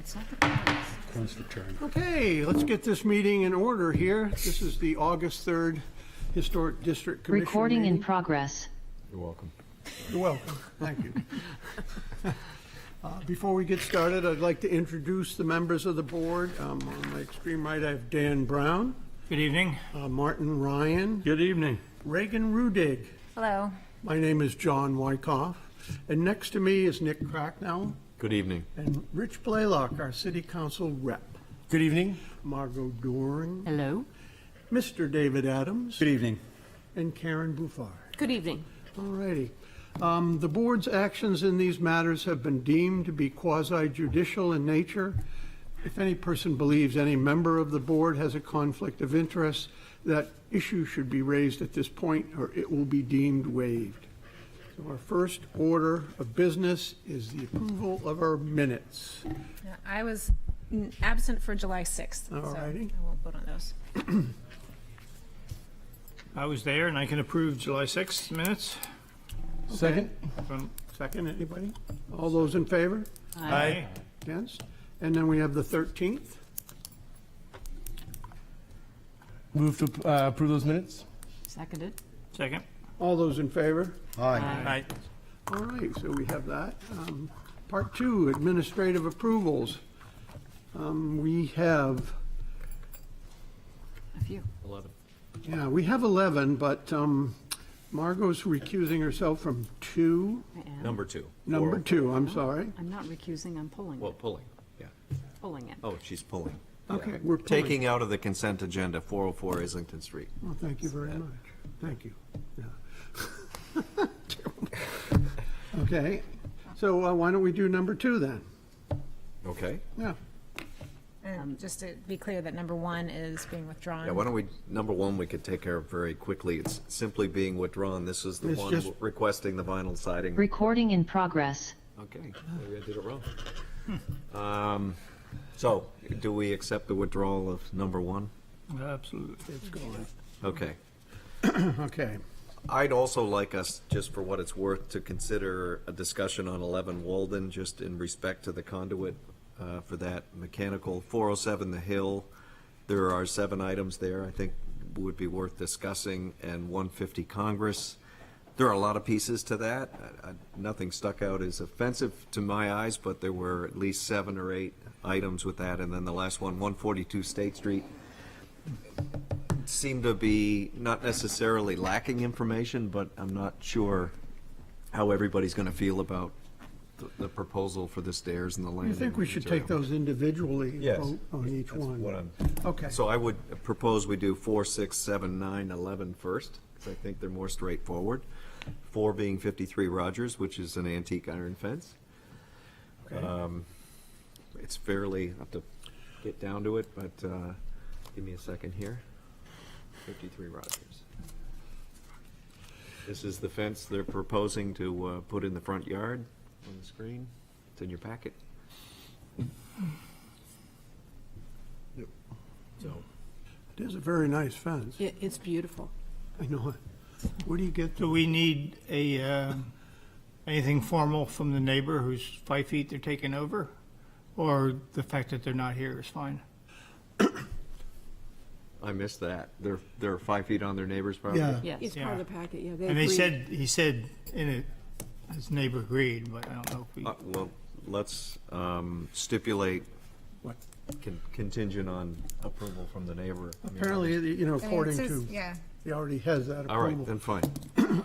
It's not the cards. Close the turn. Okay, let's get this meeting in order here. This is the August 3rd Historic District Commission Recording in meeting. progress. You're welcome. You're welcome. Thank you. Before we get started, I'd like to introduce the members of the board. On my extreme right, I have Dan Brown, Good evening. Martin Ryan, Good evening. Reagan Rudig. Hello. My name is John Wyckoff, and next to me is Nick Cracknell Good evening. and Rich Blaylock, our city council rep. Good evening. Margot Doring, Hello. Mr. David Adams, Good evening. and Karen Buffard. Good evening. All righty. The board's actions in these matters have been deemed to be quasi-judicial in nature. If any person believes any member of the board has a conflict of interest, that issue should be raised at this point, or it will be deemed waived. So our first order of business is the approval of our minutes. Yeah, I was absent for July 6th, so I Alrighty. won't vote on those. I was there and I can approve July 6th minutes. Second? Second, anybody? All those in favor? Aye. Against? And then we have the 13th. Move to approve those minutes? Seconded. Second. All those in favor? Aye. All right, so we have that. Part two, administrative approvals. We have, A few. 11. yeah, we have 11, but Margot's recusing herself from two. I am. Number two. Number two, I'm sorry. I'm not recusing, I'm pulling Well, it. pulling, yeah. Pulling it. Oh, she's pulling. Okay, we're pulling. Taking out of the consent agenda, 404 Islington Street. Well, thank you very much. Thank you. Yeah. Okay, so why don't we do number two then? Okay. Yeah, And just to be clear that number 1 is being withdrawn. Yeah, why don't we, number one, we could take care of very quickly. It's simply being withdrawn. This is the It's one just- requesting the vinyl siding. Recording in progress. Okay, maybe I did it wrong. So, do we accept the withdrawal of number one? Absolutely. it's gone. Okay. Okay, I'd also like us, just for what it's worth, to consider a discussion on 11 Walden, just in respect to the conduit for that mechanical. 407 The Hill, there are 7 items there I think would be worth discussing, and 150 Congress. There are a lot of pieces to that. Nothing stuck out as offensive to my eyes, but there were at least 7 or 8 items with that. And then the last one, 142 State Street, seemed to be not necessarily lacking information, but I'm not sure how everybody's going to feel about the proposal for the stairs and the landing. you think we should take those individually and Yes. vote on each That's one? what I'm- Okay. So I would propose we do 4, 6, 7, 9, 11 first, because I think they're more straightforward. 4 being 53 Rogers, which is an antique iron fence. It's fairly, I have to get down to it, but give me a second here. 53 Rogers. This is the fence they're proposing to put in the front yard on the screen. It's in your packet. So, It is a very nice fence. It's beautiful. I know it. Where do you get Do we need anything formal from the neighbor who's 5 feet they're taking over? Or the fact that they're not here is fine? I missed that. They're 5 feet on their neighbor's property? Yeah. Yes. It's part of the packet, yeah. And he said in it, his neighbor agreed, but I don't know if we, Well, let's stipulate What? contingent on approval from the neighbor. Apparently, you know, I mean, it according says- to, Yeah, he already has that All right, approval. then fine.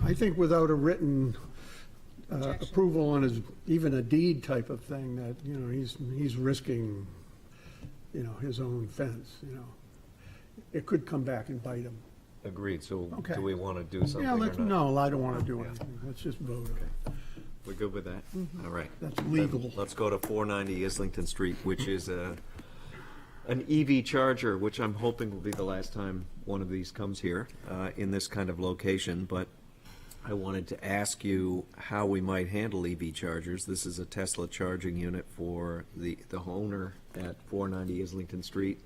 I think without a written approval on his, even a deed type of thing, that, you know, he's risking, you know, his own fence, you know. It could come back and bite him. Agreed. So Okay. do we want to do something Yeah, or not? no, I don't want to do anything. Let's just vote on it. We're good with that? All right. That's Then legal. Let's go to 490 Islington Street, which is an EV charger, which I'm hoping will be the last time one of these comes here in this kind of location. But I wanted to ask you how we might handle EV chargers. This is a Tesla charging unit for the owner at 490 Islington Street.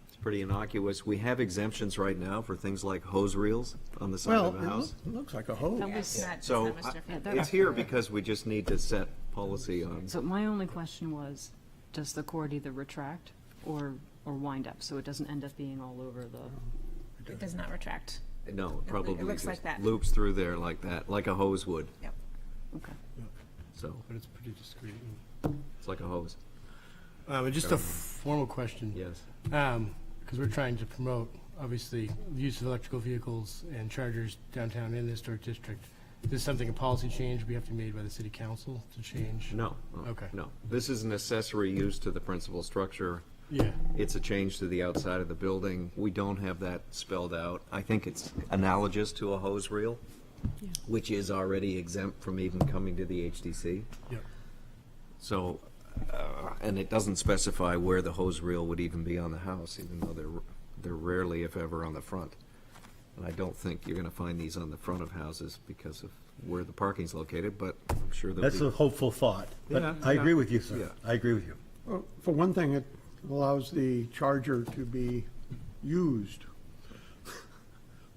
It's pretty innocuous. We have exemptions right now for things like hose reels on the side Well, of the house. it looks like a hose. That was, it's So not much different. that- it's here because we just need to set policy on. so my only question was, does the cord either retract or wind up, so it doesn't end up being all over the, It does not retract. No, it probably looks just like that. loops through there like that, like a hose would. Yep. okay. So But it's pretty discreet. it's like a hose. And just a formal question. Yes. Because we're trying to promote, obviously, the use of electrical vehicles and chargers downtown in the historic district. Is this something, a policy change we have to be made by the city council to change? No. Okay. No. This is an accessory use to the principal structure. Yeah. It's a change to the outside of the building. We don't have that spelled out. I think it's analogous to a hose reel, which is already exempt from even coming to the HDC. Yeah. So, and it doesn't specify where the hose reel would even be on the house, even though they're rarely, if ever, on the front. And I don't think you're going to find these on the front of houses because of where the parking's located, but I'm sure there'll That's be. a hopeful thought. But Yeah, I yeah. agree with you, sir. Yeah. I agree with you. Well, for one thing, it allows the charger to be used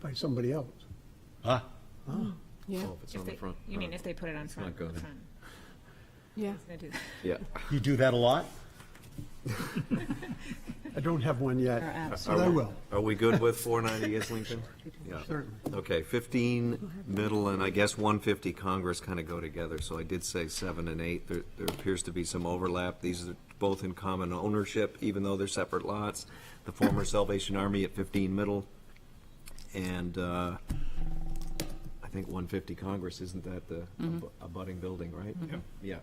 by somebody else. Ah, Yeah, Oh, if it's If on the they- front. You mean if they put it on not front? good. front. yeah. It's gonna do that. Yeah. you do that a lot? I don't have one Or yet, apps. but I will, Are we good with 490 Islington? Yeah. certainly. Okay, 15 Middle and I guess 150 Congress kind of go together, so I did say 7 and 8. There appears to be some overlap. These are both in common ownership, even though they're separate lots. The former Salvation Army at 15 Middle, and I think 150 Congress, isn't that the abutting building, right? Yeah.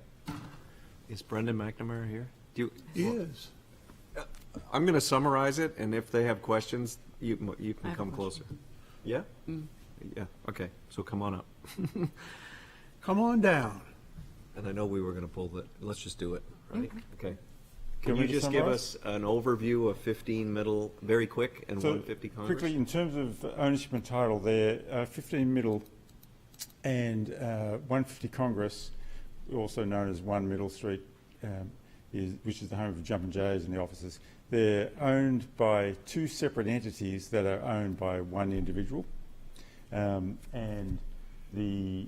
Is Brendan McNamara here? Do you, Is. I'm going to summarize it, and if they have questions, you I can have a come closer. question. Yeah? Yeah, okay, so come on up. Come on down. And I know we were going to pull the, let's just do it, right? Okay. Can Can we you just give summarize? us an overview of 15 Middle, very quick, and So, 150 Congress? quickly, in terms of ownership and title, there, 15 Middle and 150 Congress, also known as 1 Middle Street, which is the home of Jumpin' Jays and the offices. They're owned by two separate entities that are owned by one individual. And the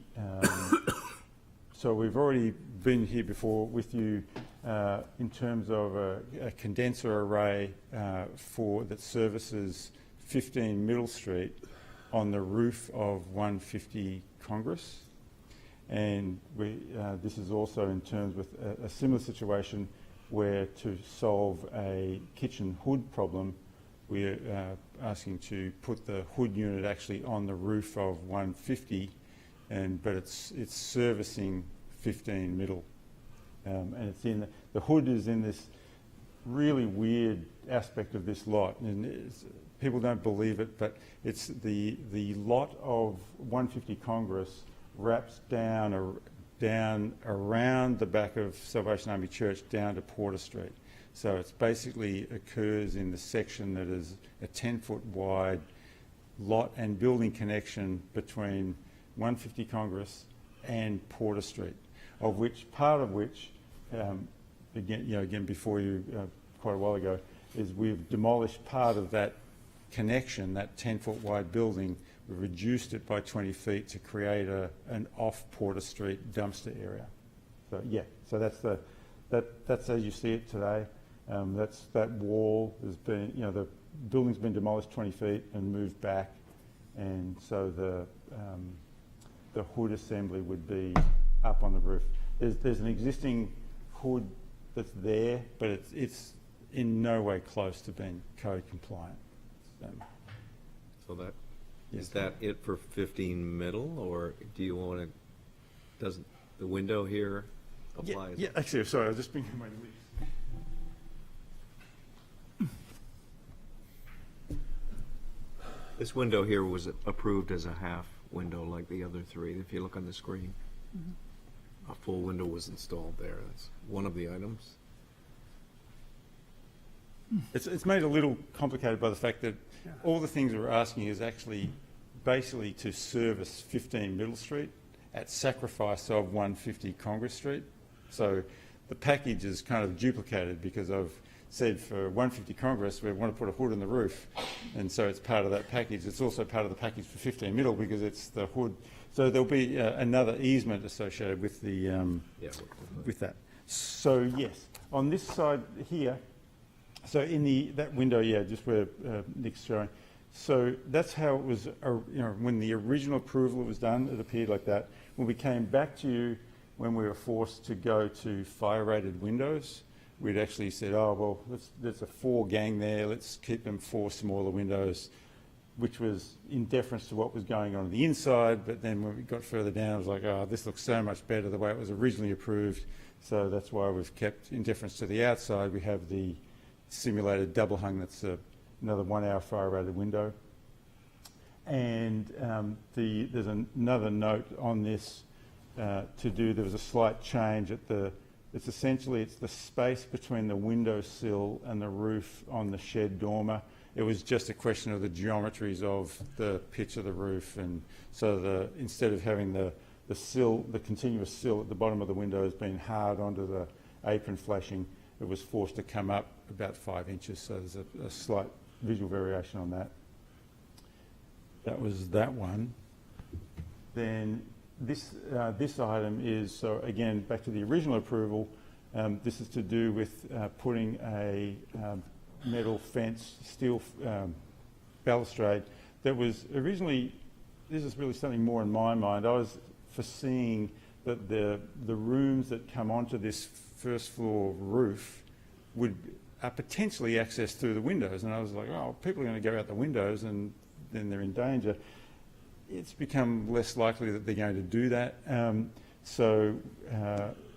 so we've already been here before with you in terms of a condenser array that services 15 Middle Street on the roof of 150 Congress. And this is also in terms with a similar situation where to solve a kitchen hood problem, we're asking to put the hood unit actually on the roof of 150, but it's servicing 15 Middle. And it's in the hood is in this really weird aspect of this lot, and people don't believe it, but it's the lot of 150 Congress wraps down around the back of Salvation Army Church down to Porter Street. So it's basically occurs in the section that is a 10-foot wide lot and building connection between 150 Congress and Porter Street, part of which, again before you quite a while ago, is we've demolished part of that connection, that 10-foot wide building. We've reduced it by 20 feet to create an off Porter Street dumpster area. So yeah, so that's as you see it today. That wall has been, the building's been demolished 20 feet and moved back, and so the hood assembly would be up on the roof. There's an existing hood that's there, but it's in no way close to being code compliant. So that, Yes. is that it for 15 Middle, or do you want to, does the window here apply? Yeah, actually, sorry, I was just bringing my list. This window here was approved as a half window like the other three, if you look on the screen. A full window was installed there. That's one of the items. It's made a little complicated by the fact that all the things we're asking is actually basically to service 15 Middle Street at sacrifice of 150 Congress Street. So the package is kind of duplicated because I've said for 150 Congress we want to put a hood on the roof, and so it's part of that package. It's also part of the package for 15 Middle because it's the hood. So there'll be another easement associated with the Yeah. with that. So yes, on this side here, so in that window, yeah, just where Nick's showing. So that's how it was, when the original approval was done, it appeared like that. When we came back to you, when we were forced to go to fire-rated windows, we'd actually said, oh, well, there's a 4 gang there, let's keep them 4 smaller windows, which was in deference to what was going on the inside. But then when we got further down, it was like, oh, this looks so much better the way it was originally approved. So that's why we've kept, in deference to the outside, we have the simulated double hung, that's another 1 hour fire-rated window. And there's another note on this there was a slight change at it's the space between the windowsill and the roof on the shed dormer. It was just a question of the geometries of the pitch of the roof, and so instead of having the continuous sill at the bottom of the window has been hard onto the apron flashing, it was forced to come up about 5 inches. So there's a slight visual variation on that. That was that one. Then this item is, so again, back to the original approval, this is to do with putting a metal fence, steel balustrade that was originally, this is really something more in my mind. I was foreseeing that the rooms that come onto this first floor roof would potentially accessed through the windows, and I was like, oh, people are going to go out the windows and then they're in danger. It's become less likely that they're going to do that. So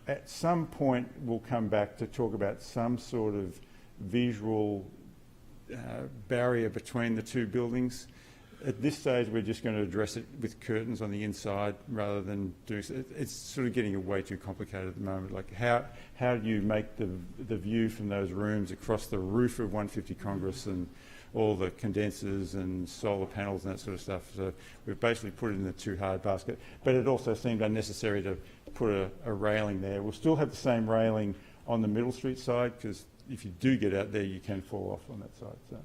at some point we'll come back to talk about some sort of visual barrier between the two buildings. At this stage, we're just going to address it with curtains on the inside rather than do. It's sort of getting way too complicated at the moment. Like how do you make the view from those rooms across the roof of 150 Congress and all the condensers and solar panels and that sort of stuff? So we've basically put it in the too hard basket. But it also seemed unnecessary to put a railing there. We'll still have the same railing on the Middle Street side, because if you do get out there, you can fall off on that side. So.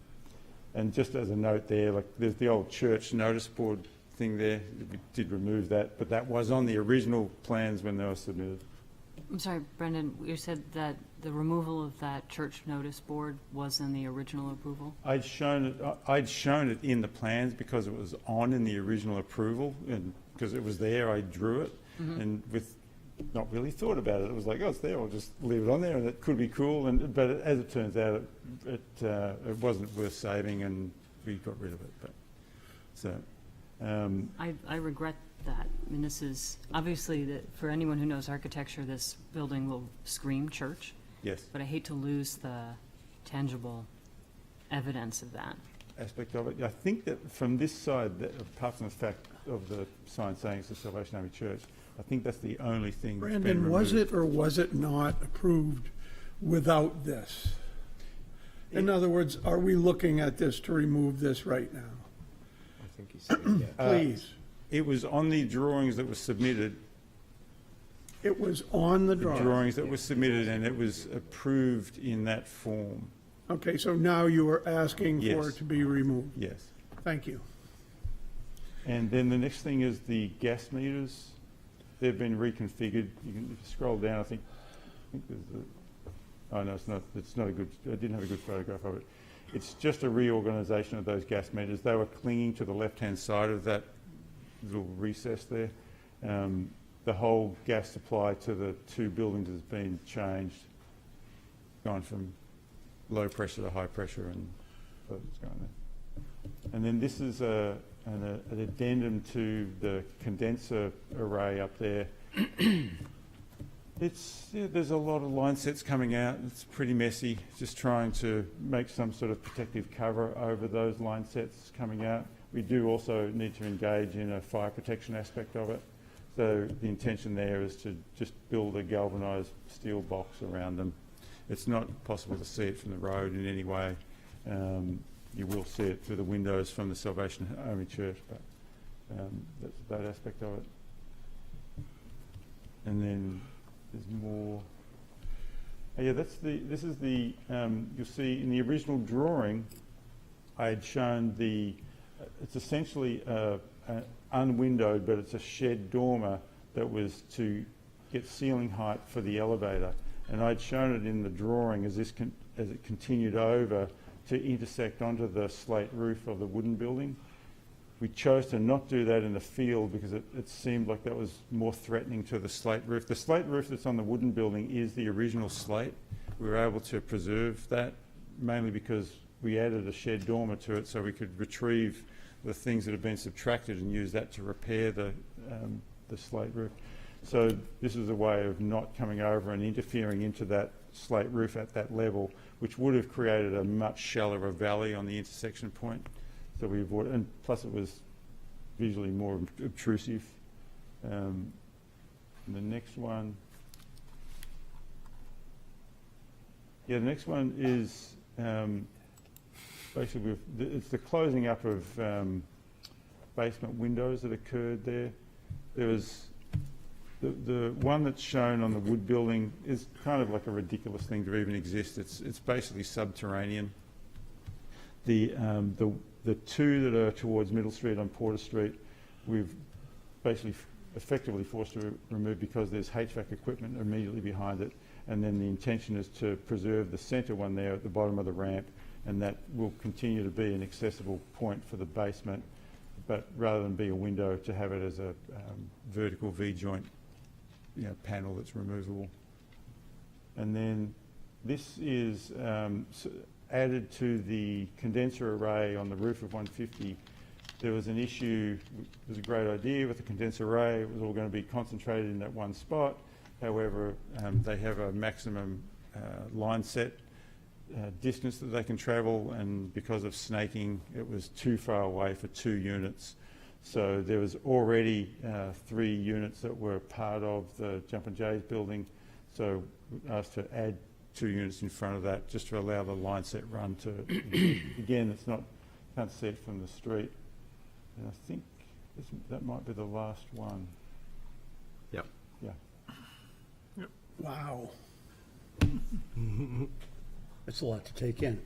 And just as a note there, like there's the old church notice board thing there. We did remove that, but that was on the original plans when they were submitted. I'm sorry, Brendan, you said that the removal of that church notice board was in the original approval? I'd shown it in the plans because it was on in the original approval, and because it was there, I drew it, and with not really thought about it. It was like, oh, it's there, I'll just leave it on there, and it could be cool. But as it turns out, it wasn't worth saving, and we got rid of it. But so I regret that. I mean, this is obviously for anyone who knows architecture, this building will scream church. yes, But I hate to lose the tangible evidence of that. aspect of it. I think that from this side, that apart from the fact of the sign saying it's the Salvation Army Church, I think that's the only thing that's been Brandon, was removed. it or was it not approved without this? In other words, are we looking at this to remove this right now? I think he said, yeah. Please. It was on the drawings that were submitted. It was on the The drawing. drawings that were submitted, and it was approved in that form. Okay, so now you are asking for Yes. it to be removed. Yes. Thank you. And then the next thing is the gas meters. They've been reconfigured. You can, if you scroll down, I think there's oh no, it's not a good, I didn't have a good photograph of it. It's just a reorganisation of those gas meters. They were clinging to the left-hand side of that little recess there. The whole gas supply to the two buildings has been changed, gone from low pressure to high pressure, and so it's going there. And then this is an addendum to the condenser array up there. There's a lot of line sets coming out. It's pretty messy. Just trying to make some sort of protective cover over those line sets coming out. We do also need to engage in a fire protection aspect of it. So the intention there is to just build a galvanised steel box around them. It's not possible to see it from the road in any way. You will see it through the windows from the Salvation Army Church, but that's that aspect of it. And then there's more. Oh, yeah, this is the, you'll see in the original drawing, I had shown it's essentially unwindowed, but it's a shed dormer that was to get ceiling height for the elevator. And I'd shown it in the drawing as it continued over to intersect onto the slate roof of the wooden building. We chose to not do that in the field because it seemed like that was more threatening to the slate roof. The slate roof that's on the wooden building is the original slate. We were able to preserve that mainly because we added a shed dormer to it so we could retrieve the things that have been subtracted and use that to repair the slate roof. So this is a way of not coming over and interfering into that slate roof at that level, which would have created a much shallower valley on the intersection point. So we avoided, and plus it was visually more obtrusive. And the next one, the next one is basically it's the closing up of basement windows that occurred there. There was the one that's shown on the wood building is kind of like a ridiculous thing to even exist. It's basically subterranean. The two that are towards Middle Street on Porter Street, we've basically effectively forced to remove because there's HVAC equipment immediately behind it. And then the intention is to preserve the centre one there at the bottom of the ramp, and that will continue to be an accessible point for the basement, but rather than be a window, to have it as a vertical V-joint panel that's removable. And then this is added to the condenser array on the roof of 150. There was an issue, it was a great idea with the condenser array, it was all going to be concentrated in that one spot. However, they have a maximum line set distance that they can travel, and because of snaking, it was too far away for 2 units. So there was already 3 units that were part of the Jumpin' Jays building, so we asked to add 2 units in front of that just to allow the line set run to, again, it's not, can't see it from the street. And I think that might be the last one. Yep. Yeah. Wow. It's a lot to take in.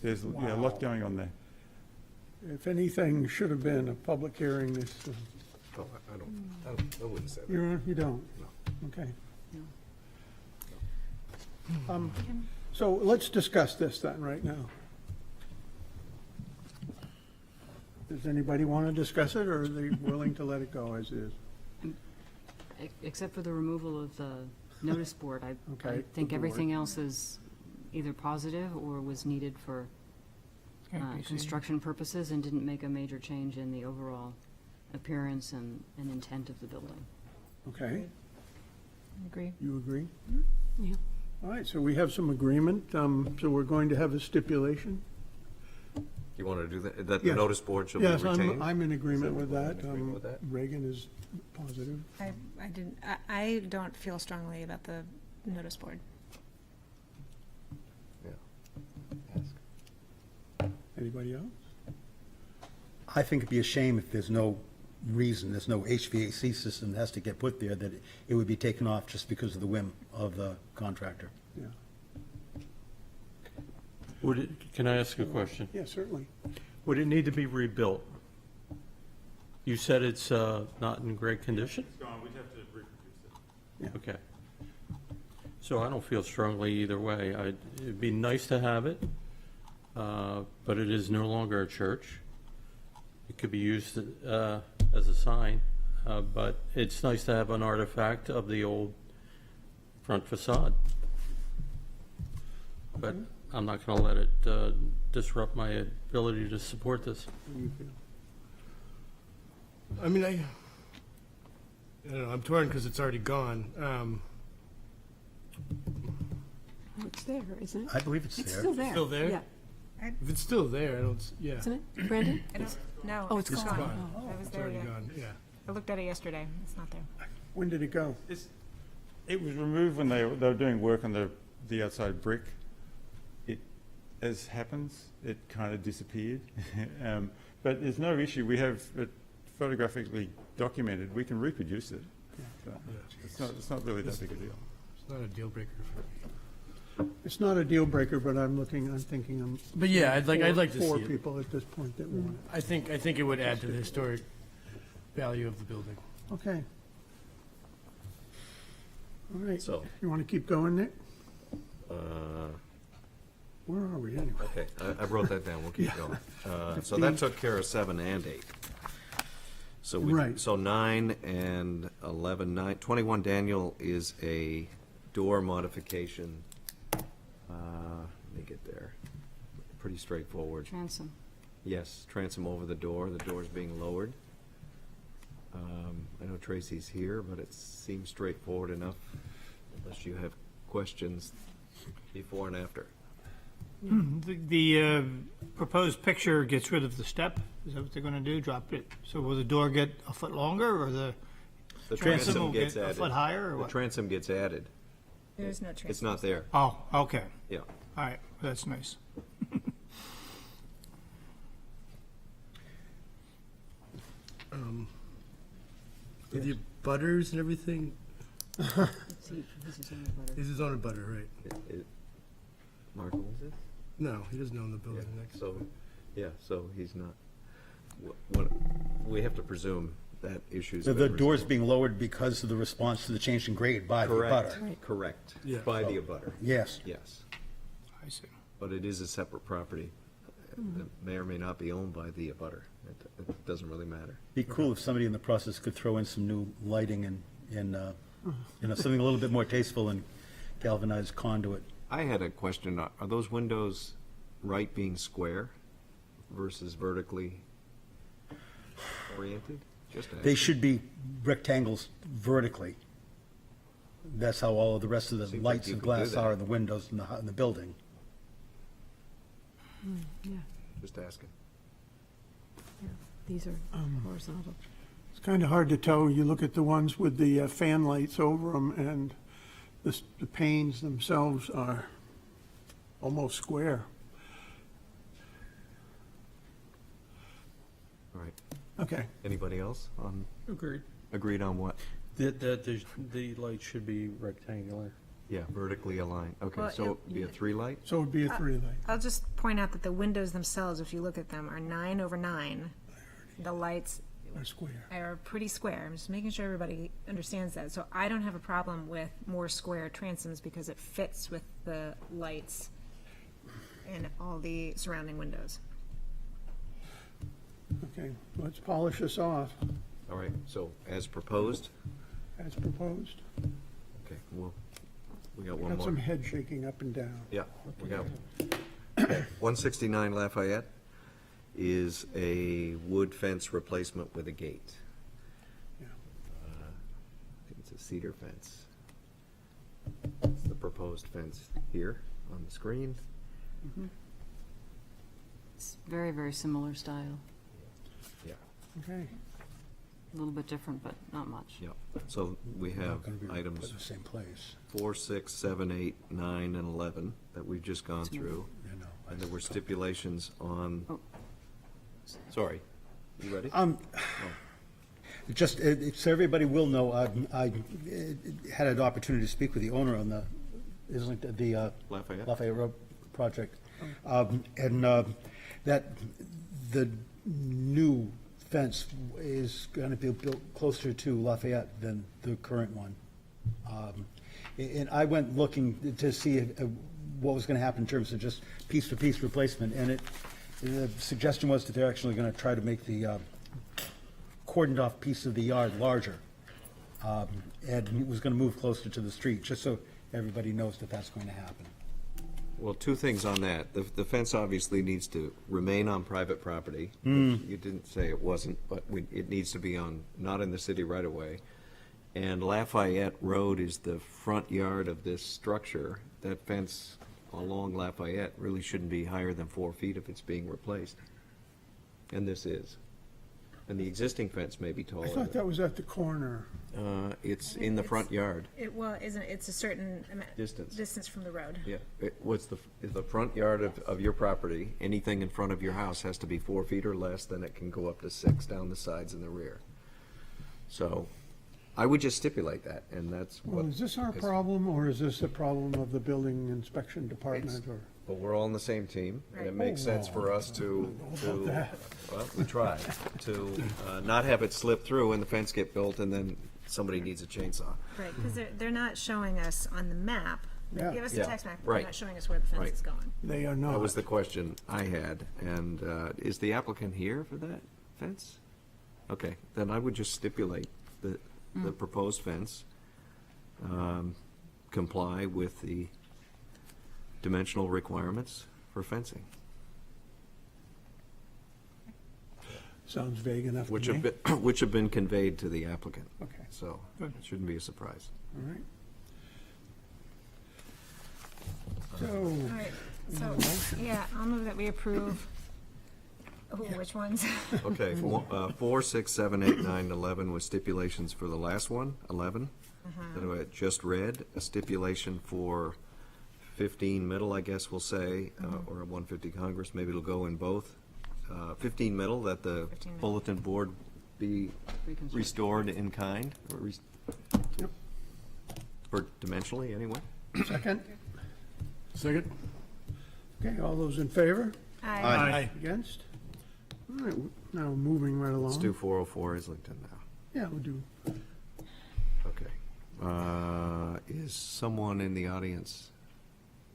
There's a lot going on there. If anything should have been a public hearing, this, Oh, I wouldn't say that. you don't? Okay. So let's discuss this then, right now. Does anybody want to discuss it, or are they willing to let it go as is? Except for the removal of the notice board, I Okay, think the board. everything else is either positive or was needed for construction purposes and didn't make a major change in the overall appearance and intent of the building. Okay, Agree. you agree? Yeah. All right, so we have some agreement, so we're going to have a stipulation? You want to do that? That the Yes. notice board shall be Yes, retained? I'm in agreement with that. in agreement with that? Reagan is positive. I don't feel strongly about the notice board. Anybody else? I think it'd be a shame if there's no reason, there's no HVAC system that has to get put there, that it would be taken off just because of the whim of the contractor. Yeah, Can I ask a question? yeah, certainly. Would it need to be rebuilt? You said it's not in great condition? It's gone, we'd have to reproduce it. Okay. So I don't feel strongly either way. It'd be nice to have it, but it is no longer a church. It could be used as a sign, but it's nice to have an artifact of the old front facade. But I'm not going to let it disrupt my ability to support this. How do you feel? I mean, I don't know, I'm torn because it's already gone. Oh, it's there, isn't it? I believe it's It's there. still there. Still there? Yeah, If it's still there, I don't, yeah. isn't it, Brandon? I don't, no. Oh, it's It's gone. gone. Oh. I was It's there, already yeah. gone, yeah. I looked at it yesterday. It's not there. When did it go? It was removed when they were doing work on the outside brick. As happens, it kind of disappeared. But there's no issue. We have it photographically documented. We can reproduce it. So it's not really that big a deal. It's not a deal breaker for me. It's not a deal breaker, but I'm thinking But yeah, I'd like to four see it. people at this point that want I think it would add to the historic value of the building. it. Okay. All right, So, you want to keep going, Nick? Where are we anyway? Okay, I wrote that down, we'll keep going. So that took care of 7 and 8. So Right. so 9 and 11, 21 Daniel is a door modification. Let me get there. Pretty straightforward. Transom. Yes, transom over the door's being lowered. I know Tracy's here, but it seems straightforward enough, unless you have questions before and after. The proposed picture gets rid of the step. Is that what they're going to do? Drop it? So will the door get a foot longer, or the The transom transom will gets get a added. foot higher, or The what? transom gets added. There's no transom. It's not there, Oh, okay. yeah. All right, that's nice. The butters and everything, See, this is in the letter. this is on a butter, right? Mark owns it? No, he doesn't own the building Yeah, next. so, yeah, so he's not. What, we have to presume that issue's The been door's resolved. being lowered because of the response to the change in grade by the Correct, abutter. correct, Yeah. by the abutter, Yes. yes. I see. But it is a separate property that may or may not be owned by the abutter. It doesn't really matter. Be cool if somebody in the process could throw in some new lighting and, something a little bit more tasteful and galvanized conduit. I had a question, are those windows right being square versus vertically oriented? Just They should be rectangles vertically. That's how all of the rest of the Seems like lights you and could do glass that. are in the windows in the building. Yeah, Just asking. yeah. These are horizontal. It's kind of hard to tell. You look at the ones with the fan lights over them, and the panes themselves are almost square. All right. Okay. Anybody else on, Agreed. agreed on what? That the light should be rectangular. Yeah, vertically aligned. Okay, Well, so it'd be a 3-light? So it'd be a 3-light. I'll just point out that the windows themselves, if you look at them, are 9/9. The lights Or square. are pretty square. I'm just making sure everybody understands that. So I don't have a problem with more square transoms because it fits with the lights and all the surrounding windows. Okay, let's polish this off All right, so as proposed? as proposed. Okay, well, we got one Got some more. head shaking up and down. Yeah, we got, okay, 169 Lafayette is a wood fence replacement with a gate. Yeah. I think it's a cedar fence. It's the proposed fence here on the screen. It's very, very similar style. Yeah, Okay. A little bit different, but not much. yeah. So we have Not gonna be put items in the same place. 4, 6, 7, 8, 9, and 11 that we've just gone through. You know. And there were stipulations on, Oh. sorry, you ready? Just, so everybody will know, I had an opportunity to speak with the owner on the Lafayette? Lafayette Road project. And that the new fence is going to be built closer to Lafayette than the current one. And I went looking to see what was going to happen in terms of just piece-for-piece replacement, and the suggestion was that they're actually going to try to make the cordoned-off piece of the yard larger, and it was going to move closer to the street, just so everybody knows that that's going to happen. Well, two things on that. The fence obviously needs to remain on private property. You didn't say it wasn't, but it needs to be on, not in the city right away. And Lafayette Road is the front yard of this structure. That fence along Lafayette really shouldn't be higher than 4 feet if it's being replaced. And this is. And the existing fence may be I taller. thought that was at the corner. It's in the front yard. It's a certain Distance. from the road. Yeah, what's the front yard of your property, anything in front of your house has to be 4 feet or less, then it can go up to 6 down the sides and the rear. So, I would just stipulate that, and that's what. Well, is this our is- problem, or is this a problem of the building inspection department, or? But we're all on the same team, and it Right. makes sense for us to, that. well, we try, to not have it slip through and the fence get built and then somebody needs a chainsaw. Right, because they're not showing us on the map Yeah, Give us the Yeah, text map, but they're right. not showing us where the fence Right. is going. they are not. That was the question I had. And is the applicant here for that fence? Okay, then I would just stipulate that the proposed fence comply with the dimensional requirements for fencing, Sounds vague enough to which me. have been, which have been conveyed to the applicant. Okay, So Good. it shouldn't be a surprise. all right. So, All right, so, yeah, I'll move that we approve. Oh, which ones? Okay, 4, 6, 7, 8, 9, 11 with stipulations for the last one, 11, that I just read, a stipulation for 15 Middle, I guess we'll say, or 150 Congress, maybe it'll go in both. 15 Middle, that the 15 Middle. bulletin board be Reconstruct. restored in kind, or dimensionally, anyway. second? Second? Okay, all those in favor? Aye. Against? All right, now moving right along. Let's do 404 Islington now. Yeah, we'll do. Okay. Is someone in the audience?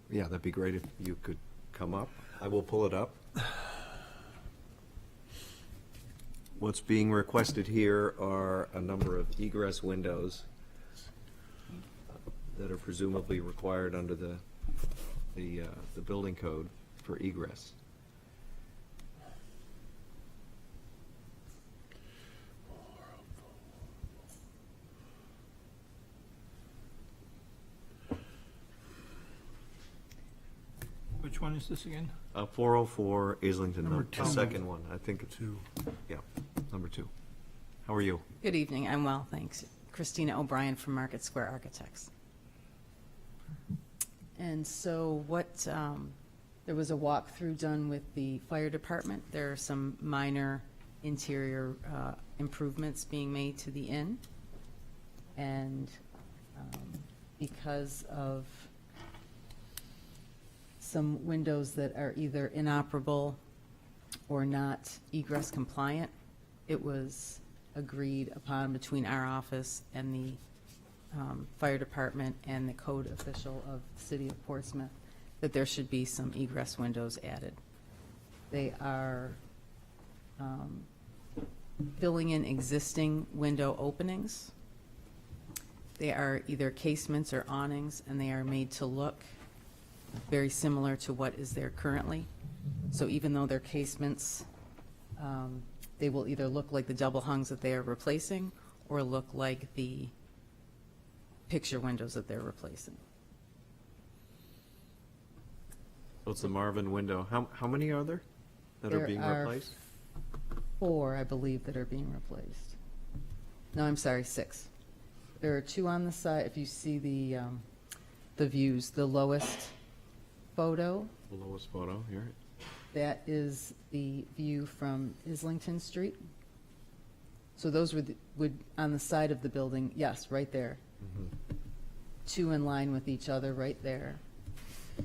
Yeah, that'd be great if you could come up. I will pull it up. What's being requested here are a number of egress windows that are presumably required under the building code for egress. Which one is this again? 404 Islington, Number the two. second one. I think it's, yeah, number 2. How are you? Good evening, I'm well, thanks. Christina O'Brien from Market Square Architects. And so there was a walkthrough done with the fire department. There are some minor interior improvements being made to the inn. And because of some windows that are either inoperable or not egress compliant, it was agreed upon between our office and the fire department and the code official of the city of Portsmouth that there should be some egress windows added. They are filling in existing window openings. They are either casements or awnings, and they are made to look very similar to what is there currently. So even though they're casements, they will either look like the double hungs that they are replacing or look like the picture windows that they're replacing. So it's the Marvin window. How many are there that are There being are replaced? 4, I believe, that are being replaced. No, I'm sorry, 6. There are 2 on the side. If you see the views, the lowest photo, The lowest photo here. that is the view from Islington Street. So those would on the side of the building, yes, right there. 2 in line with each other right there,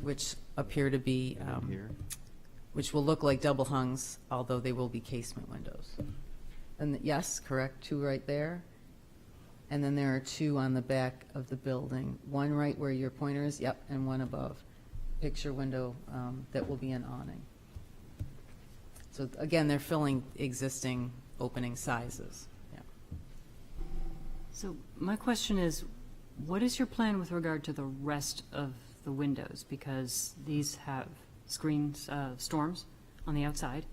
which appear to be, And here. which will look like double hungs, although they will be casement windows. And yes, correct, 2 right there. And then there are 2 on the back of the building, 1 right where your pointer is, yep, and 1 above. Picture window that will be an awning. So again, they're filling existing opening sizes. Yeah. So my question is, what is your plan with regard to the rest of the windows? Because these have screens, storms on the outside,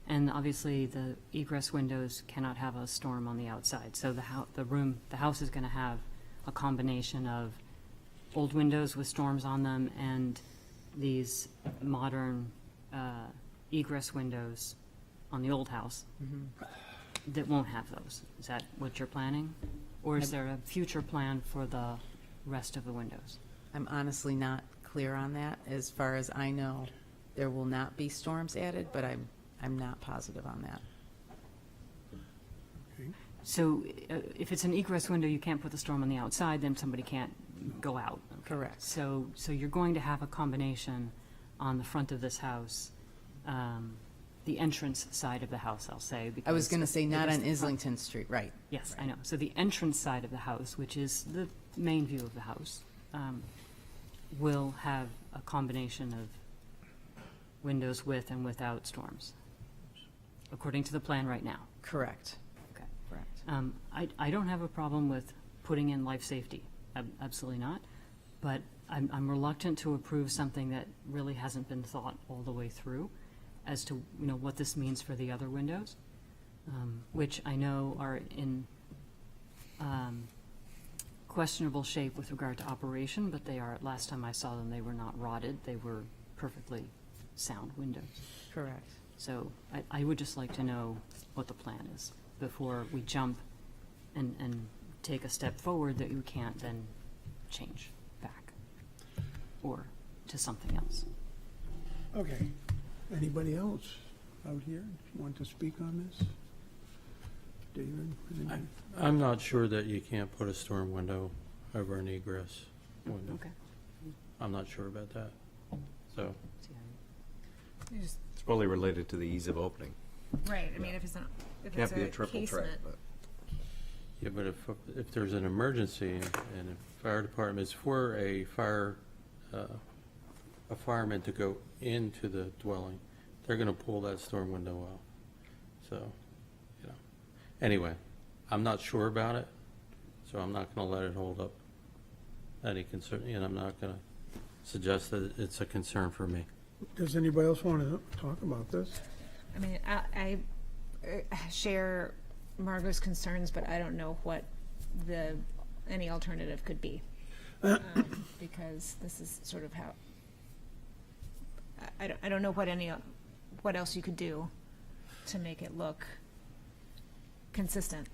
and obviously the egress windows cannot have a storm on the outside. So the house is going to have a combination of old windows with storms on them and these modern egress windows on the old house that won't have those. Is that what you're planning? Or is there a future plan for the rest of the windows? I'm honestly not clear on that. As far as I know, there will not be storms added, but I'm not positive on that. So if it's an egress window, you can't put the storm on the outside, then somebody can't go out. Correct. So you're going to have a combination on the front of this house, the entrance side of the house, I'll say. I was going to say not because on the front- Islington Street, right. Yes, I know. So the entrance side of the house, which is the main view of the house, will have a combination of windows with and without storms, according to the plan right now. Correct. Okay. Correct. I don't have a problem with putting in life safety, absolutely not. But I'm reluctant to approve something that really hasn't been thought all the way through as to, what this means for the other windows, which I know are in questionable shape with regard to operation, but they are, last time I saw them, they were not rotted. They were perfectly sound windows. Correct. So I would just like to know what the plan is before we jump and take a step forward that you can't then change back or to something else. Okay. Anybody else out here want to speak on this? David? anybody? I'm not sure that you can't put a storm window over an egress window. Okay. I'm not sure about that. So, See how You just- It's probably related to the ease of opening. Right, I mean, if it's not, if it's Can't be a a triple track, casement, but. yeah, but if there's an emergency and a fire department is for a fireman to go into the dwelling, they're gonna pull that storm window out. So, anyway, I'm not sure about it, so I'm not gonna let it hold up any concern, and I'm not gonna suggest that it's a concern for me. Does anybody else want to talk about this? I mean, I share Margot's concerns, but I don't know what any alternative could be. Because this is sort of how, I don't know what else you could do to make it look consistent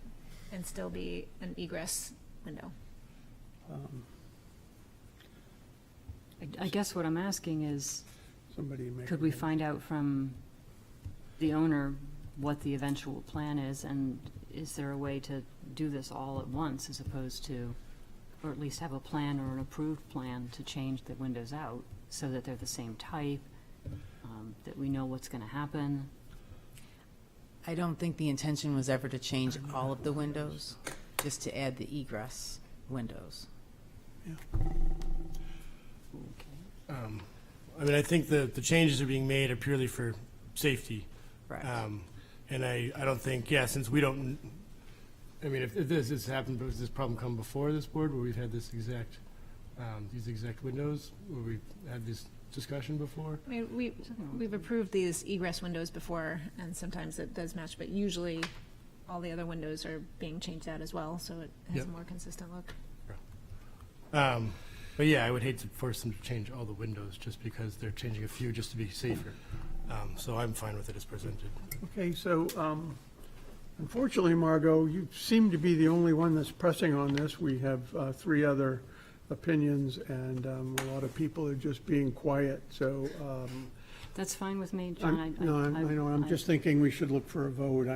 and still be an egress window. I guess what I'm asking is, Somebody make. could we find out from the owner what the eventual plan is, and is there a way to do this all at once as opposed to, or at least have a plan or an approved plan to change the windows out so that they're the same type, that we know what's going to happen? I don't think the intention was ever to change all of the windows, just to add the egress windows. I mean, I think the changes are being made are purely for safety. Correct. And I don't think, since we don't, I mean, if this has happened, does this problem come before this board where we've had this exact, these exact windows, where we've had this discussion before? I mean, we've approved these egress windows before, and sometimes it does match, but usually all the other windows are being changed out as well, so it has Yep. a more consistent look. But yeah, I would hate to force them to change all the windows just because they're changing a few just to be safer. So I'm fine with it as presented. Okay, so unfortunately, Margot, you seem to be the only one that's pressing on this. We have three other opinions, and a lot of people are just being quiet, so. That's fine with me, John. No, I know, I'm just thinking we should look for a vote.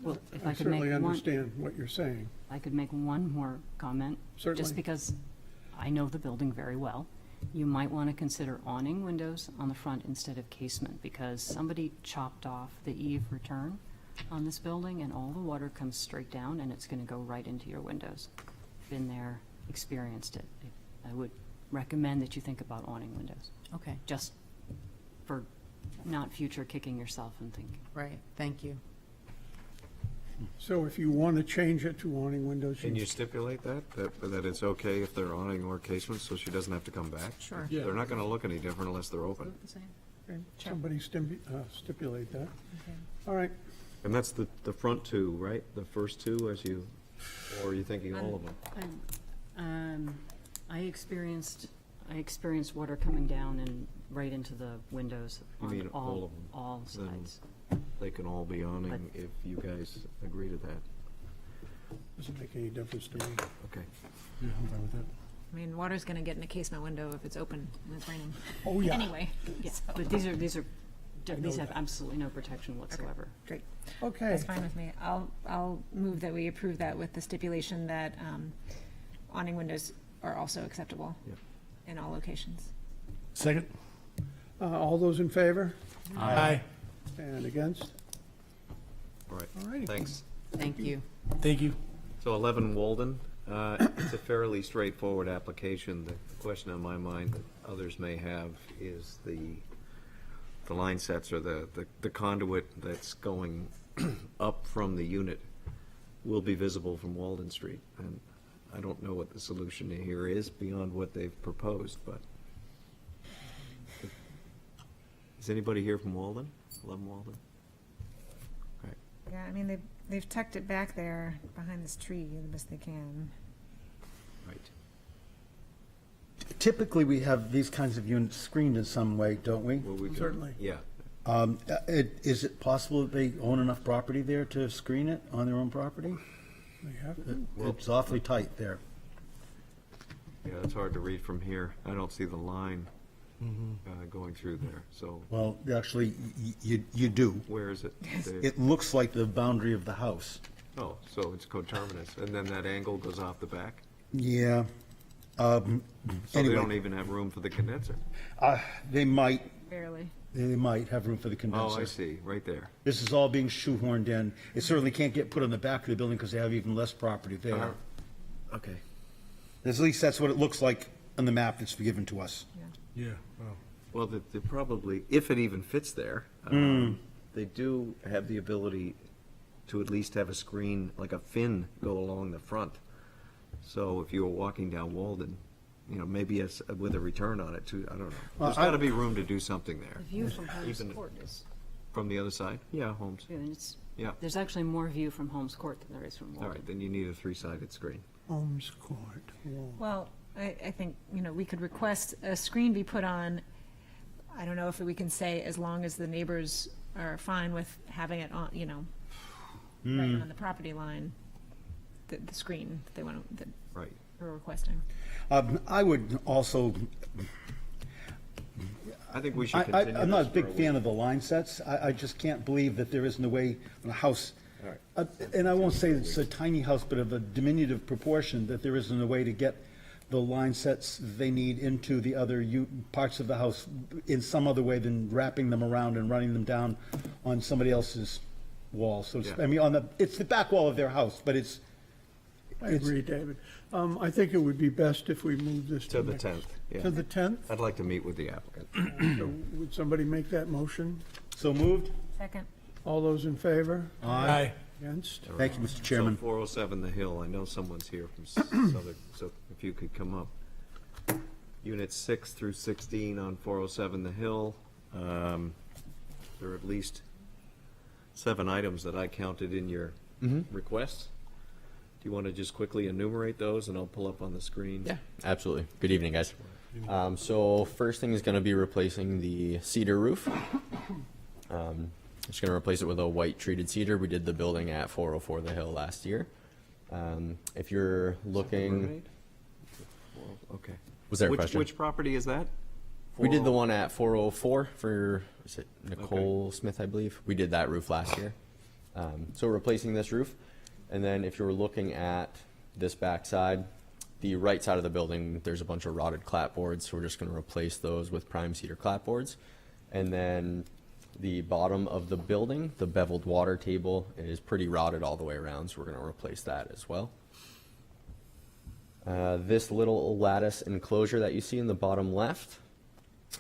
Well, if I I could make certainly one, understand what you're saying. I could make one more comment. Certainly. Just because I know the building very well. You might want to consider awning windows on the front instead of casement, because somebody chopped off the eave return on this building, and all the water comes straight down, and it's going to go right into your windows. Been there, experienced it. I would recommend that you think about awning windows, Okay, just for not future kicking yourself and thinking. right, thank you. So if you want to change it to awning windows, Can you stipulate that it's okay if they're awning or casement, so she doesn't have to come back? Sure. Yeah. They're not gonna look any different unless they're open. okay, somebody stipulate that. All right, And that's the front two, right? The first two or are you thinking all of them? I experienced water coming down and right into the windows You on mean all of them? all Then- sides. They can all be awning But- if you guys agree to that. doesn't make any difference to me. Okay. Yeah, I'm fine with that. I mean, water's gonna get in a casement window if it's open and it's raining. Oh, yeah. Anyway, Yeah, so, but these have that. absolutely no protection whatsoever. great. Okay, That's fine with me. I'll move that we approve that with the stipulation that awning windows are also acceptable Yep. in all locations. Second? all those in favor Aye. and against? All right. All righty. Thanks. Thank you. Thank you. So 11 Walden, It's a fairly straightforward application. The question on my mind that others may have is the line sets or the conduit that's going up from the unit will be visible from Walden Street. And I don't know what the solution here is beyond what they've proposed, but is anybody here from Walden? 11 Walden? Okay. Yeah, I mean, they've tucked it back there behind this tree the best they can. Right. Typically, we have these kinds of units screened in some way, don't we? Well, we can- Certainly. Yeah. Is it possible that they own enough property there to screen it on their own property? We have to. It's awfully tight there. Yeah, it's hard to read from here. I don't see the line going through there. So Well, actually, you do. where is it? It looks like the boundary of the house. Oh, so it's coterminous, and then that angle goes off the back? Yeah. So they Anyway. don't even have room for the condenser? They might Barely. have room for the Oh, condenser. I see, right there. This is all being shoehorned in. It certainly can't get put on the back of the building because they have even less property there. Okay. At least that's what it looks like on the map that's given to us. Yeah, wow. Well, they probably, if it even fits there, they do have the ability to at least have a screen, like a fin, go along the front. So if you were walking down Walden, maybe with a return on it too, I don't know. Well, There's got to be room to do something The there. view from Holmes Even- Court is, From the other side? Yeah, Holmes. Yeah. there's actually more view from Holmes Court than there is from All Walden. right, then you need a three-sided screen. Holmes Court. Wall. Well, I think, we could request a screen be put on, I don't know if we can say as long as the neighbors are fine with having it on, right on the property line, the screen that they want to, that Right. we're requesting. I would also, I think we should continue I'm not a this big for a fan week. of the line sets. I just can't believe that there isn't a way on a house, All right. and I won't say it's a tiny house, but of a diminutive proportion, that there isn't a way to get the line sets they need into the other parts of the house in some other way than wrapping them around and running them down on somebody else's wall. So, Yeah. I mean, it's the back wall of their house, but it's, I agree, David. I think it would be best if we move this To the next- 10th, yeah. To the 10th? I'd like to meet with the applicant. So would somebody make that motion? so moved. Second. All those in favor? Aye. Against? Thank you, Mr. Chairman. So 407 The Hill, I know someone's here from Southern, so if you could come up. Units 6 through 16 on 407 The Hill. There are at least 7 items that I counted in your requests. Do you want to just quickly enumerate those, and I'll pull up on the screen? Yeah, absolutely. Good evening, guys. So first thing is going to be replacing the cedar roof. Just going to replace it with a white treated cedar. We did the building at 404 The Hill last year. If you're looking, Okay. was there a Which- question? Which property is that? We did the one at 404 for, is it Nicole Smith, I believe? We did that roof last year. So we're replacing this roof. And then if you're looking at this back side, the right side of the building, there's a bunch of rotted clapboards. So we're just going to replace those with prime cedar clapboards. And then the bottom of the building, the beveled water table, is pretty rotted all the way around. So we're going to replace that as well. This little lattice enclosure that you see in the bottom left,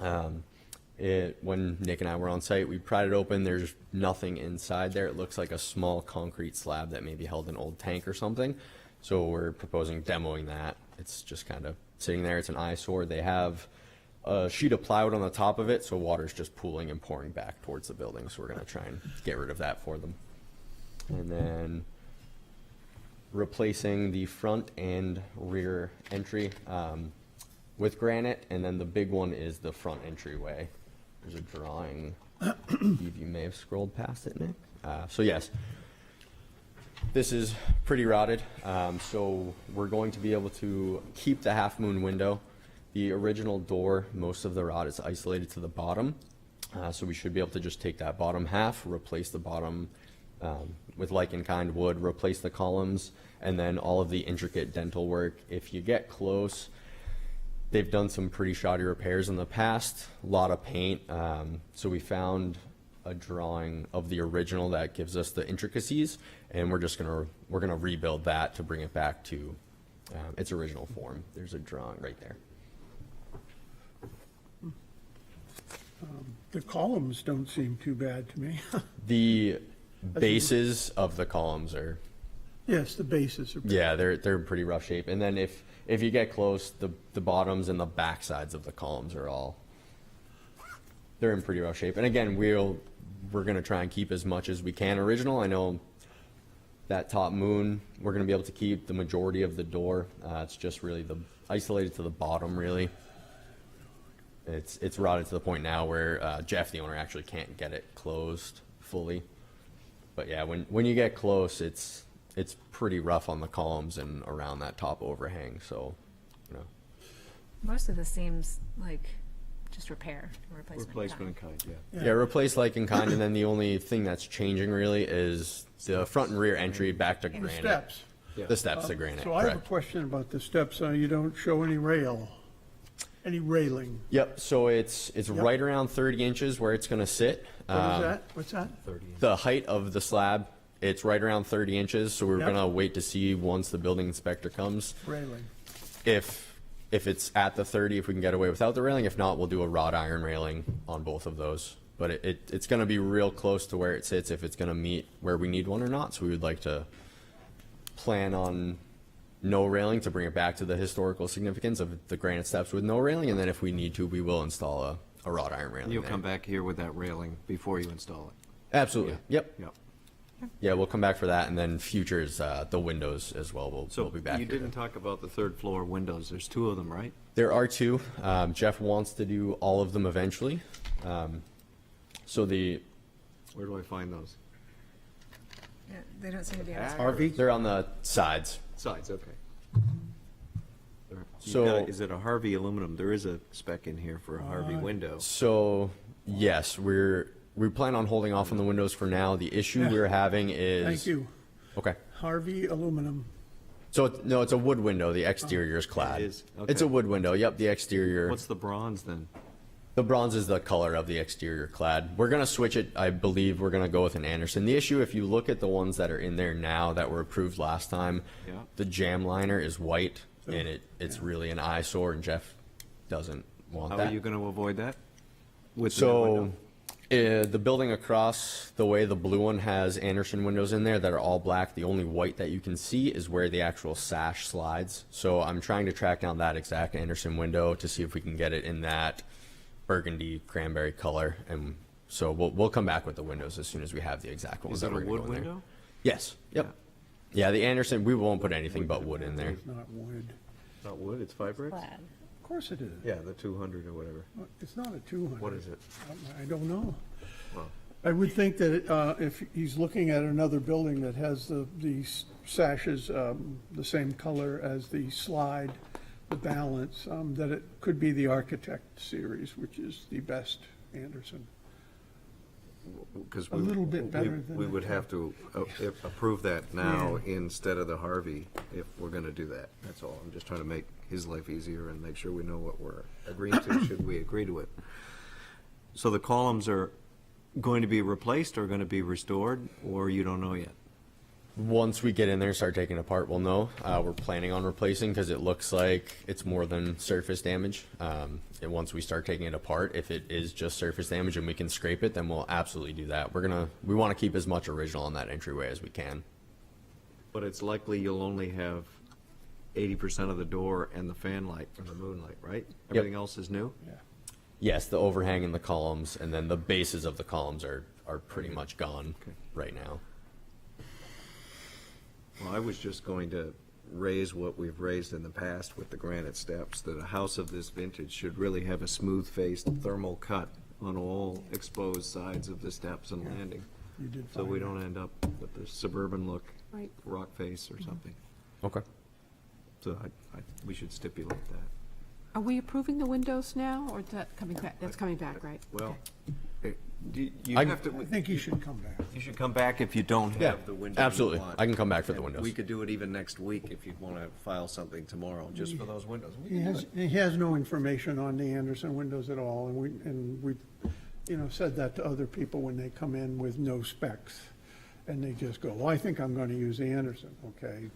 when Nick and I were on site, we pried it open. There's nothing inside there. It looks like a small concrete slab that maybe held an old tank or something. So we're proposing demoing that. It's just kind of sitting there. It's an eyesore. They have a sheet of plywood on the top of it, so water's just pooling and pouring back towards the building. So we're going to try and get rid of that for them. And then replacing the front and rear entry with granite, and then the big one is the front entryway. There's a drawing. Steve, you may have scrolled past it, Nick. So yes, this is pretty rotted. So we're going to be able to keep the half moon window. The original door, most of the rot is isolated to the bottom. So we should be able to just take that bottom half, replace the bottom with like-in-kind wood, replace the columns, and then all of the intricate dental work. If you get close, they've done some pretty shoddy repairs in the past, a lot of paint. So we found a drawing of the original that gives us the intricacies, and we're gonna rebuild that to bring it back to its original form. There's a drawing right there. The columns don't seem too bad to me. The bases of the columns are, Yes, the bases are. yeah, they're in pretty rough shape. And then if you get close, the bottoms and the back sides of the columns are all, they're in pretty rough shape. And again, we're gonna try and keep as much as we can original. I know that top moon, we're gonna be able to keep the majority of the door. It's just really isolated to the bottom, really. It's rotted to the point now where Jeff, the owner, actually can't get it closed fully. But yeah, when you get close, it's pretty rough on the columns and around that top overhang. So, you know, Most of this seems like just repair, replacement. Replacement in kind, yeah. yeah, replace like in kind, and then the only thing that's changing really is the front and rear entry back to The granite. steps. The steps to granite. So I have a Correct. question about the steps. You don't show any any railing. Yep. So it's right around 30 inches where it's going to sit. What is that? What's that? The height of the slab, it's right around 30 inches. So we're Yep. going to wait to see once the building inspector comes. Railing. If it's at the 30, if we can get away without the railing. If not, we'll do a wrought iron railing on both of those. But it's going to be real close to where it sits if it's going to meet where we need one or not. So we would like to plan on no railing to bring it back to the historical significance of the granite steps with no railing. And then if we need to, we will install a wrought iron railing. You'll there. come back here with that railing before you install it. Absolutely. Yep. Yep. Yeah, we'll come back for that. And then futures, the windows as well. We'll So be back you here. didn't talk about the third floor windows. There's two of them, right? There are two. Jeff wants to do all of them eventually. So the Where do I find those? Yeah, they don't seem to be as. Harvey? they're on the sides. Sides, okay. So- Is it a Harvey aluminum? There is a spec in here for a Harvey window. So yes, we plan on holding off on the windows for now. The issue we're having is Thank you. Okay. Harvey aluminum. So no, it's a wood window. The exterior is clad. It is? It's a Okay. wood window. Yep, the exterior. What's the bronze then? The bronze is the color of the exterior clad. We're going to switch it. I believe we're going to go with an Anderson. The issue, if you look at the ones that are in there now that were approved last time, Yeah. the jam liner is white, and it's really an eyesore, and Jeff doesn't want How that. are you going to avoid that? With the So, window? the building across the way, the blue one has Anderson windows in there that are all black. The only white that you can see is where the actual sash slides. So I'm trying to track down that exact Anderson window to see if we can get it in that burgundy cranberry color. And so we'll come back with the windows as soon as we have the exact ones Is that it a we're going wood to go in there. window? Yes. Yep. Yeah, the Anderson, we won't put anything but wood in there. It's not wood. Not wood, it's Fibrix? Plaid. Of course it is. Yeah, the 200 or whatever. It's not a 200. What is it? I don't know. Well, I would think that if he's looking at another building that has the sashes the same color as the slide, the balance, that it could be the Architect series, which is the best Anderson. because A little bit better than we the would have to approve that now instead of the Harvey if we're going to do that. That's all. I'm just trying to make his life easier and make sure we know what we're agreeing to, should we agree to it. So the columns are going to be replaced or going to be restored, or you don't know yet? Once we get in there and start taking it apart, we'll know. We're planning on replacing because it looks like it's more than surface damage. And once we start taking it apart, if it is just surface damage and we can scrape it, then we'll absolutely do that. We want to keep as much original on that entryway as we can. But it's likely you'll only have 80% of the door and the fan light or the moonlight, right? Everything else is new? Yes, the overhang and the columns, and then the bases of the columns are pretty much gone right now. Well, I was just going to raise what we've raised in the past with the granite steps, that a house of this vintage should really have a smooth-faced thermal cut on all exposed sides of the steps and landing. You did So fine. we don't end up with the suburban look, Right. rock face or something. Okay. So we should stipulate that. Are we approving the windows now, or is that coming back? That's coming back, right? Well, you I- have to, I think you should come back. you should come back if you don't Yeah, have the window you absolutely. want. I can come back for the And windows. We could do it even next week if you'd want to file something tomorrow, just for those windows. We He can do has, it. he has no information on the Anderson windows at all, and we said that to other people when they come in with no specs. and they just go, well, I think I'm going to use Anderson, okay?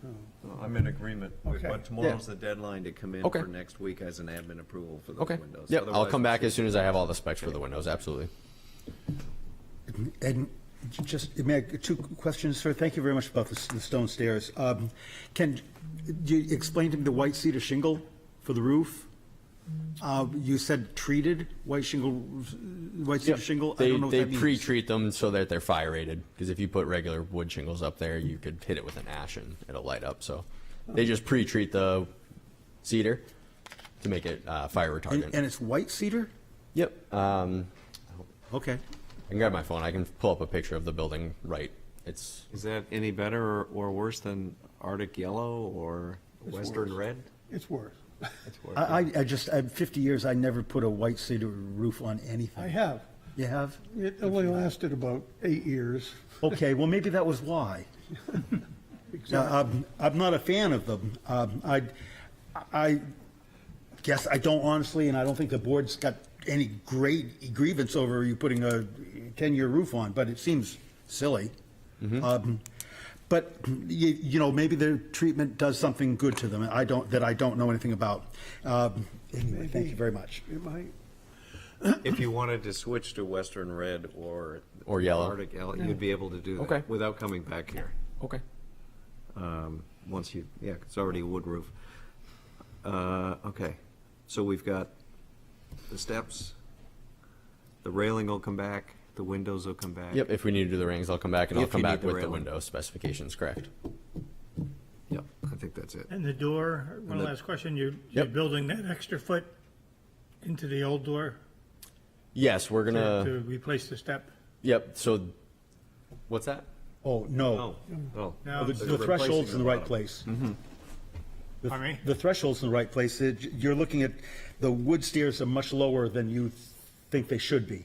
I'm in agreement with, Okay. but tomorrow's the deadline to come in Okay. for next week as an admin approval for those Okay. windows. Yep, I'll Otherwise, come we back should- as soon as I have all the specs for the windows, absolutely. And just, may I, two questions, sir. Thank you very much about the stone stairs. Can you explain to me the white cedar shingle for the roof? You said treated white cedar Yep. shingle? I They, don't know what they that means. pre-treat them so that they're fire rated, because if you put regular wood shingles up there, you could hit it with an ash and it'll light up, so they just pre-treat the cedar to make it fire retardant. And it's white cedar? Yep, Okay. I can grab my phone, I can pull up a picture of the building right, it's, Is that any better or worse than Arctic yellow or Western worse. red? It's worse. I just, 50 years, I never put a white cedar roof on anything. I have. You have? It only lasted about 8 years. Okay, well, maybe that was why. I'm not a fan of them. I guess I don't honestly, and I don't think the board's got any great grievance over you putting a 10-year roof on, but it seems silly. But, you know, maybe their treatment does something good to them, that I don't know anything about. Anyway, thank you very much. It might. If you wanted to switch to Western red or yellow. Arctic yellow, you'd be able to do that Okay. without coming back here. okay. Once you, yeah, it's already a wood roof. Okay, so we've got the steps, the railing will come back, the windows will come back. Yep, if we need to do the rings, I'll come back and I'll If come you need back the with the railing. window specifications, correct? Yep, I think that's it. And the door, one the- last question, you're Yep. building that extra foot into the old door Yes, we're gonna, to replace the step? yep, so, what's that? Oh, no. Oh, No. The They're threshold's in the right replacing place. Pardon me? The threshold's in the right place. You're looking at, the wood stairs are much lower than you think they should be.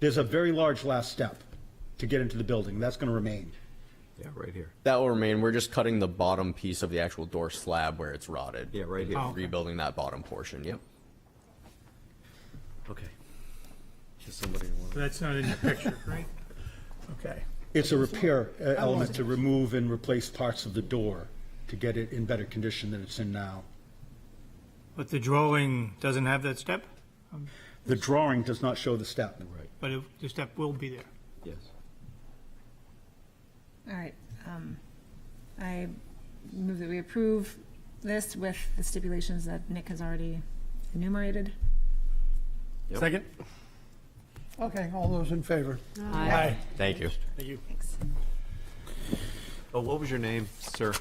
There's a very large last step to get into the building. That's going to remain. yeah, right here. That will remain, we're just cutting the bottom piece of the actual door slab where it's rotted. Yeah, right here. Oh. Okay. Rebuilding that bottom portion, yep. Okay. Does somebody So want that's not in your picture, right? Okay. It's a repair element to remove and replace parts of the door to get it in better condition than it's in now. But the drawing doesn't have that step, The drawing does not show the step. but the step will be there. Yes. All right, I move that we approve this with the stipulations that Nick has already enumerated. Yep. Second? Okay, all those in favor? Aye. Thank you. Thank you. Thanks. Oh, what was your name, sir?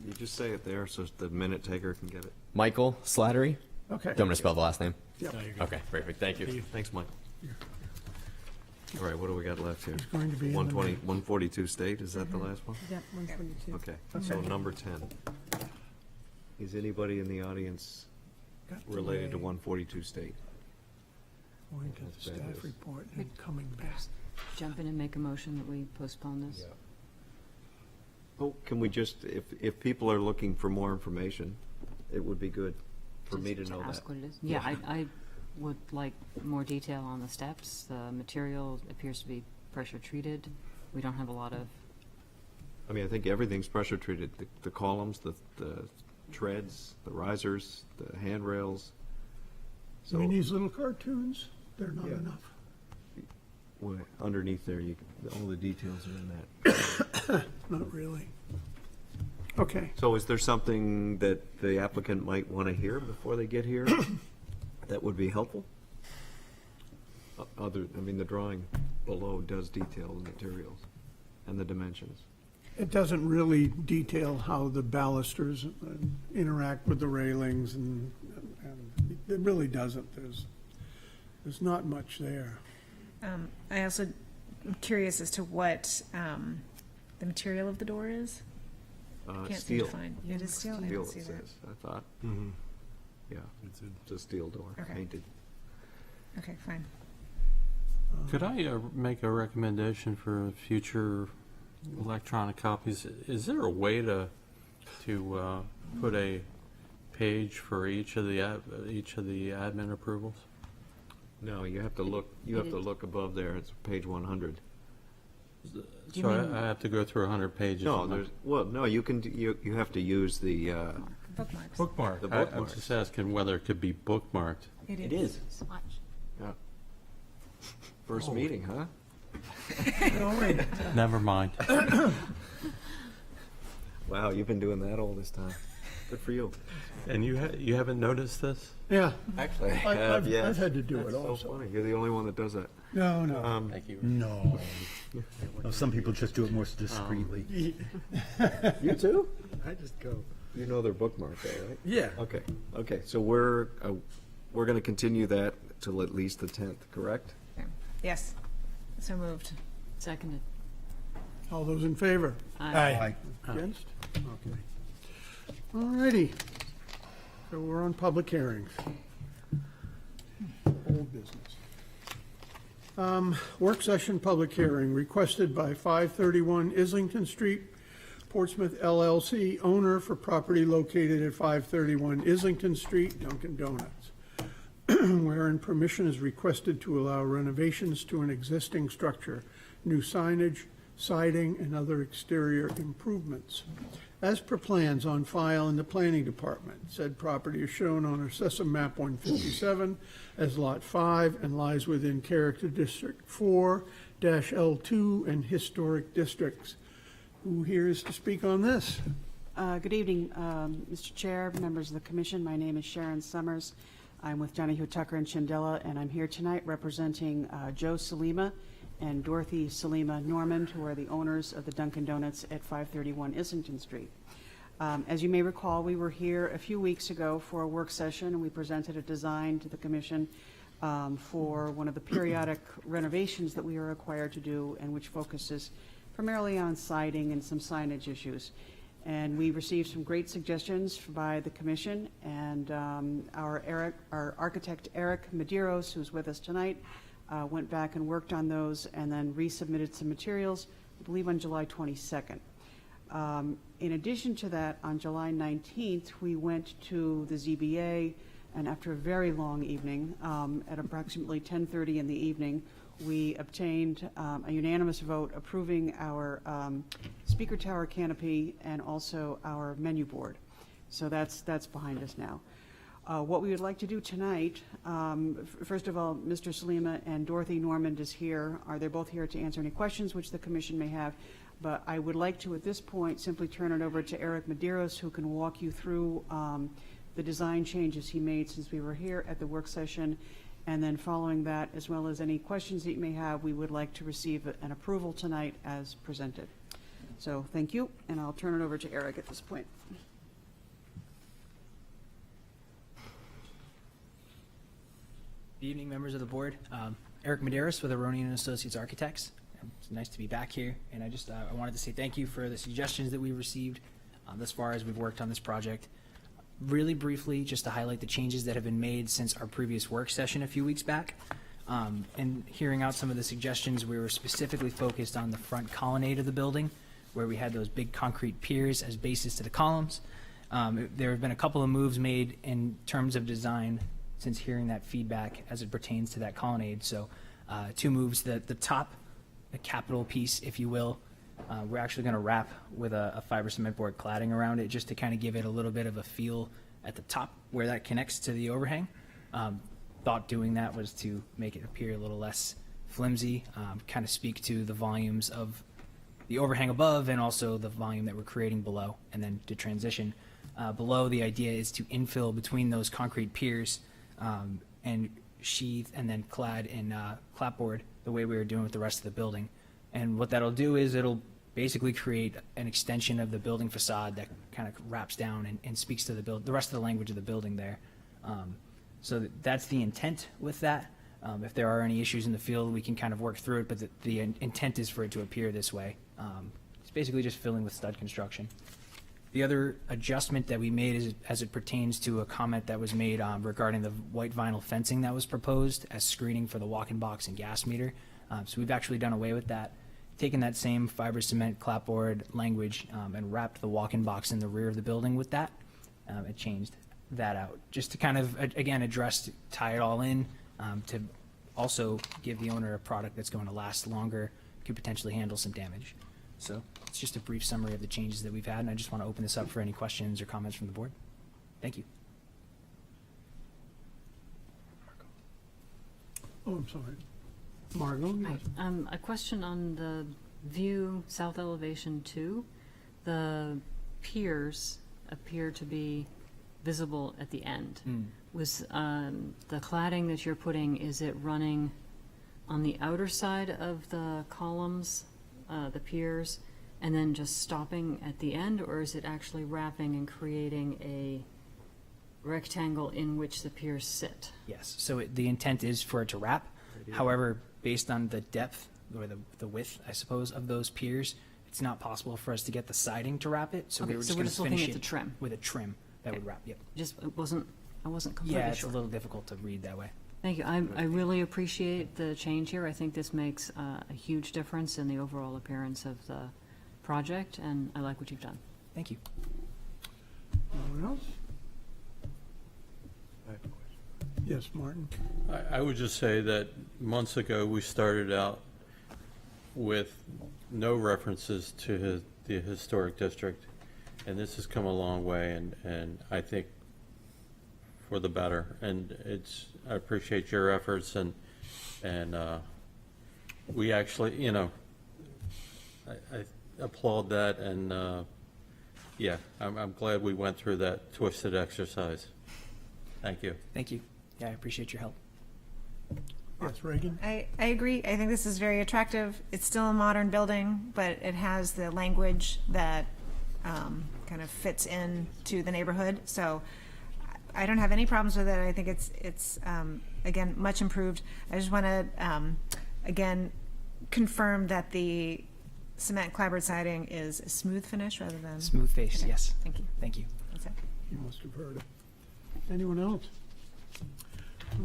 You just say it there so the minute taker can get it. Michael Slattery? Okay. Do you want me to spell the last name? Yep. No, you're good. Okay, perfect, thank you. Thanks, Mike. All right, what do we got left here? going to be in the 120, 142 state, is that the last one? Yep, 122. Okay, so number 10. Is anybody in the audience related to 142 state? Going to the That's bad staff news. report and coming back. Jump in and make a motion that we postpone this? Oh, can we just, if people are looking for more information, it would be good for me to know that. Ask what it is? Yeah, I would like more detail on the steps. The material appears to be pressure treated. We don't have a lot of, I mean, I think everything's pressure treated, the columns, the treads, the risers, the handrails. I mean, So, these little cartoons, they're not Yeah. enough. underneath there, all the details are in that. Not really. Okay. So is there something that the applicant might want to hear before they get here that would be helpful? I mean, the drawing below does detail the materials and the dimensions. It doesn't really detail how the balusters interact with the railings, and it really doesn't. There's not much there. I also am curious as to what the material of the door is. Can't seem to Steel. find. It is steel? I Steel, didn't it see that. says, I thought. Mm-hmm. Yeah, it's a steel door, Okay. painted. Okay, fine. Could I make a recommendation for future electronic copies? Is there a way to put a page for each of the admin approvals? No, you have to look, above there, it's page 100. So I have to go through 100 pages. No, on that. no, you can, you have to use the, Bookmarks. Bookmark. The I'm bookmarks. just asking whether it could be bookmarked. It is. Watch. yeah. First meeting, huh? Never mind. Wow, you've been doing that all this time. Good for you. And you haven't noticed this? Yeah, Actually, I've yes. had to do That's it so also. funny. You're the only one that does that. No, no. Thank you. No. No, some people just do it more discreetly. You too? I just go. You know they're bookmarked, though, right? Yeah. Okay, so we're gonna continue that till at least the 10th, correct? Yes. So moved. Seconded. All those in favor? Aye. Against? Okay. All righty. So we're on public hearings. Old business. Work session public hearing requested by 531 Islington Street, Portsmouth LLC, owner for property located at 531 Islington Street, Dunkin' Donuts, wherein permission is requested to allow renovations to an existing structure, new signage, siding, and other exterior improvements. As per plans on file in the planning department, said property is shown on Assessor Map 157 as Lot 5 and lies within Character District 4-L2 and Historic Districts. Who here is to speak on this? Good evening, Mr. Chair, members of the commission. My name is Sharon Summers. I'm with Donahue Tucker and Chandela, and I'm here tonight representing Joe Salima and Dorothy Salima Normand, who are the owners of the Dunkin' Donuts at 531 Islington Street. As you may recall, we were here a few weeks ago for a work session, and we presented a design to the commission for one of the periodic renovations that we are required to do, and which focuses primarily on siding and some signage issues. And we received some great suggestions by the commission, and our architect, Eric Medeiros, who's with us tonight, went back and worked on those and then resubmitted some materials, I believe on July 22nd. In addition to that, on July 19th, we went to the ZBA, and after a very long evening, at approximately 10:30 in the evening, we obtained a unanimous vote approving our speaker tower canopy and also our menu board. So that's behind us now. What we would like to do tonight, first of all, Mr. Salima and Dorothy Normand is here. They're both here to answer any questions which the commission may have. But I would like to, at this point, simply turn it over to Eric Medeiros, who can walk you through the design changes he made since we were here at the work session. And then following that, as well as any questions that you may have, we would like to receive an approval tonight as presented. So thank you, and I'll turn it over to Eric at this point. Good evening, members of the board. Eric Medeiros with Aronian Associates Architects. It's nice to be back here, and I wanted to say thank you for the suggestions that we received thus far as we've worked on this project. Really briefly, just to highlight the changes that have been made since our previous work session a few weeks back. And hearing out some of the suggestions, we were specifically focused on the front colonnade of the building, where we had those big concrete piers as bases to the columns. There have been a couple of moves made in terms of design since hearing that feedback as it pertains to that colonnade. So two moves, the top, the capital piece, if you will, we're actually going to wrap with a fiber cement board cladding around it just to kind of give it a little bit of a feel at the top where that connects to the overhang. Thought doing that was to make it appear a little less flimsy, kind of speak to the volumes of the overhang above and also the volume that we're creating below. And then to transition below, the idea is to infill between those concrete piers and sheathe and then clad in clapboard the way we were doing with the rest of the building. And what that'll do is it'll basically create an extension of the building facade that kind of wraps down and speaks to the rest of the language of the building there. So that's the intent with that. If there are any issues in the field, we can kind of work through it, but the intent is for it to appear this way. It's basically just filling with stud construction. The other adjustment that we made is as it pertains to a comment that was made regarding the white vinyl fencing that was proposed as screening for the walk-in box and gas meter. So we've actually done away with that, taken that same fiber cement clapboard language and wrapped the walk-in box in the rear of the building with that. It changed that out just to kind of, again, tie it all in to also give the owner a product that's going to last longer, could potentially handle some damage. So it's just a brief summary of the changes that we've had, and I just want to open this up for any questions or comments from the board. Thank you. Oh, I'm sorry. Margot? Yes. A question on the view south elevation 2. The piers appear to be visible at the end. Was the cladding that you're putting, is it running on the outer side of the columns, the piers, and then just stopping at the end, or is it actually wrapping and creating a rectangle in which the piers sit? Yes, so the intent is for it to wrap. However, based on the depth or the width, I suppose, of those piers, it's not possible for us to get the siding to wrap it. So Okay, we were so just we're going just to looking finish at it the trim. with a trim that would wrap. Yep. I wasn't completely Yeah, it's sure. a little difficult to read that way. Thank you. I really appreciate the change here. I think this makes a huge difference in the overall appearance of the project, and I like what you've done. Thank you. Anyone else? Yes, Martin? I would just say that months ago, we started out with no references to the historic district, and this has come a long way, and I think for the better. And I appreciate your efforts, and we actually, I applaud that, and yeah, I'm glad we went through that twisted exercise. Thank you. Thank you. Yeah, I appreciate your help. Yes, Reagan? I agree. I think this is very attractive. It's still a modern building, but it has the language that kind of fits into the neighborhood. So I don't have any problems with it. I think it's again, much improved. I just want to, again, confirm that the cement clapboard siding is a smooth finish rather than... Smooth face, Okay. yes. Thank you. Thank you. That's it. You must have heard it. Anyone else?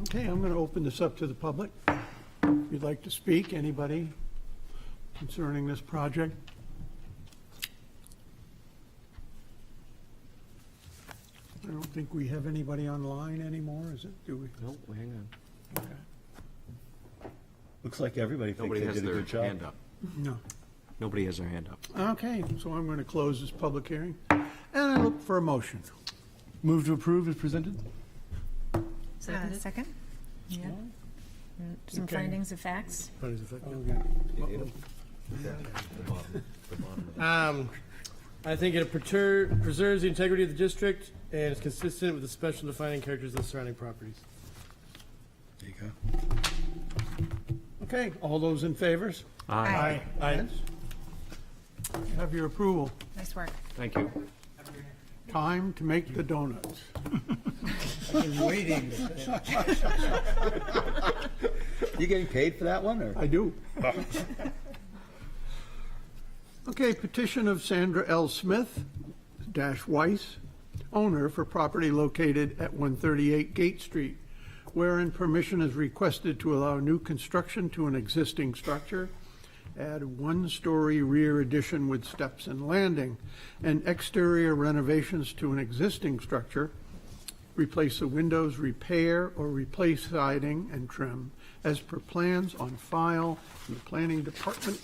Okay, I'm going to open this up to the public. If you'd like to speak, anybody concerning this project? I don't think we have anybody online anymore, is it? Do we? Nope, hang on. Looks like everybody thinks Nobody they has did a their good job. hand up. No. Nobody has their hand up. Okay, so I'm going to close this public hearing, and I look for a motion. Move to approve as presented? Seconded? Second? Yeah. Some Okay. findings of facts. Okay. I think it preserves the integrity of the district and is consistent with the special defining characters of the surrounding properties. There you go. Okay, all those in favor? Aye. Yes. Have your approval. Nice work. Thank you. Time to make the donuts. I've been waiting. You getting paid for that one, or? I do. Okay, petition of Sandra L. Smith, Weiss, owner for property located at 138 Gate Street, wherein permission is requested to allow new construction to an existing structure, add one-story rear addition with steps and landing, and exterior renovations to an existing structure, replace the windows, repair or replace siding and trim as per plans on file in the planning department.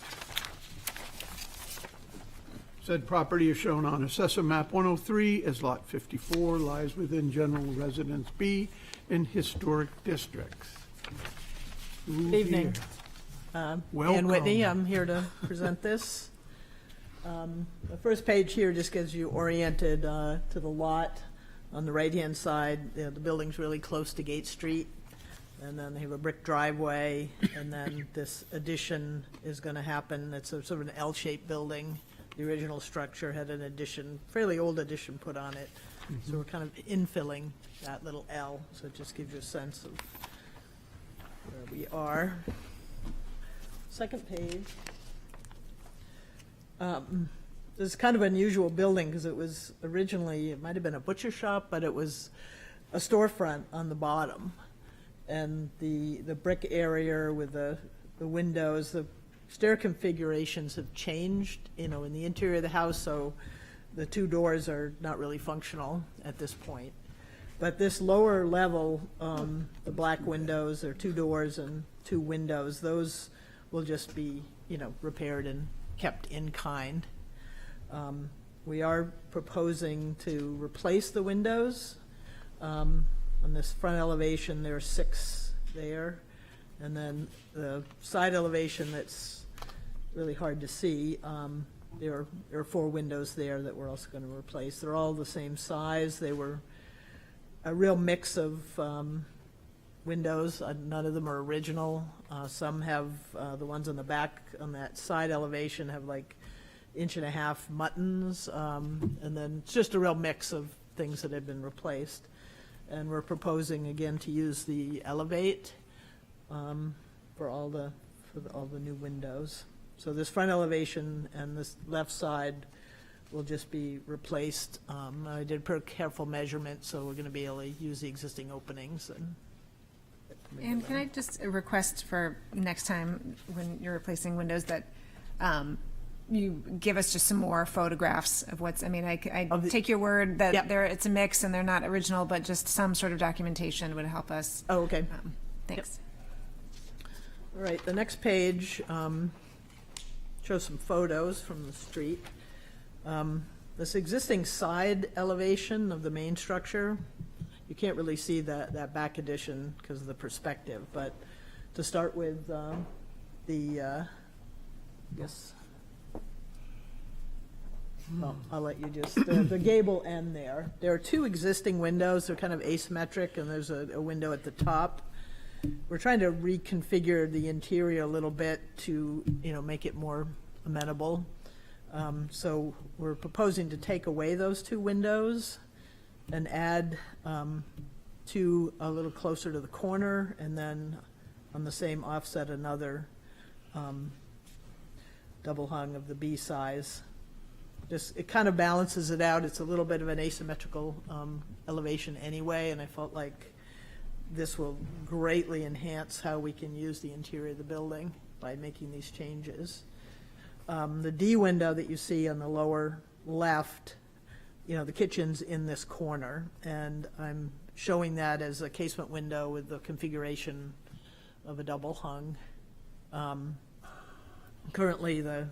Said property is shown on Assessor Map 103 as Lot 54, lies within General Residence B in historic districts. Who's Evening. here? Ann Welcome. Whitney, I'm here to present this. The first page here just gives you oriented to the lot. On the right-hand side, the building's really close to Gate Street, and then they have a brick driveway, and then this addition is going to happen. It's a sort of an L-shaped building. The original structure had an addition, fairly old addition put on it. So we're kind of infilling that little L, so it just gives you a sense of where we are. Second page. This is kind of an unusual building because it was originally, it might have been a butcher shop, but it was a storefront on the bottom. And the brick area with the windows, the stair configurations have changed, in the interior of the house, so the two doors are not really functional at this point. But this lower level, the black windows, there are two doors and two windows. Those will just be, repaired and kept in kind. We are proposing to replace the windows. On this front elevation, there are 6 there. And then the side elevation that's really hard to see, there are 4 windows there that we're also going to replace. They're all the same size. They were a real mix of windows. None of them are original. Some have, the ones on the back on that side elevation have like 1.5 inch muttons. And then it's just a real mix of things that have been replaced. And we're proposing again to use the Elevate for all the new windows. So this front elevation and this left side will just be replaced. I did pretty careful measurement, so we're going to be able to use the existing openings. And can I just request for next time when you're replacing windows that you give us just some more photographs of what's, I take your word that Yep. it's a mix and they're not original, but just some sort of documentation would help us. Oh, okay. Thanks. All right, the next page shows some photos from the street. This existing side elevation of the main structure, you can't really see that back addition because of the perspective, but to start with, I'll let you just, the gable end there. There are 2 existing windows, they're kind of asymmetric, and there's a window at the top. We're trying to reconfigure the interior a little bit to, make it more amenable. So we're proposing to take away those 2 windows and add 2 a little closer to the corner, and then on the same offset, another double hung of the B size. It kind of balances it out. It's a little bit of an asymmetrical elevation anyway, and I felt like this will greatly enhance how we can use the interior of the building by making these changes. The D window that you see on the lower left, the kitchen's in this corner, and I'm showing that as a casement window with the configuration of a double hung. Currently, the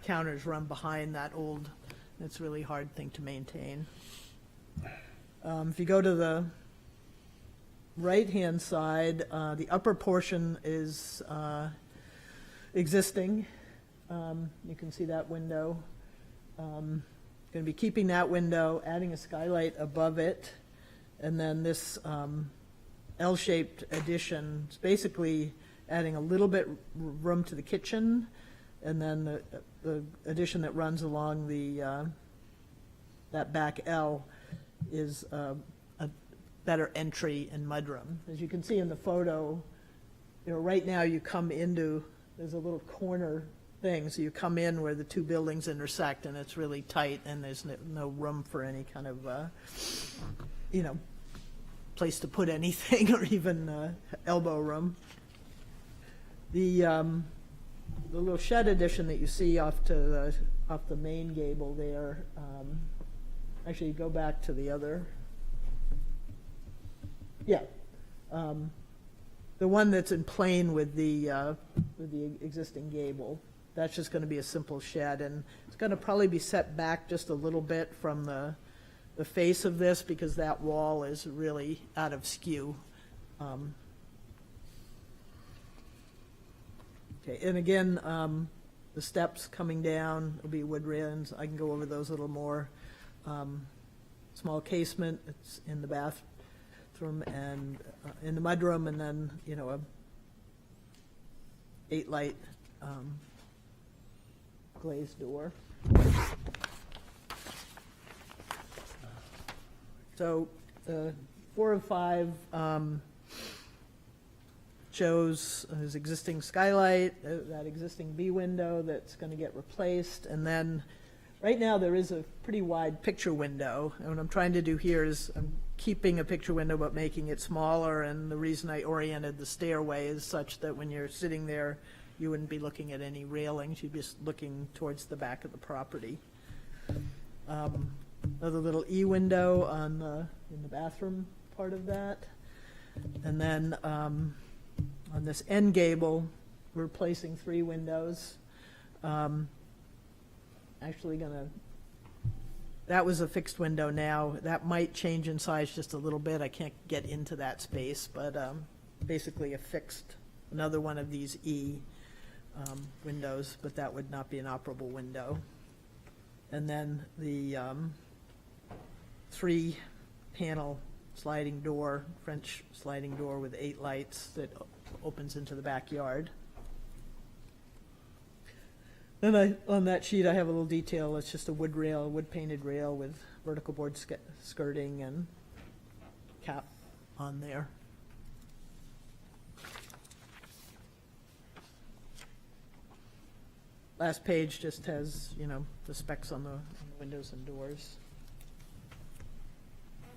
counters run behind that old, it's a really hard thing to maintain. If you go to the right-hand side, the upper portion is existing. You can see that window. Going to be keeping that window, adding a skylight above it, and then this L-shaped addition is basically adding a little bit room to the kitchen, and then the addition that runs along that back L is a better entry and mudroom. As you can see in the photo, right now you come into, there's a little corner thing, so you come in where the 2 buildings intersect, and it's really tight, and there's no room for any kind of, place to put anything or even elbow room. The little shed addition that you see off the main gable there, actually go back to the other. Yeah. The one that's in plane with the existing gable, that's just going to be a simple shed, and it's going to probably be set back just a little bit from the face of this because that wall is really out of skew. Okay, and again, the steps coming down will be wood railings. I can go over those a little more. Small casement, it's in the bathroom and in the mudroom, and then, a 8-light glazed door. So the 4 of 5 shows his existing skylight, that existing B window that's going to get replaced, and then right now there is a pretty wide picture window, and what I'm trying to do here is I'm keeping a picture window but making it smaller, and the reason I oriented the stairway is such that when you're sitting there you wouldn't be looking at any railings, you'd be just looking towards the back of the property. Another little E window in the bathroom part of that, and then On this end gable, we're replacing 3 windows. Actually gonna, that was a fixed window now. That might change in size just a little bit. I can't get into that space, but basically a fixed, another one of these E windows, but that would not be an operable window. And then the 3-panel sliding door, French sliding door with 8 lights that opens into the backyard. Then on that sheet, I have a little detail. It's just a wood rail, wood painted rail with vertical board skirting and cap on there. Last page just has, the specs on the windows and doors.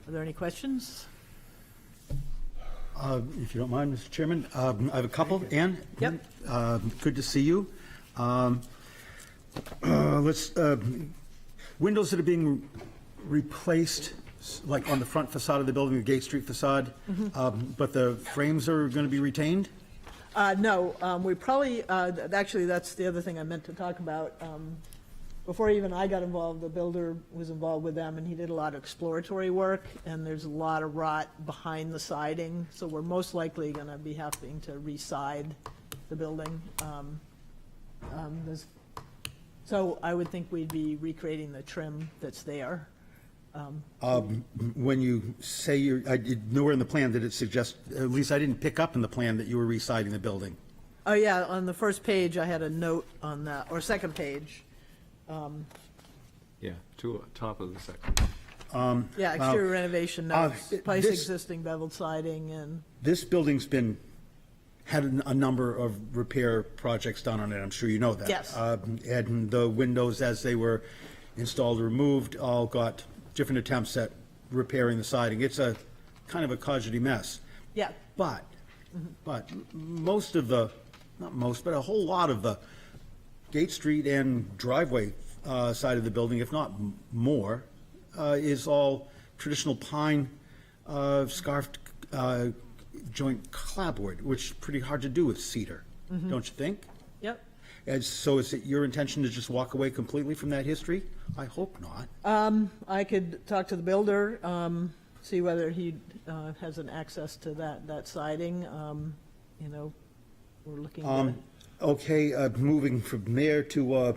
Are there any questions? If you don't mind, Mr. Chairman, I have a couple. Ann? Yep. Good to see you. Windows that are being replaced, like on the front facade of the building, the Gate Street facade, but the frames are going to be retained? No, we probably, actually, that's the other thing I meant to talk about. Before even I got involved, the builder was involved with them, and he did a lot of exploratory work, and there's a lot of rot behind the siding, so we're most likely going to be having to re-side the building. So I would think we'd be recreating the trim that's there. When you say I did nowhere in the plan did it suggest, at least I didn't pick up in the plan that you were re-siding the building. Oh, yeah, on the first page, I had a note on that, or second page. Yeah, top of the second. Yeah, exterior renovation notes, replace this- existing beveled siding and, This building's had a number of repair projects done on it, I'm sure you know that. Yes. And the windows, as they were installed or removed, all got different attempts at repairing the siding. It's a kind of a cogity mess. yeah, But most of the, not most, but a whole lot of the Gate Street and driveway side of the building, if not more, is all traditional pine scarfed joint clapboard, which is pretty hard to do with cedar, don't you think? yep. And so is it your intention to just walk away completely from that history? I hope not. I could talk to the builder, see whether he has an access to that siding. We're looking at, Okay, moving from there to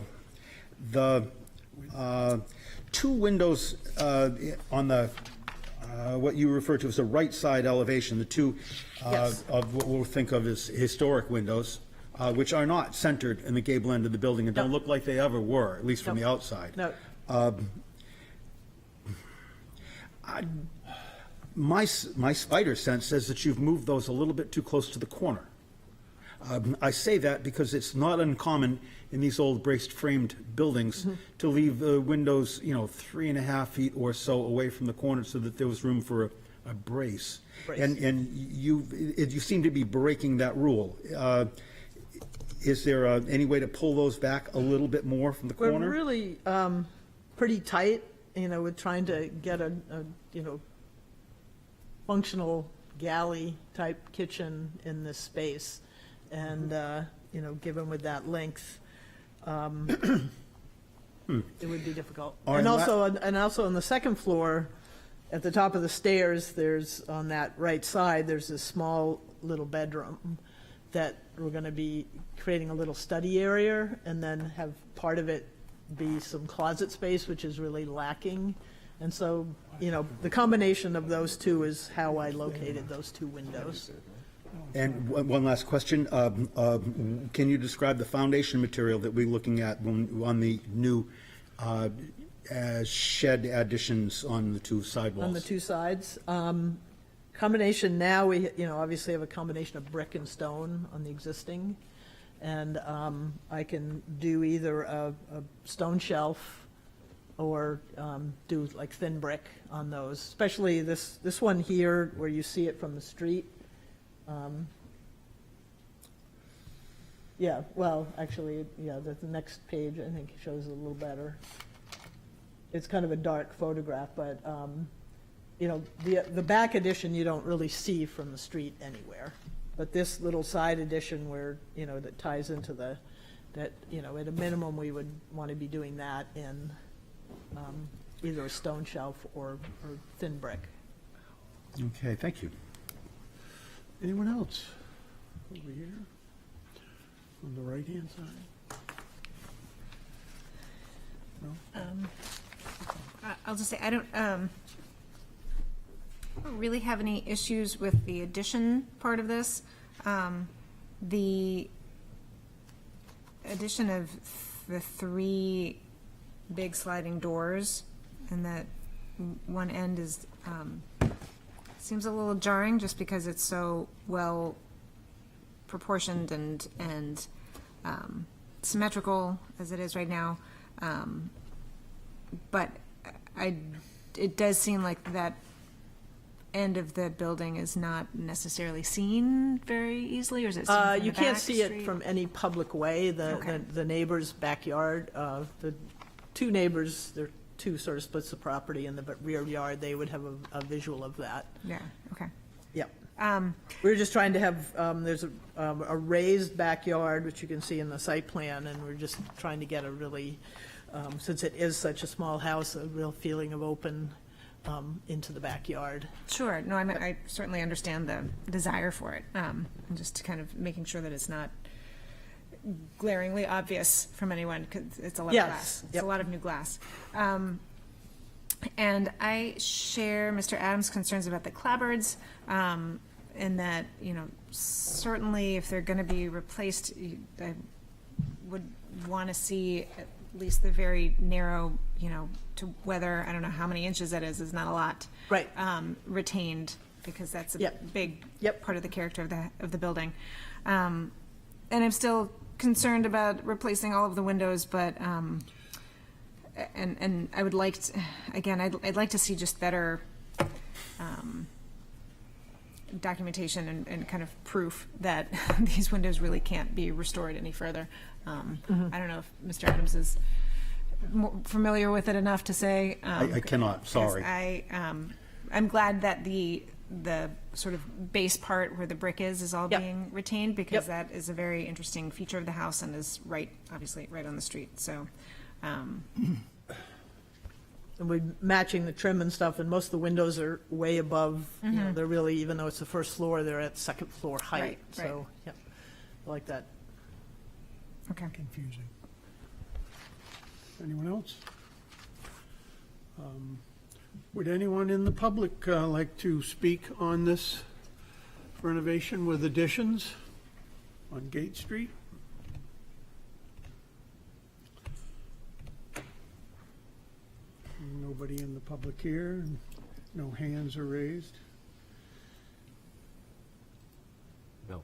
the 2 windows on the, what you refer to as the right side elevation, the 2 Yes. of what we'll think of as historic windows, which are not centered in the gable end of the building and don't No. look like they ever were, at least from No. the outside. no, My spider sense says that you've moved those a little bit too close to the corner. I say that because it's not uncommon in these old braced framed buildings to leave the windows, 3.5 feet or so away from the corner so that there was room for a brace. Brace. And you seem to be breaking that rule. Is there any way to pull those back a little bit more from the we're corner? really pretty tight, with trying to get a functional galley-type kitchen in this space. And, given with that length, it would be difficult. All right, And also on the second floor, at the top of the stairs, there's, on that right side, there's this small little bedroom that we're going to be creating a little study area and then have part of it be some closet space, which is really lacking. And so, the combination of those two is how I located those 2 windows. And one last question. Can you describe the foundation material that we're looking at on the new shed additions on the 2 sidewalls? On the 2 sides. Combination now, we, obviously have a combination of brick and stone on the existing. And I can do either a stone shelf or do like thin brick on those, especially this one here where you see it from the street. Yeah, well, actually, yeah, the next page, I think, shows it a little better. It's kind of a dark photograph, but, the back addition you don't really see from the street anywhere. But this little side addition where, that ties into that, at a minimum, we would want to be doing that in either a stone shelf or thin brick. Okay, thank you. Anyone else? Over here? On the right-hand side? I'll just say, I don't really have any issues with the addition part of this. The addition of the 3 big sliding doors, and that one end is, seems a little jarring just because it's so well proportioned and symmetrical as it is right now. But it does seem like that end of the building is not necessarily seen very easily, or is it seen from You the can't back see it street? from any public way, Okay. the neighbor's backyard. The 2 neighbors, there are 2 sort of splits of property in the rear yard, they would have a visual of that. Yeah, okay. Yep. We were just trying to have, there's a raised backyard, which you can see in the site plan, and we're just trying to get a really, since it is such a small house, a real feeling of open into the backyard. Sure, no, I certainly understand the desire for it. And just kind of making sure that it's not glaringly obvious from anyone, because it's a lot of Yes, glass. It's yep. a lot of new glass. And I share Mr. Adams' concerns about the clapboards, in that, certainly if they're going to be replaced, I would want to see at least the very narrow, to whether, I don't know how many inches that is not a lot. Right. Retained, because that's a Yep. big Yep. part of the character of the building. And I'm still concerned about replacing all of the windows, but, and I would like, again, I'd like to see just better documentation and kind of proof that these windows really can't be restored any further. I don't know if Mr. Adams is more familiar with it enough to say. I cannot, sorry. I'm glad that the sort of base part where the brick is all Yep. being retained, because Yep. that is a very interesting feature of the house and is obviously right on the street, so. And we're matching the trim and stuff, and most of the windows are way above, they're really, even though it's the first floor, they're at second floor height. Right, So, yeah, I like that. Okay. Confusing. Anyone else? Would anyone in the public like to speak on this renovation with additions on Gate Street? Nobody in the public here, and no hands are raised. No.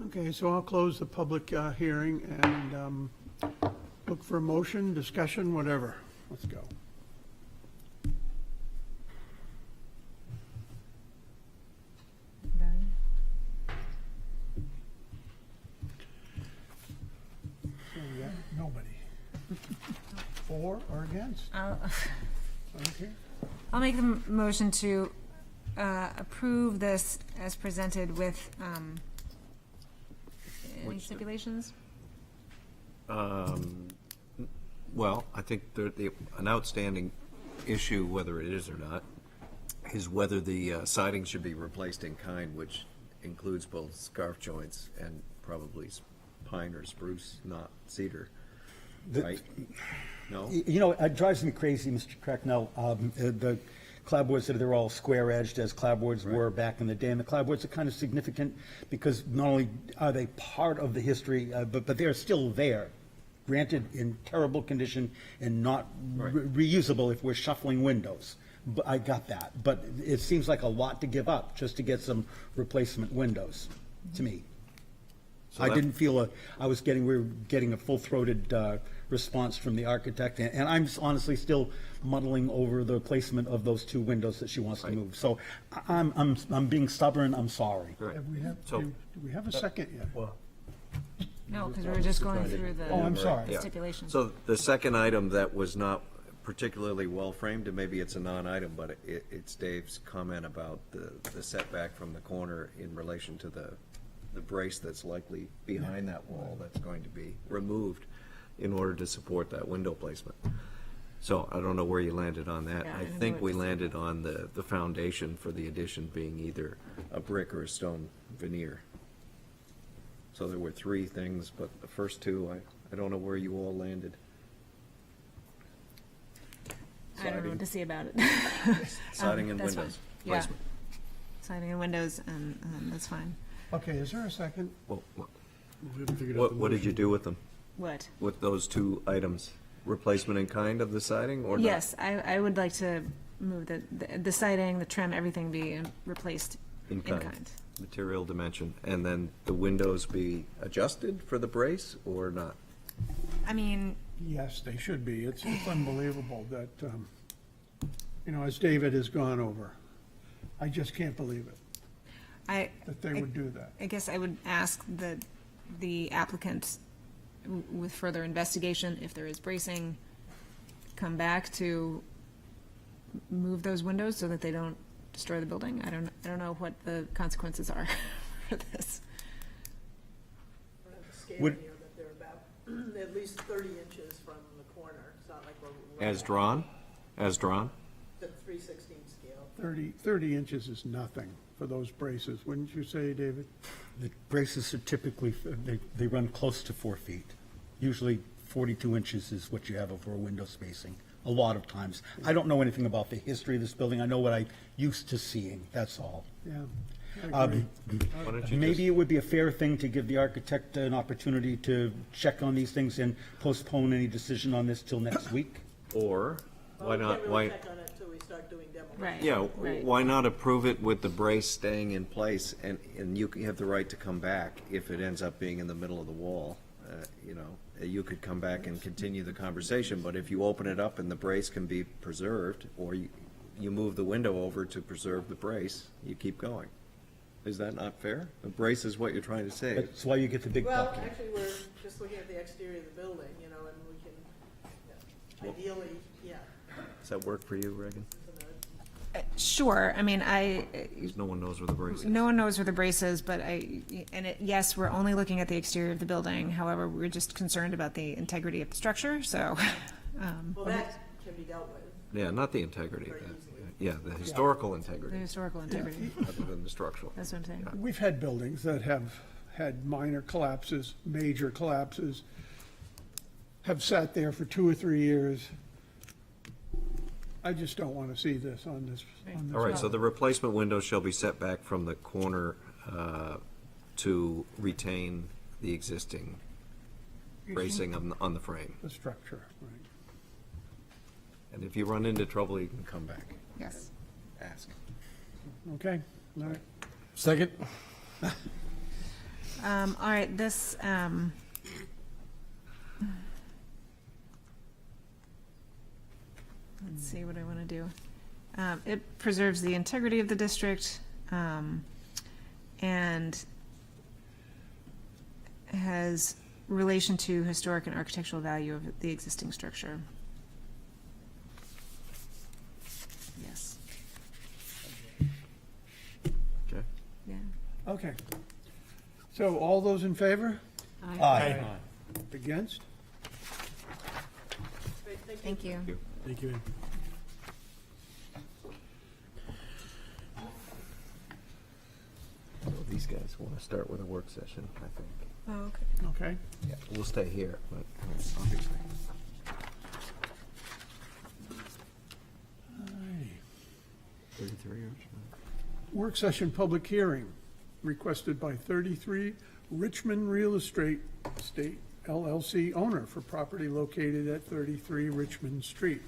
Okay, so I'll close the public hearing and look for a motion, discussion, whatever. Let's go. So we got nobody. For or against? Okay. I'll make the motion to approve this as presented with any Which- stipulations? Well, I think an outstanding issue, whether it is or not, is whether the siding should be replaced in kind, which includes both scarf joints and probably pine or spruce, not cedar, The- right? No? It drives me crazy, Mr. Cracknell. The clapboards, they're all square-edged as clapboards were back in the day. And the clapboards are kind of significant because not only are they part of the history, but they're still there. Granted, in terrible condition and not reusable if we're shuffling windows. But I got that. But it seems like a lot to give up just to get some replacement windows, to me. So I that- didn't feel we were getting a full-throated response from the architect, and I'm honestly still muddling over the placement of those 2 windows that she wants to move. So I'm being stubborn, I'm sorry. Right. Have we have, So- do we have a second yet? No, because we were just going through Oh, I'm sorry. the Yeah. stipulations. So the second item that was not particularly well-framed, and maybe it's a non-item, but it's Dave's comment about the setback from the corner in relation to the brace that's likely behind that wall that's going to be removed in order to support that window placement. So I don't know where you landed on that. Yeah, I I know think what we to say. landed on the foundation for the addition being either a brick or a stone veneer. So there were three things, but the first two, I don't know where you all landed. I don't know what to say about it. Siding and That's fine. windows Yeah. placement. Siding and windows, and that's fine. Okay, is there a second? Well, We haven't figured out the what did you motion. do with them? What? With those two items? Replacement in kind of the siding or not? Yes, I would like to move the siding, the trim, everything be replaced In in kind. kind. Material dimension. And then the windows be adjusted for the brace or not? I mean, Yes, they should be. It's unbelievable that, as David has gone over, I just can't believe it, that they would do that. I guess I would ask the applicant with further investigation, if there is bracing, come back to move those windows so that they don't destroy the building. I don't know what the consequences are for this. I have a scale Would- here that they're about at least 30 inches from the corner. It's not like we're. As drawn? As drawn? The 3/16 scale. 30 inches is nothing for those braces, wouldn't you say, David? The braces are typically, they run close to 4 feet. Usually 42 inches is what you have over a window spacing, a lot of times. I don't know anything about the history of this building. I know what I used to seeing, that's all. Yeah. I agree. Why don't you Maybe it would be a fair thing to give the architect an opportunity to check on these things and postpone any decision on this till next week. Or, Well, why we not, can't really why, check on it until we start doing demolition. Right. yeah, Right. why not approve it with the brace staying in place and you have the right to come back if it ends up being in the middle of the wall? You could come back and continue the conversation, but if you open it up and the brace can be preserved, or you move the window over to preserve the brace, you keep going. Is that not fair? The brace is what you're trying to save. That's why you get the big Well, bucket. actually, we're just looking at the exterior of the building, and we can, ideally, yeah. Does that work for you, Reagan? Sure, I mean, No one knows where the brace is. no one knows where the brace is, but yes, we're only looking at the exterior of the building. However, we're just concerned about the integrity of the structure, so. Well, that can be dealt with. Yeah, not the integrity. Very easily. Yeah, the historical The integrity, historical integrity, rather than the structural. that's what I'm saying. We've had buildings that have had minor collapses, major collapses, have sat there for 2 or 3 years. I just don't want to see this on this. All right, so the replacement window shall be set back from the corner to retain the existing bracing on the frame. The structure, right. And if you run into trouble, you can come back, Yes. ask. Okay, all right. Second? All right, this, let's see what I want to do. It preserves the integrity of the district, and has relation to historic and architectural value of the existing structure. Yes, Okay. yeah. Okay. So all those in favor? Aye. Against? Great, thank you. Thank you. Thank you. So these guys want to start with a work session, I think. Oh, okay. Okay. Yeah, we'll stay here, but obviously. All righty. 33 or Work session public hearing requested by 33 Richmond Real Estate LLC owner for property located at 33 Richmond Street,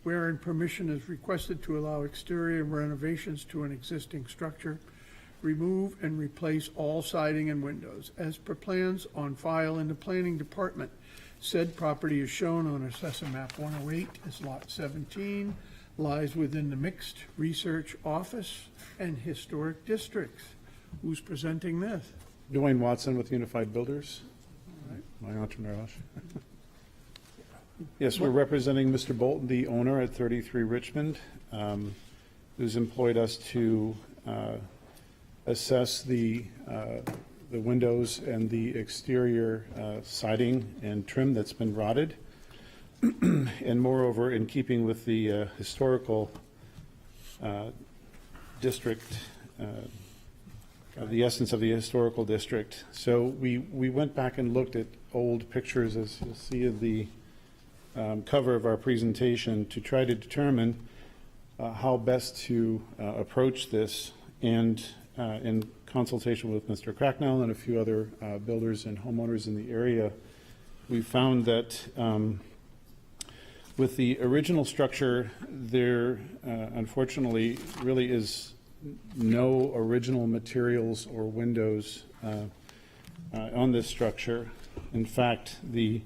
wherein permission is requested to allow exterior renovations to an existing structure, remove and replace all siding and windows. As per plans on file in the planning department, said property is shown on Assessor Map 108 as Lot 17, lies within the Mixed Research Office and Historic Districts. Who's presenting this? Dwayne Watson with Unified Builders, my entourage. Yes, we're representing Mr. Bolton, the owner at 33 Richmond, who's employed us to assess the windows and the exterior siding and trim that's been rotted. And moreover, in keeping with the historical district, the essence of the historical district. So we went back and looked at old pictures, as you'll see in the cover of our presentation, to try to determine how best to approach this. And in consultation with Mr. Cracknell and a few other builders and homeowners in the area, we found that with the original structure, there unfortunately really is no original materials or windows on this structure. In fact, the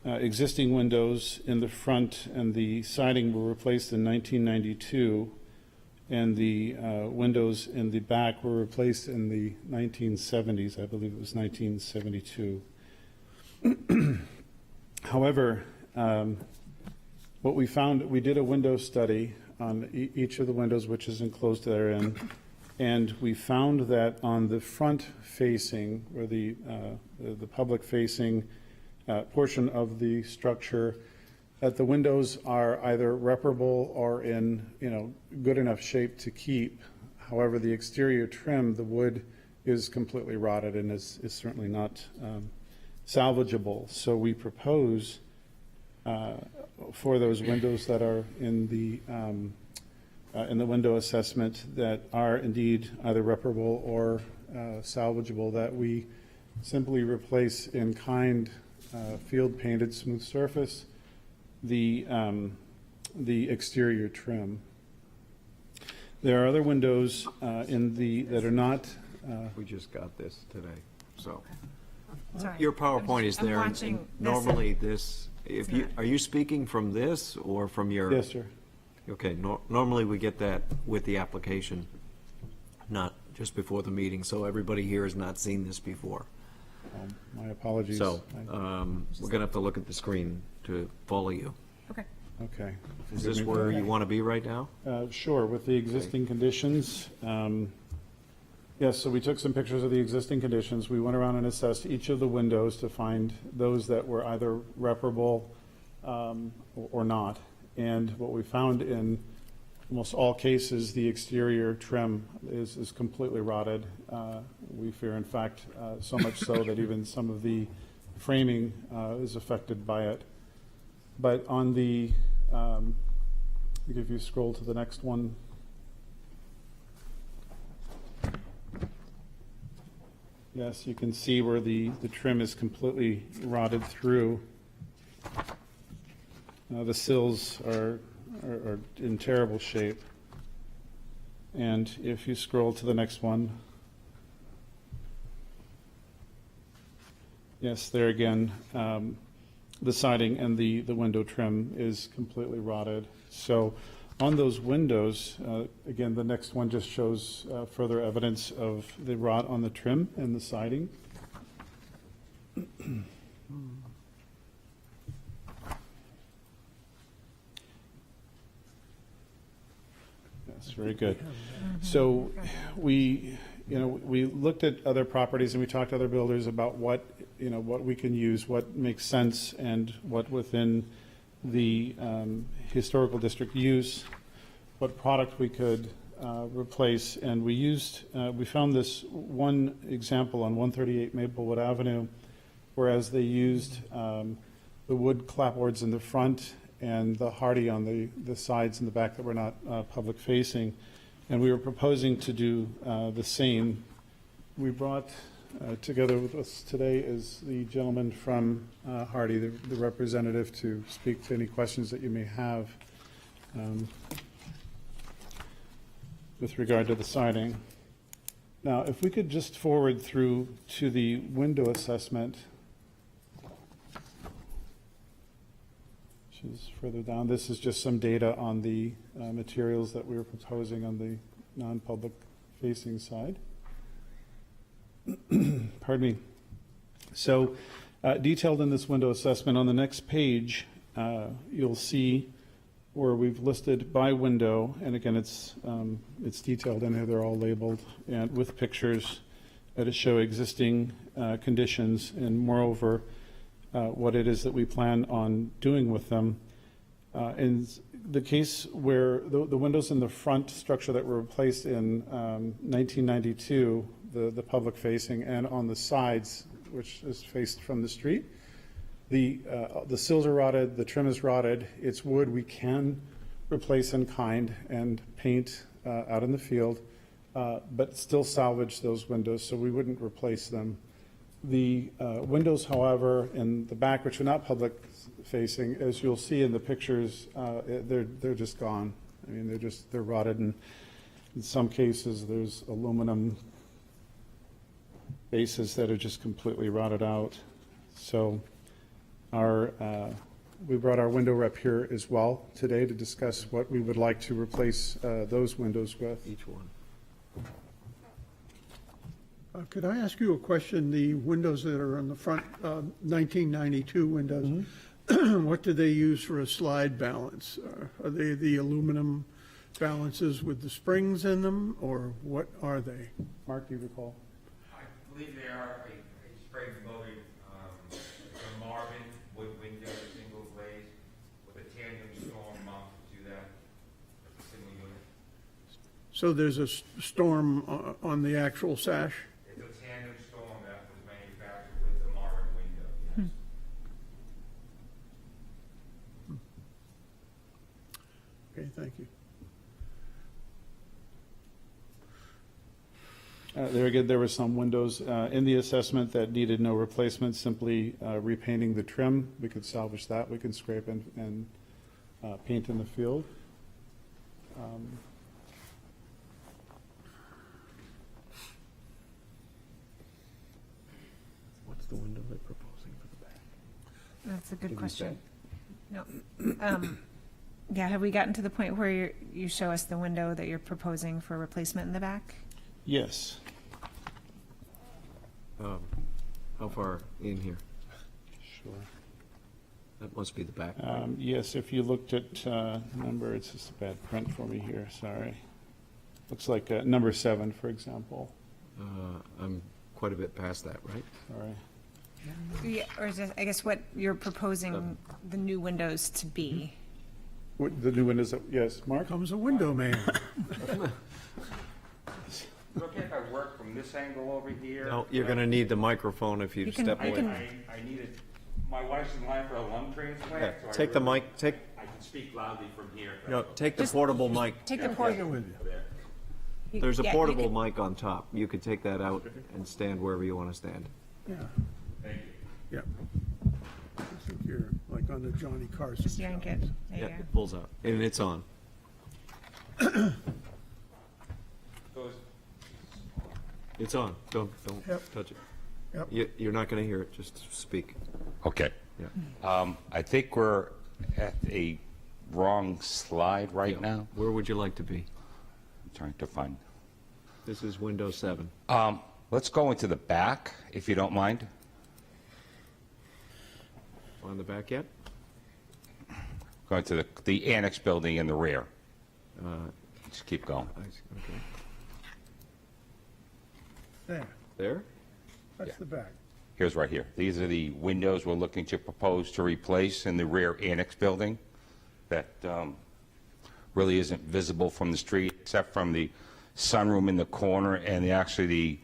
existing windows in the front and the siding were replaced in 1992, and the windows in the back were replaced in the 1970s. I believe it was 1972. However, what we found, we did a window study on each of the windows, which is enclosed therein, and we found that on the front facing, or the public facing portion of the structure, that the windows are either reparable or in good enough shape to keep. However, the exterior trim, the wood, is completely rotted and is certainly not salvageable. So we propose for those windows that are in the window assessment that are indeed either reparable or salvageable, that we simply replace in kind field painted smooth surface the exterior trim. There are other windows that are not. We just got this today, so. Sorry. Your PowerPoint is I'm there. and watching this. Normally this, are you speaking from this or from your? Yes, sir. Okay, normally we get that with the application, not just before the meeting, so everybody here has not seen this before. My apologies. So, we're gonna have to look at the screen to follow you. Okay. Okay. Is this where you want to be right now? Sure, with the existing conditions. Yes, so we took some pictures of the existing conditions. We went around and assessed each of the windows to find those that were either reparable or not. And what we found in almost all cases, the exterior trim is completely rotted. We fear, in fact, so much so that even some of the framing is affected by it. But on the, if you scroll to the next one. Yes, you can see where the trim is completely rotted through. The sills are in terrible shape. And if you scroll to the next one. Yes, there again, the siding and the window trim is completely rotted. So on those windows, again, the next one just shows further evidence of the rot on the trim and the siding. Yes, very good. So we looked at other properties and we talked to other builders about what we can use, what makes sense, and what within the historical district use, what product we could replace. And we found this one example on 138 Maplewood Avenue, whereas they used the wood clapboards in the front and the hardy on the sides and the back that were not public facing. And we were proposing to do the same. We brought together with us today is the gentleman from Hardy, the representative, to speak to any questions that you may have with regard to the siding. Now, if we could just forward through to the window assessment, which is further down. This is just some data on the materials that we were proposing on the non-public facing side. Pardon me. So detailed in this window assessment on the next page, you'll see where we've listed by window, and again, it's detailed in there, they're all labeled, and with pictures that show existing conditions, and moreover, what it is that we plan on doing with them. In the case where the windows in the front structure that were replaced in 1992, the public facing, and on the sides, which is faced from the street, the sills are rotted, the trim is rotted, it's wood we can replace in kind and paint out in the field, but still salvage those windows, so we wouldn't replace them. The windows, however, in the back, which are not public facing, as you'll see in the pictures, they're just gone. I mean, they're rotted, and in some cases, there's aluminum bases that are just completely rotted out. So we brought our window rep here as well today to discuss what we would like to replace those windows with. Each one. Could I ask you a question? The windows that are on the front, 1992 windows, what do they use for a slide balance? Are they the aluminum balances with the springs in them, or what are they? Mark, do you recall? I believe they are a spring-loaded Marvin wood window, single glaze, with a tandem storm mounted to that, a single unit. So there's a storm on the actual sash? It's a tandem storm that was manufactured with the Marvin window, yes. Okay, thank you. There again, there were some windows in the assessment that needed no replacement, simply repainting the trim. We could salvage that. We can scrape and paint in the field. What's the window they're proposing for the back? That's a good question. No. Yeah, have we gotten to the point where you show us the window that you're proposing for replacement in the back? Yes. How far in here? Sure. That must be the back. Yes, if you looked at number, it's just a bad print for me here, sorry. Looks like number 7, for example. I'm quite a bit past that, right? Sorry. Yeah, or is it, I guess what you're proposing the new windows to be? What, the new windows, yes, Mark? Comes a window man. Is it okay if I work from this angle over here? No, you're going to need the microphone if you step away. I need it. My wife's in line for a lung transplant. Yeah, so take the mic, I can speak loudly from here. No, take the portable mic. Take the portable. There's a portable mic on top. You could take that out and stand wherever you want to stand. Yeah, Thank you. yeah. I think you're like on the Johnny Carson. Just yank it. There Yeah, you it pulls out, and it's on. It's on. Don't Yep. touch it. Yep. You're not going to hear it. Just speak. Okay. Yeah. I think we're at a wrong slide right Yeah. now. Where would you like to be? I'm trying to find. This is Windows 7. Let's go into the back, if you don't mind. On the back yet? Going to the annex building in the rear. Uh, Just keep going. Okay. There, There? that's Yeah. the back. Here's right here. These are the windows we're looking to propose to replace in the rear annex building that really isn't visible from the street, except from the sunroom in the corner and the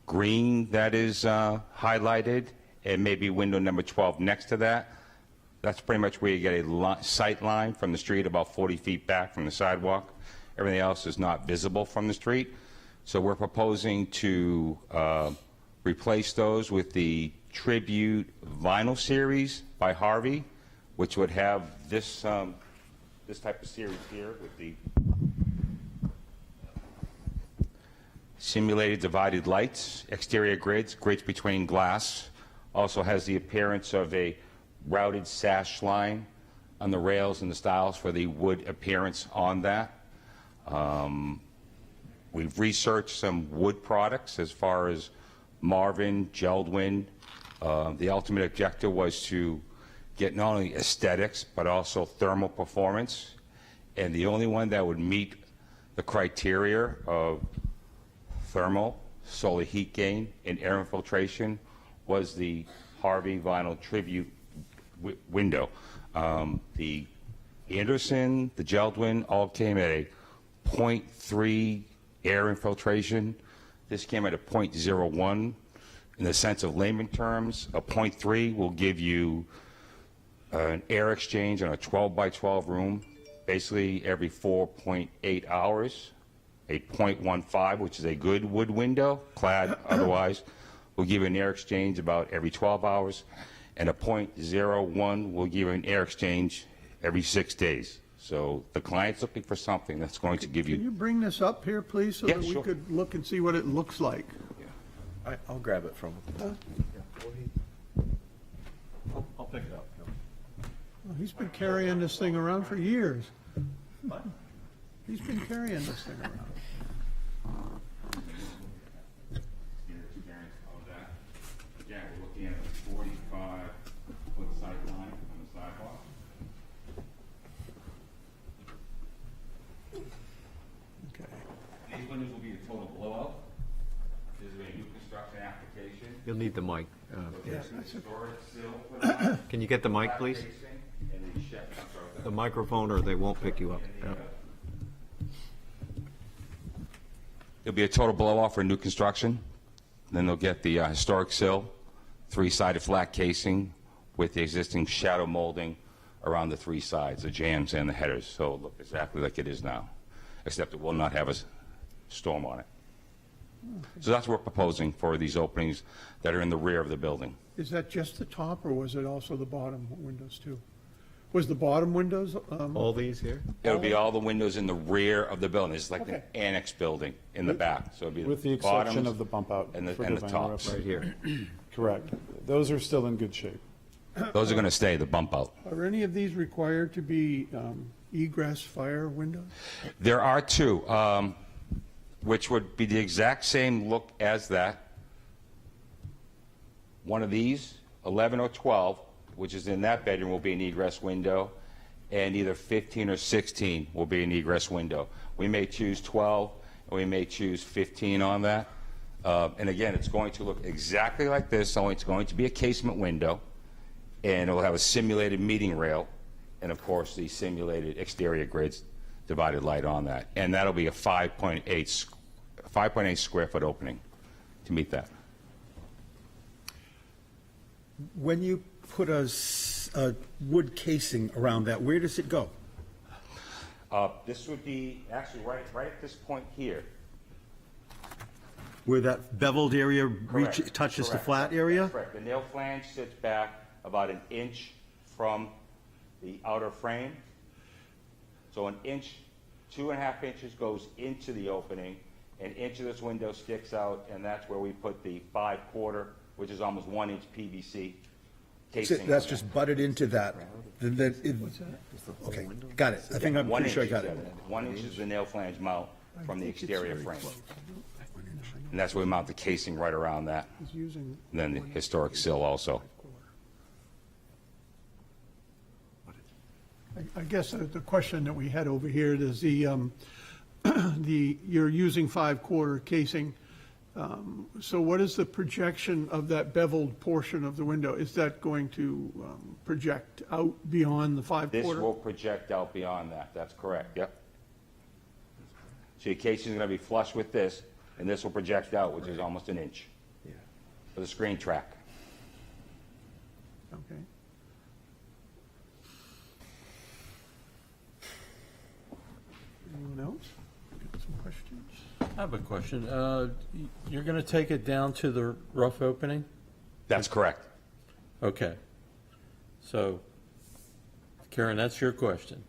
green that is highlighted, and maybe window number 12 next to that. That's pretty much where you get a sight line from the street, about 40 feet back from the sidewalk. Everything else is not visible from the street. So we're proposing to replace those with the Tribute Vinyl Series by Harvey, which would have this type of series here with the simulated divided lights, exterior grids between glass. Also has the appearance of a routed sash line on the rails and the stiles for the wood appearance on that. We've researched some wood products as far as Marvin, Geldwin. The ultimate objective was to get not only aesthetics, but also thermal performance. And the only one that would meet the criteria of thermal, solar heat gain, and air infiltration was the Harvey Vinyl Tribute window. The Anderson, the Geldwin, all came at a 0.3 air infiltration. This came at a 0.01. In the sense of layman terms, a 0.3 will give you an air exchange on a 12 by 12 room, basically every 4.8 hours. A 0.15, which is a good wood window, clad otherwise, will give you an air exchange about every 12 hours. And a 0.01 will give you an air exchange every 6 days. So the client's looking for something that's going to give Can you you. bring this up here, please, so Yeah, that we sure. could look and see what it looks like? I'll grab it from him. I'll pick it up. Well, he's been carrying this thing around for years. He's been carrying this thing around. Again, we're looking at a 45-foot sight line on the sidewalk. Okay. These windows will be a total blowout. This is a new construction application. You'll need the mic. There's a historic sill put on, Can you get the mic, please? facing, and the shed, I'm sorry. The microphone, or they won't pick you up. Yeah. It'll be a total blow-off for new construction. Then they'll get the historic sill, three-sided flat casing with the existing shadow molding around the three sides, the jambs and the headers. So it'll look exactly like it is now, except it will not have a storm on it. So that's what we're proposing for these openings that are in the rear of the building. Is that just the top, or was it also the bottom windows, too? Was the bottom windows, All these here? It'll be all the windows in the rear of the building. It's like an Okay. annex building in the back. So it'll be With the exception bottoms of the bump out. and the for and the vinyl tops. Right here. Correct. Those are still in good shape. Those are going to stay, the bump out. are any of these required to be egress fire windows? There are two, which would be the exact same look as that. One of these, 11 or 12, which is in that bedroom, will be an egress window, and either 15 or 16 will be an egress window. We may choose 12, and we may choose 15 on that. And again, it's going to look exactly like this, only it's going to be a casement window, and it will have a simulated meeting rail, and of course, the simulated exterior grids, divided light on that. And that'll be a 5.8 square foot opening to meet that. When you put a wood casing around that, where does it go? This would be actually right at this point here. Where that beveled area Correct, touches the correct. flat area? That's correct. The nail flange sits back about an inch from the outer frame. So an inch, 2.5 inches goes into the opening, an inch of this window sticks out, and that's where we put the 5/4, which is almost 1-inch PVC casing. That's just butted into that. Okay, got it. I think I'm pretty sure I got it. 1 inch is the nail flange mount from the exterior frame. And that's where we mount the casing right around that. He's using, And then the historic sill also. I guess the question that we had over here is you're using 5/4 casing. So what is the projection of that beveled portion of the window? Is that going to project out beyond the 5/4? This will project out beyond that, that's correct, yep. So your casing is going to be flush with this, and this will project out, which is almost an inch for the screen track. Okay. Anyone else? Got some questions? I have a question. You're going to take it down to the rough opening? That's correct. Okay. So, Karen, that's your question,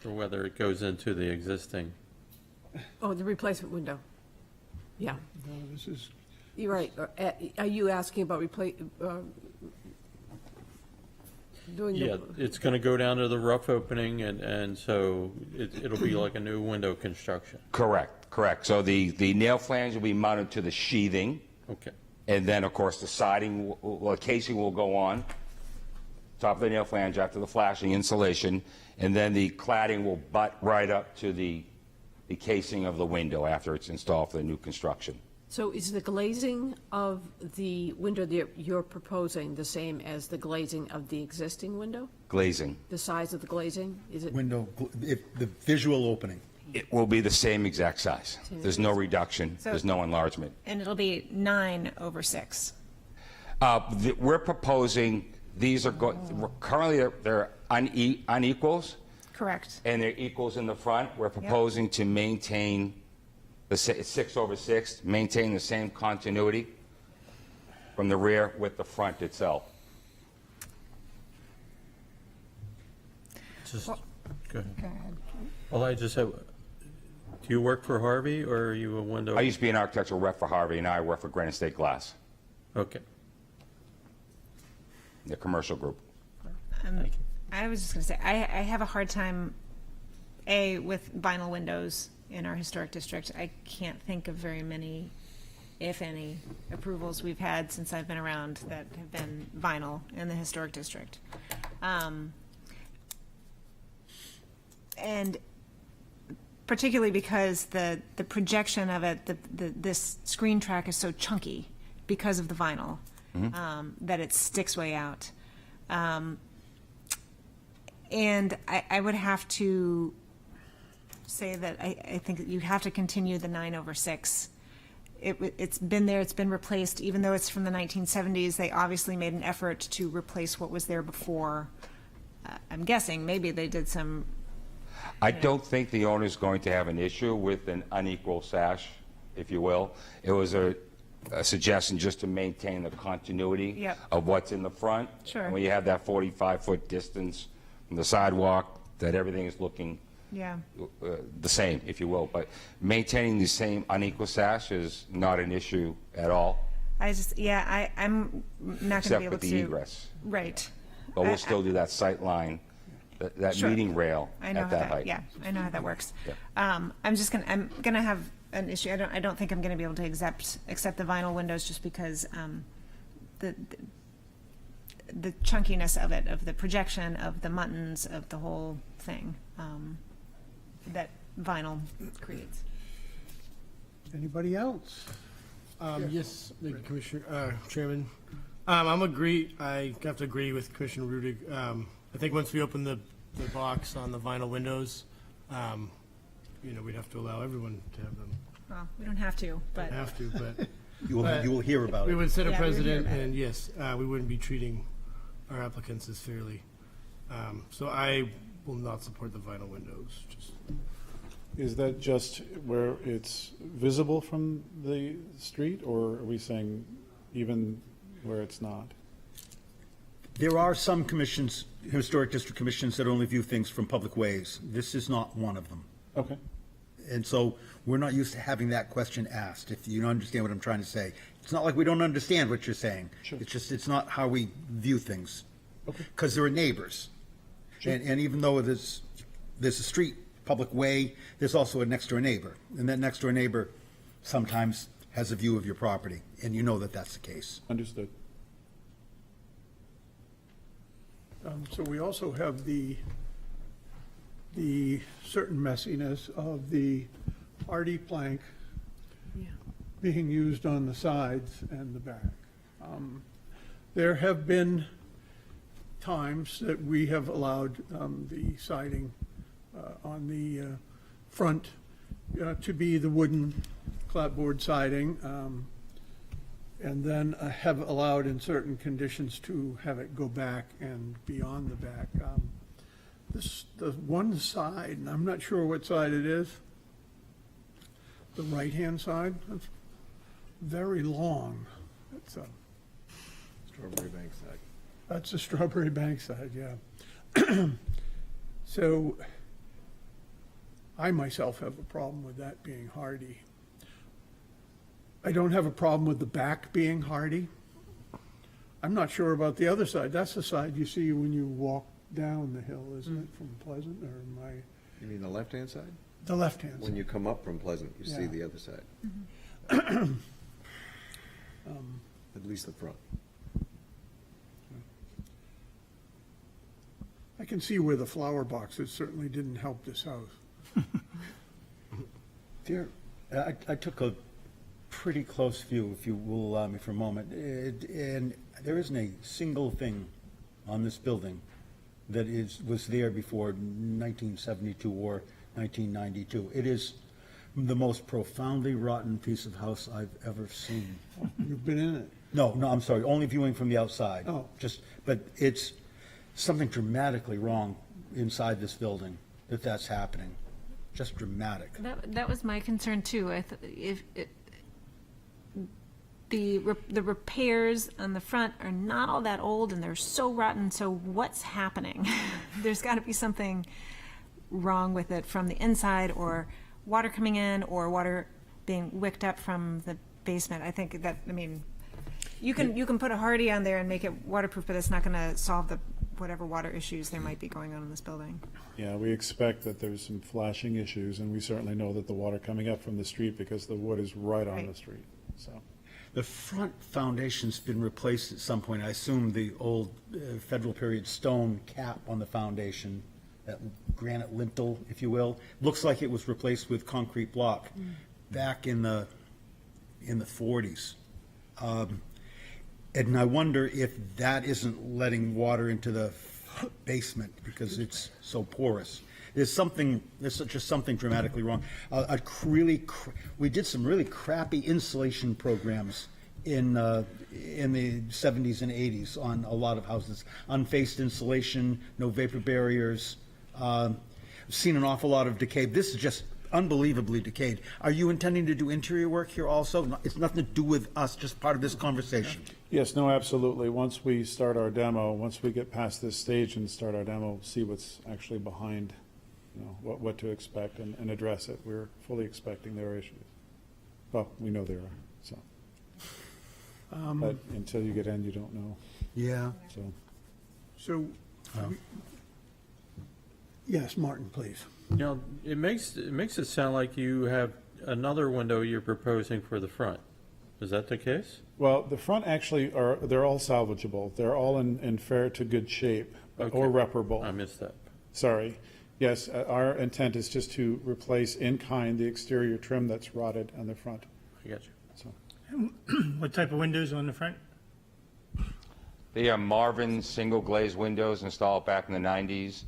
or whether it goes into the existing. Oh, the replacement window. Yeah, No, this is, you're right. Are you asking about doing Yeah, the? it's going to go down to the rough opening, and so it'll be like a new window construction. Correct. So the nail flange will be mounted to the sheathing, Okay. and then, of course, the siding, casing will go on top of the nail flange after the flashing insulation, and then the cladding will butt right up to the casing of the window after it's installed for the new construction. So is the glazing of the window that you're proposing the same as the glazing of the existing window? Glazing. The size of the glazing? Is it? The visual opening. It will be the same exact size. There's no reduction, So- there's no enlargement. And it'll be 9/6. We're proposing, these are, currently they're unequals, Correct. and they're equals in the front. We're proposing to maintain the 6/6, maintain the same continuity from the rear with the front itself. Just, go ahead. Go ahead. Well, I just have, do you work for Harvey, or are you a window? I used to be an architectural rep for Harvey, and now I work for Granite State Glass, Okay. the commercial group. I was just going to say, I have a hard time, with vinyl windows in our historic district. I can't think of very many, if any, approvals we've had since I've been around that have been vinyl in the historic district. And particularly because the projection of it, this screen track is so chunky because of the vinyl, that it sticks way out. And I would have to say that I think that you have to continue the 9/6. It's been there, it's been replaced, even though it's from the 1970s, they obviously made an effort to replace what was there before. I'm guessing maybe they did some. I don't think the owner's going to have an issue with an unequal sash, if you will. It was a suggestion just to maintain the continuity Yep. of what's in the front. Sure. And when you have that 45-foot distance from the sidewalk, that everything is looking Yeah. the same, if you will. But maintaining the same unequal sash is not an issue at all, I'm not going to be except able with to. the egress. Right. But we'll still do that sight line, that Sure. meeting rail I know at how that height. Yeah, I know how that works. Yeah. I'm gonna have an issue. I don't think I'm gonna be able to accept the vinyl windows just because the chunkiness of it, of the projection, of the muttons, of the whole thing, that vinyl creates. Anybody else? Yes, thank you, Commissioner, Chairman. I have to agree with Commissioner Rudig. I think once we open the box on the vinyl windows, we'd have to allow everyone to have them. Well, we don't have to, but. Don't have to, but. You will hear about We it. would set a Yeah, we would hear precedent, about it. and yes, we wouldn't be treating our applicants as fairly. So I will not support the vinyl windows, just. Is that just where it's visible from the street, or are we saying even where it's not? There are some commissions, historic district commissions, that only view things from public ways. This is not one of them. Okay. And so we're not used to having that question asked, if you understand what I'm trying to say. It's not like we don't understand what you're saying. Sure. It's just, it's not how we view things. Okay. Because there are neighbors. Sure. And even though there's a street, public way, there's also a next-door neighbor. And that next-door neighbor sometimes has a view of your property, and you know that that's the case. Understood. So we also have the certain messiness of the hardy plank being used on the sides and the back. There have been times that we have allowed the siding on the front to be the wooden clapboard siding, and then have allowed in certain conditions to have it go back and beyond the back. The one side, and I'm not sure what side it is, the right-hand side, that's very long. It's a Strawberry Bank side. That's the Strawberry Bank side, yeah. So I myself have a problem with that being hardy. I don't have a problem with the back being hardy. I'm not sure about the other side. That's the side you see when you walk down the hill, isn't it, from Pleasant, or am I? You mean the left-hand side? The left-hand When side. you come up from Pleasant, you see Yeah. the other side. At least the front. can see where the flower boxes certainly didn't help this house. There, I took a pretty close view, if you will allow me for a moment, and there isn't a single thing on this building that was there before 1972 or 1992. It is the most profoundly rotten piece of house I've ever seen. You've been in it. No, I'm sorry, only viewing from the outside. Oh. But it's something dramatically wrong inside this building, that's happening. Just dramatic. That was my concern too. The repairs on the front are not all that old and they're so rotten, so what's happening? There's got to be something wrong with it from the inside, or water coming in, or water being wicked up from the basement. I think that, I mean, you can put a hardy on there and make it waterproof, but it's not going to solve the whatever water issues there might be going on in this building. Yeah, we expect that there's some flashing issues, and we certainly know that the water coming up from the street, because the wood is right on the street, so. The front foundation's been replaced at some point. I assume the old federal period stone cap on the foundation, that granite lintel, if you will, looks like it was replaced with concrete block back in the 40s. And I wonder if that isn't letting water into the basement because it's so porous. There's just something dramatically wrong. We did some really crappy insulation programs in the 70s and 80s on a lot of houses. Unfaced insulation, no vapor barriers. I've seen an awful lot of decay. This is just unbelievably decayed. Are you intending to do interior work here also? It's nothing to do with us, just part of this conversation. Yes, no, absolutely. Once we start our demo, once we get past this stage and start our demo, see what's actually behind, what to expect and address it. We're fully expecting there are issues. Well, we know there are, so. But until you get in, you don't know, Yeah. so. Yes, Martin, please. It makes it sound like you have another window you're proposing for the front. Is that the case? Well, the front actually they're all salvageable. They're all in fair to good shape or reparable. I missed that. Sorry. Yes, our intent is just to replace in kind the exterior trim that's rotted on the front. I got you. So, What type of windows on the front? They are Marvin single glazed windows installed back in the 90s,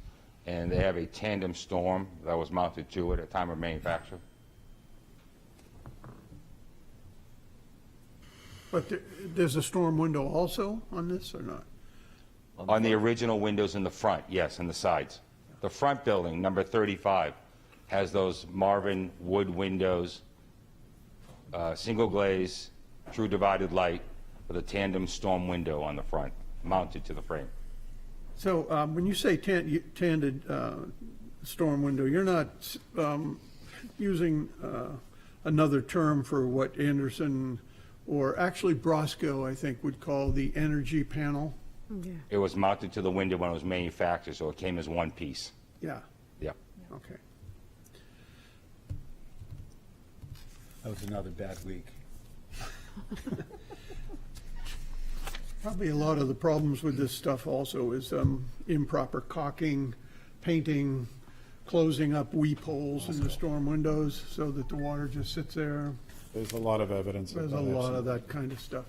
and they have a tandem storm that was mounted to it at time of manufacture. But there's a storm window also on this or not? On the original windows in the front, yes, and the sides. The front building, number 35, has those Marvin wood windows, single glaze, true divided light, with a tandem storm window on the front, mounted to the frame. So when you say tanded storm window, you're not using another term for what Anderson or actually Brosco, I think, would call the energy panel? Yeah. It was mounted to the window when it was manufactured, so it came as one piece. Yeah, Yep. okay. That was another bad week. Probably a lot of the problems with this stuff also is improper caulking, painting, closing up weep holes in the storm windows so that the water just sits there. there's a lot of evidence of There's that. a lot of absolutely. that kind of stuff.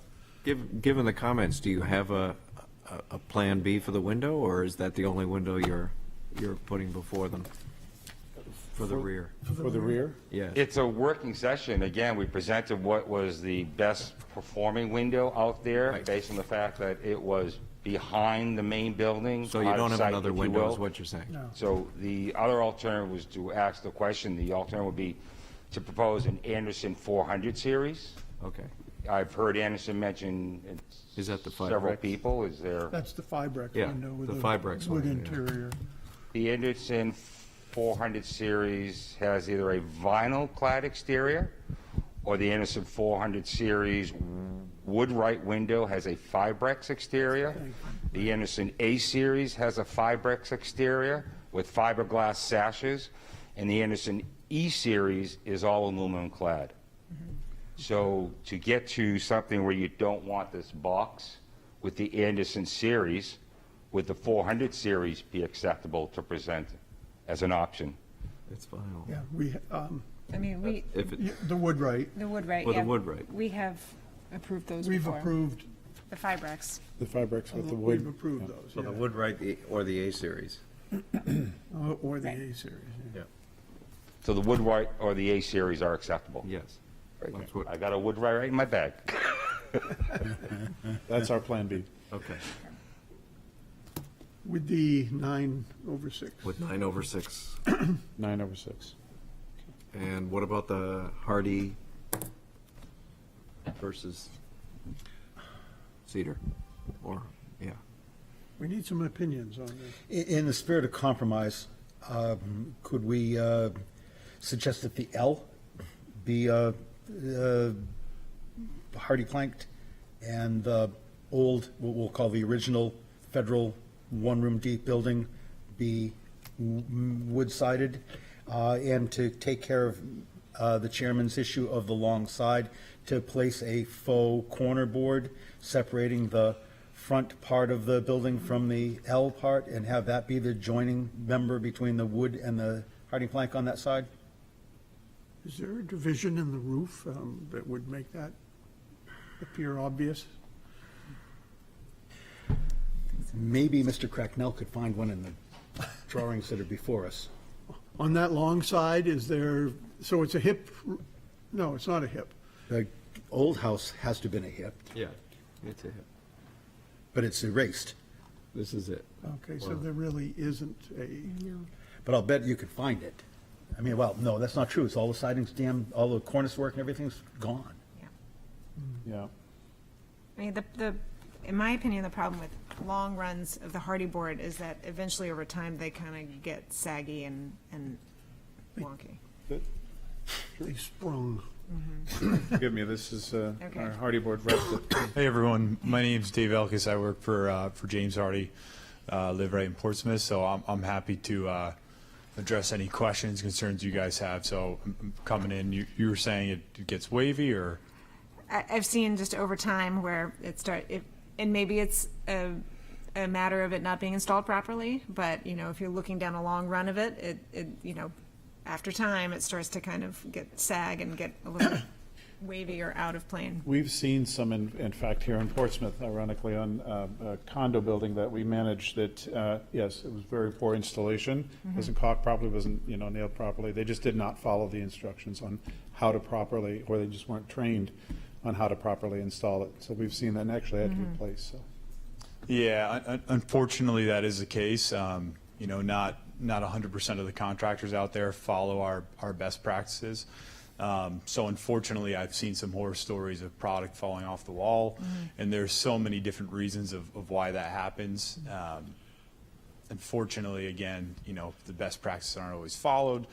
Given the comments, do you have a plan B for the window, or is that the only window you're putting before them for the rear? For the rear? Yes. It's a working session. Again, we presented what was the best performing window out there Right. based on the fact that it was behind the main building. So you out of don't have sight, another if you window, will. is what you're saying? No. So the other alternative was to ask the question, the alternative would be to propose an Anderson 400 series. Okay. I've heard Anderson mention Is that the several Fibrex? people. Is there? That's the Fibrex Yeah, window with the the Fibrex wood one, yeah. interior. The Anderson 400 series has either a vinyl clad exterior or the Anderson 400 series wood right window has a Fibrex exterior. The Anderson A series has a Fibrex exterior with fiberglass sashes, and the Anderson E series is all aluminum clad. So to get to something where you don't want this box with the Anderson series, would the 400 series be acceptable to present as an option? It's final. Yeah, I mean, If it, the Woodwright, the Woodwright, Well, the yeah. Woodwright. We have approved those we've before. approved, The Fibrex. The fabrics with the wood. we've approved yeah. those, so the yeah. Woodwright or the A series. Or the A series, yeah. So the Woodwright or the A series are acceptable? Yes. Very That's good. what- I got a Woodwright right in my bag. That's our plan B. Okay. With the 9/6. With 9/6. 9/6. And what about the Hardy versus Cedar? Or, yeah. We need some opinions on this. In the spirit of compromise, could we suggest that the L be hardy planked and the old, what we'll call the original federal one-room deep building be wood-sided? And to take care of the chairman's issue of the long side, to place a faux corner board separating the front part of the building from the L part, and have that be the joining member between the wood and the hardy plank on that side? Is there a division in the roof that would make that appear obvious? Maybe Mr. Cracknell could find one in the drawings that are before us. On that long side, is there, so it's a hip, no, it's not a hip. The old house has to have been a hip, Yeah, it's a hip. but it's erased. This is it. Okay, so there really isn't a, But I'll bet you could find it. I mean, well, no, that's not true. It's all the siding's damn, all the cornice work and everything's gone. Yeah. I mean, in my opinion, the problem with long runs of the hardy board is that eventually over time, they kind of get saggy and wonky. they sprung. Forgive me, this is Okay. our hardy board rep. Hey everyone, my name's Dave Elkis. I work for James Hardy, live right in Portsmouth. So I'm happy to address any questions, concerns you guys have. So I'm coming in. You were saying it gets wavy, or I've seen just over time where and maybe it's a matter of it not being installed properly, but, you know, if you're looking down a long run of it, you know, after time, it starts to kind of get sag and get a little bit wavy or out of plane. We've seen some, in fact, here in Portsmouth, ironically, on a condo building that we managed that, yes, it was very poor installation. Wasn't caulked properly, wasn't, nailed properly. They just did not follow the instructions on how to properly, or they just weren't trained on how to properly install it. So we've seen that and actually had to replace, so. yeah, unfortunately that is the case. Not 100% of the contractors out there follow our best practices. So unfortunately, I've seen some horror stories of product falling off the wall, and there's so many different reasons of why that happens. Unfortunately, again, the best practices aren't always followed.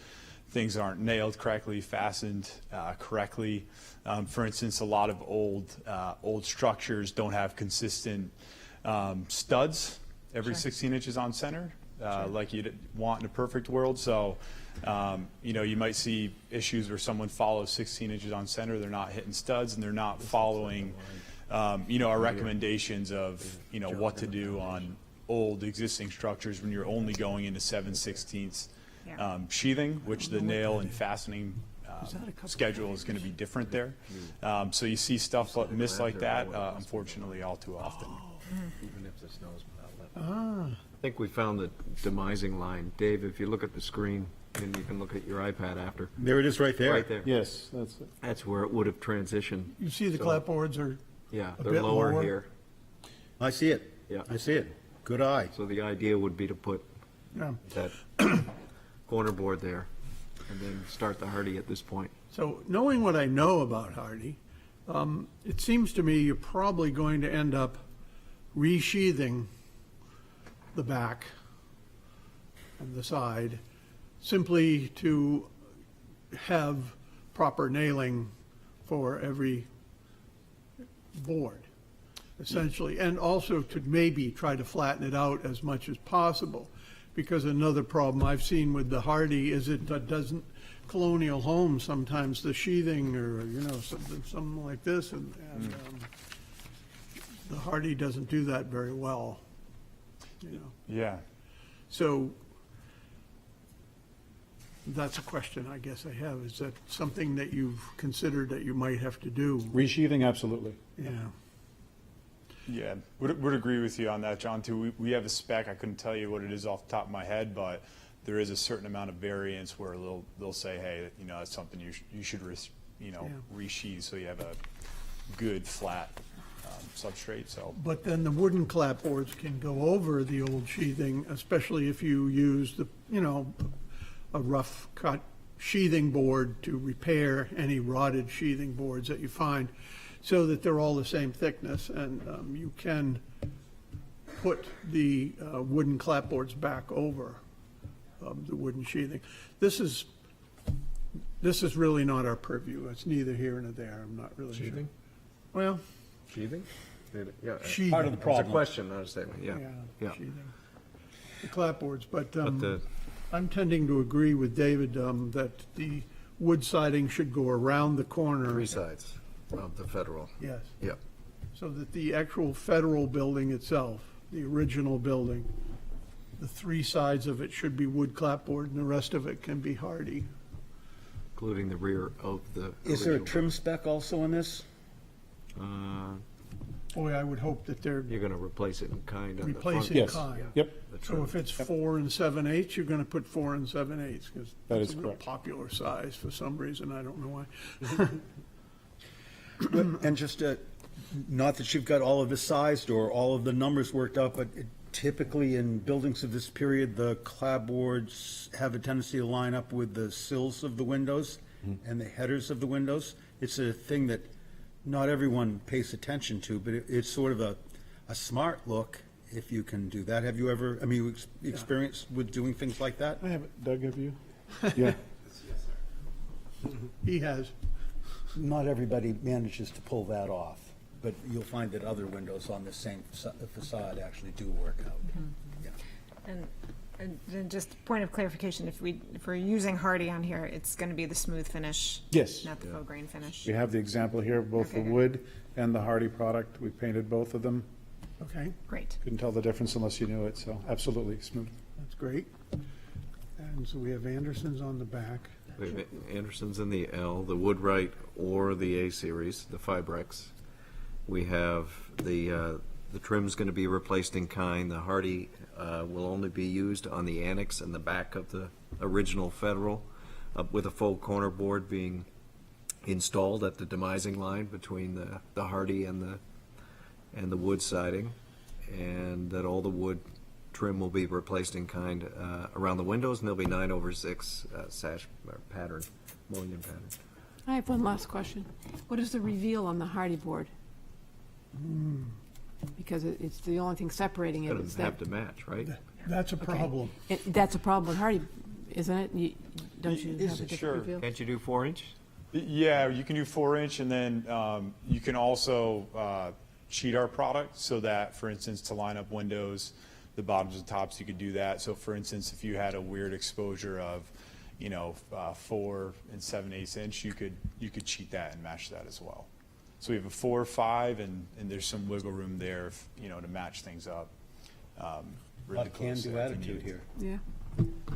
Things aren't nailed correctly, fastened correctly. For instance, a lot of old structures don't have consistent studs every 16 inches on center, like you'd want in a perfect world. So, you might see issues where someone follows 16 inches on center, they're not hitting studs, and they're not following, our recommendations of, what to do on old existing structures when you're only going into 7/16 sheathing, which the nail and fastening schedule is going to be different there. So you see stuff missed like that, unfortunately, all too often. Even if the snow's I think we found the demising line. Dave, if you look at the screen, and you can look at your iPad after. There it is right there. Right there. Yes, that's it. That's where it would have transitioned. You see the So- clapboards are Yeah, a they're bit lower lower. here. I see it. Yeah. I see it. Good eye. So the idea would be to put Yeah. that corner board there and then start the hardy at this point. So knowing what I know about hardy, it seems to me you're probably going to end up resheathing the back and the side simply to have proper nailing for every board, essentially, and also to maybe try to flatten it out as much as possible. Because another problem I've seen with the hardy is it doesn't, colonial homes, sometimes the sheathing or, something like this, and the hardy doesn't do that very well. you know. Yeah. So that's a question I guess I have. Is that something that you've considered that you might have to do? Resheathing, absolutely. Yeah. Yeah, would agree with you on that, John, too. We have a spec, I couldn't tell you what it is off the top of my head, but there is a certain amount of variance where they'll say, hey, you know, that's something you should, resheathe so you have a good flat substrate, so. But then the wooden clapboards can go over the old sheathing, especially if you use a rough cut sheathing board to repair any rotted sheathing boards that you find, so that they're all the same thickness, and you can put the wooden clapboards back over the wooden sheathing. This is really not our purview. It's neither here nor there. I'm not really sure. Sheathing? Well, Sheathing? Yeah. Sheathing. Part of the It's problem. a question, not a statement, yeah. Yeah. sheathing. The clapboards, but the- I'm tending to agree with David that the wood siding should go around the corner. Three sides of the federal. Yes. Yep. So that the actual federal building itself, the original building, the three sides of it should be wood clapboard and the rest of it can be hardy. Including the rear of the. Is there a original. trim spec also in this? Boy, I would hope that they're You're gonna replace it in kind on the front. replacing Yes. kind. Yep. The So trim. if it's 4 7/8, you're gonna put 4 7/8, because That that's is a real correct. popular size for some reason, I don't know why. And just, not that you've got all of this sized or all of the numbers worked out, but typically in buildings of this period, the clapboards have a tendency to line up with the sills of the windows and the headers of the windows. It's a thing that not everyone pays attention to, but it's sort of a smart look if you can do that. Have you ever, experienced with doing things like that? I have it. Doug, have you? Yeah. He has. Not everybody manages to pull that off, but you'll find that other windows on the same facade actually do work out. Yeah. And then just point of clarification, if we're using hardy on here, it's gonna be the smooth finish? Yes. Not the faux grain finish? We have the example here of both Okay, the good. wood and the hardy product. We painted both of them. Okay, Great. Couldn't tell the difference unless you knew it, so absolutely smooth. that's great. And so we have Anderson's on the back. We have Anderson's in the L, the Woodwright or the A series, the Fibrex. We have the trim's gonna be replaced in kind. The hardy will only be used on the annex and the back of the original federal, with a faux corner board being installed at the demising line between the hardy and the wood siding, and that all the wood trim will be replaced in kind around the windows, and there'll be 9/6 sash pattern, mullion pattern. I have one last question. What is the reveal on the hardy board? Because it's the only thing separating it. Is Gonna have that, to match, right? That's a problem. that's a problem with hardy, isn't it? Don't you Is have a it? different Sure. reveal? Can't you do 4-inch? Yeah, you can do 4-inch, and then you can also cheat our product so that, for instance, to line up windows, the bottoms and tops, you could do that. So, for instance, if you had a weird exposure of, 4 7/8 inch, you could cheat that and match that as well. So we have a 4 or 5, and there's some wiggle room there, to match things up. Really Lot close can-do if you attitude need. here. Yeah.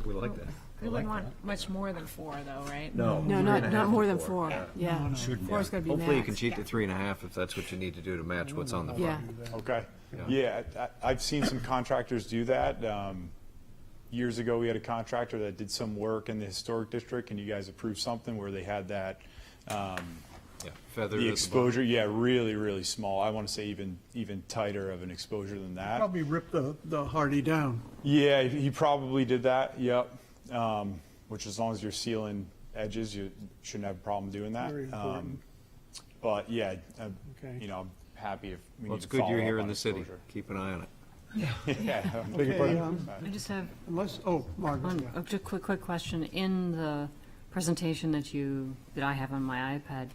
We like that. We wouldn't want much more than 4, though, right? No. No, not more than 4. Yeah. Four's got to be Hopefully you max. can cheat to 3.5 if that's what you need to do to match what's on the Yeah. front. Okay. Yeah. Yeah, I've seen some contractors do that. Years ago, we had a contractor that did some work in the historic district, and you guys approved something where they had that, Yeah, feather. the exposure, yeah, really, really small. I want to say even tighter of an exposure than that. Probably rip the hardy down. Yeah, he probably did that, yep. Which, as long as you're sealing edges, you shouldn't have a problem doing that. Very important. But yeah, Okay. I'm happy if we Well, need it's to good follow you're up here on in the city. exposure. Keep an eye on it. Yeah. Okay, I just have Margaret, yeah. just a quick question. In the presentation that I have on my iPad,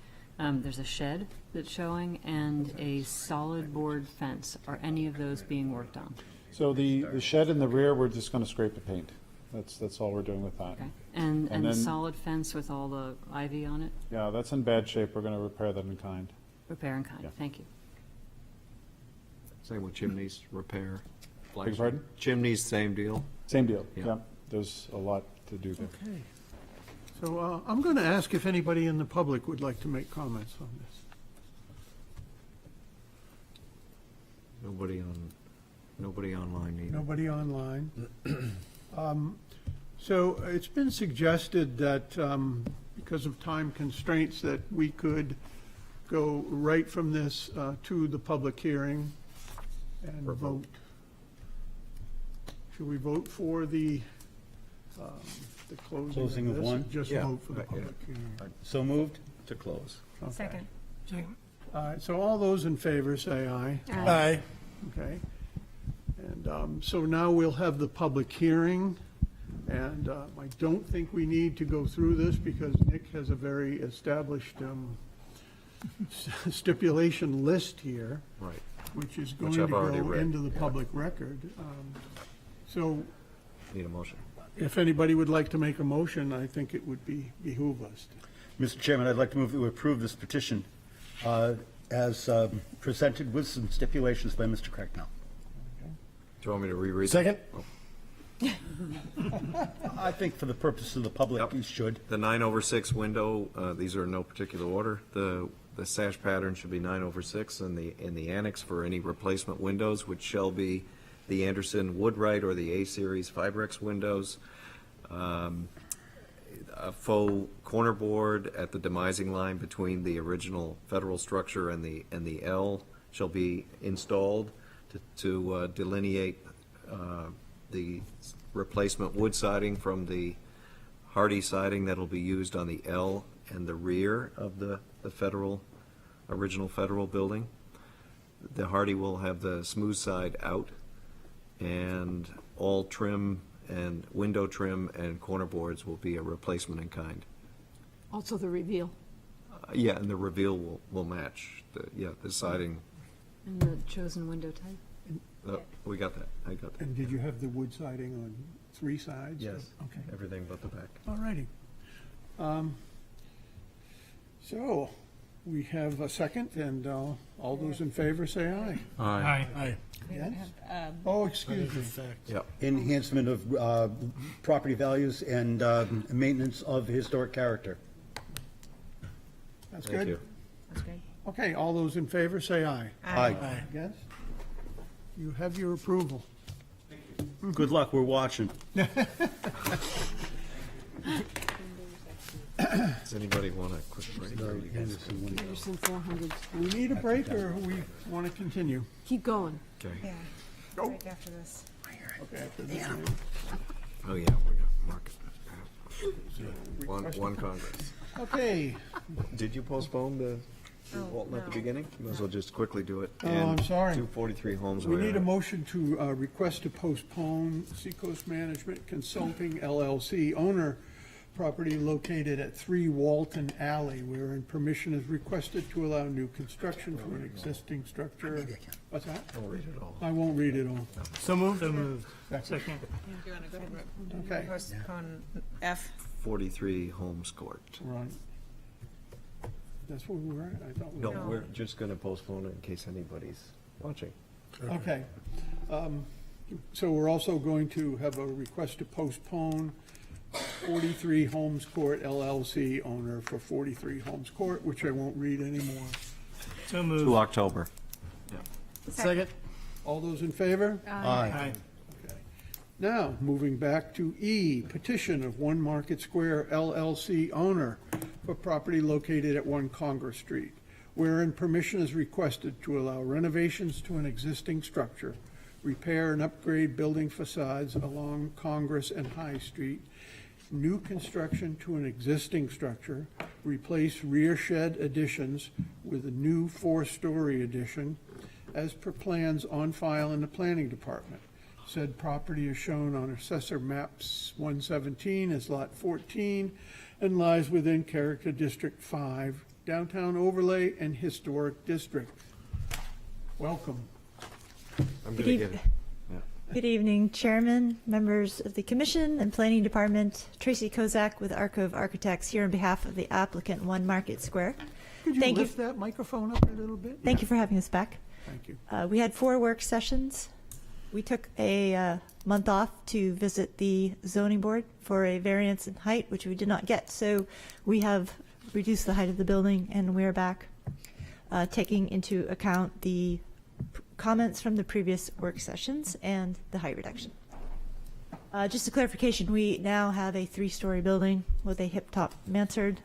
there's a shed that's showing and a solid board fence. Are any of those being worked on? So the shed in the rear, we're just going to scrape the paint. That's all we're doing with that. Okay. And the then- solid fence with all the ivy on it? Yeah, that's in bad shape. We're going to repair that in kind. Repair and kind, Yeah. thank you. Same with chimneys, repair. Beg your pardon? Chimneys, same deal. Same deal, Yeah. yeah. There's a lot to do there. Okay. So I'm going to ask if anybody in the public would like to make comments on this. Nobody online either. Nobody online. So it's been suggested that because of time constraints, that we could go right from this to the public hearing and vote. Should we vote for the closing of of this? one? Just Yeah. vote for the Right, public hearing. So moved? To close. Okay. Second. All right, so all those in favor say aye. Aye. Okay. And so now we'll have the public hearing, and I don't think we need to go through this because Nick has a very established stipulation list here, Right. which is Which going to I've already go read. into the public record. So Need a motion. if anybody would like to make a motion, I think it would behoove us. Mr. Chairman, I'd like to move that we approve this petition as presented with some stipulations by Mr. Cracknell. Do you want me to reread? Second? I think for the purpose of the public, you should. The 9/6 window, these are in no particular order. The sash pattern should be 9/6 in the annex for any replacement windows, which shall be the Anderson Woodwright or the A-Series Fibrex windows. A faux corner board at the demising line between the original federal structure and the L shall be installed to delineate the replacement wood siding from the hardy siding that'll be used on the L and the rear of the original federal building. The hardy will have the smooth side out, and all trim and window trim and corner boards will be a replacement in kind. Also the reveal Yeah, and the reveal will match, the siding. And the chosen window type? We got that, I got that. And did you have the wood siding on three sides? Yes, Okay. everything but the back. All righty. So, we have a second, and all those in favor say aye. Aye. Aye. Yes? Oh, excuse me. Yep. Enhancement of property values and maintenance of historic character. That's Thank good? you. That's great. Okay, all those in favor say aye. Aye. Yes? You have your approval. Good luck, we're watching. Does anybody want a quick break? or you guys- Anderson 400. We need a break, or we want to continue? Keep going. Okay. Yeah. Go. Right after this. Okay, after this meeting. Oh, yeah, we got Mark. One Congress. Okay, Did you postpone the Walton at the no. beginning? Might as well just quickly do it. Oh, I'm sorry. 243 Holmes we Way. need a motion to request to postpone Seacoast Management Consulting LLC owner property located at 3 Walton Alley, wherein permission is requested to allow new construction for an existing structure. What's that? I'll read it all. I won't read it all. So moved? So moved. Second. Second. Do you want to go ahead and Okay. postpone F? 43 Holmes Court. Right. That's where we were at? I thought we No, were. we're just going to postpone it in case anybody's watching. Okay. So we're also going to have a request to postpone 43 Holmes Court LLC owner for 43 Holmes Court, which I won't read anymore. So moved. To October. Second? All those in favor? Aye. Okay. Now, moving back to E, petition of One Market Square LLC owner for property located at 1 Congress Street, wherein permission is requested to allow renovations to an existing structure, repair and upgrade building facades along Congress and High Street, new construction to an existing structure, replace rear shed additions with a new 4-story addition, as per plans on file in the planning department. Said property is shown on Assessor Maps 117 as Lot 14 and lies within Character District 5, Downtown Overlay and Historic District. Welcome. I'm going to get it. Good evening, Chairman, members of the Commission and Planning Department. Tracy Kozak with Arcove Architects here on behalf of the applicant, One Market Square. Could you Thank you. lift that microphone up a little bit? Thank you for having us back. Thank you. We had 4 work sessions we took a month off to visit the zoning board for a variance in height, which we did not get. So we have reduced the height of the building, and we're back, taking into account the comments from the previous work sessions and the height reduction. Just a clarification, we now have a 3-story building with a hip-top mansard,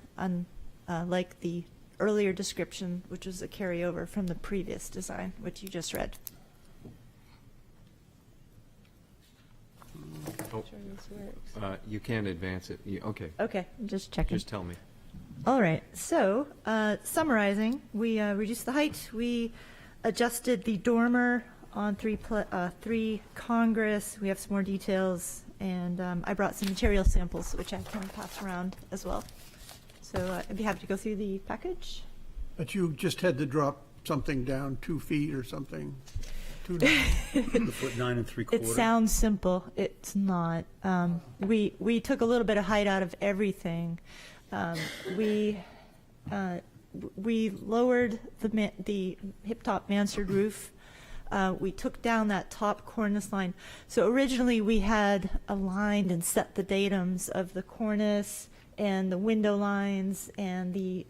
unlike the earlier description, which was a carryover from the previous design, which you just read. You can't advance it. Okay. Okay, I'm just checking. Just tell me. All right, so summarizing, we reduced the height, we adjusted the dormer on 3 Congress, we have some more details, and I brought some material samples, which I can pass around as well. So I'd be happy to go through the package. But you just had to drop something down 2 feet or something. 2 foot 9 3/4. It sounds simple, it's not. We took a little bit of height out of everything. We lowered the hip-top mansard roof. We took down that top cornice line. So originally we had aligned and set the datums of the cornice and the window lines and the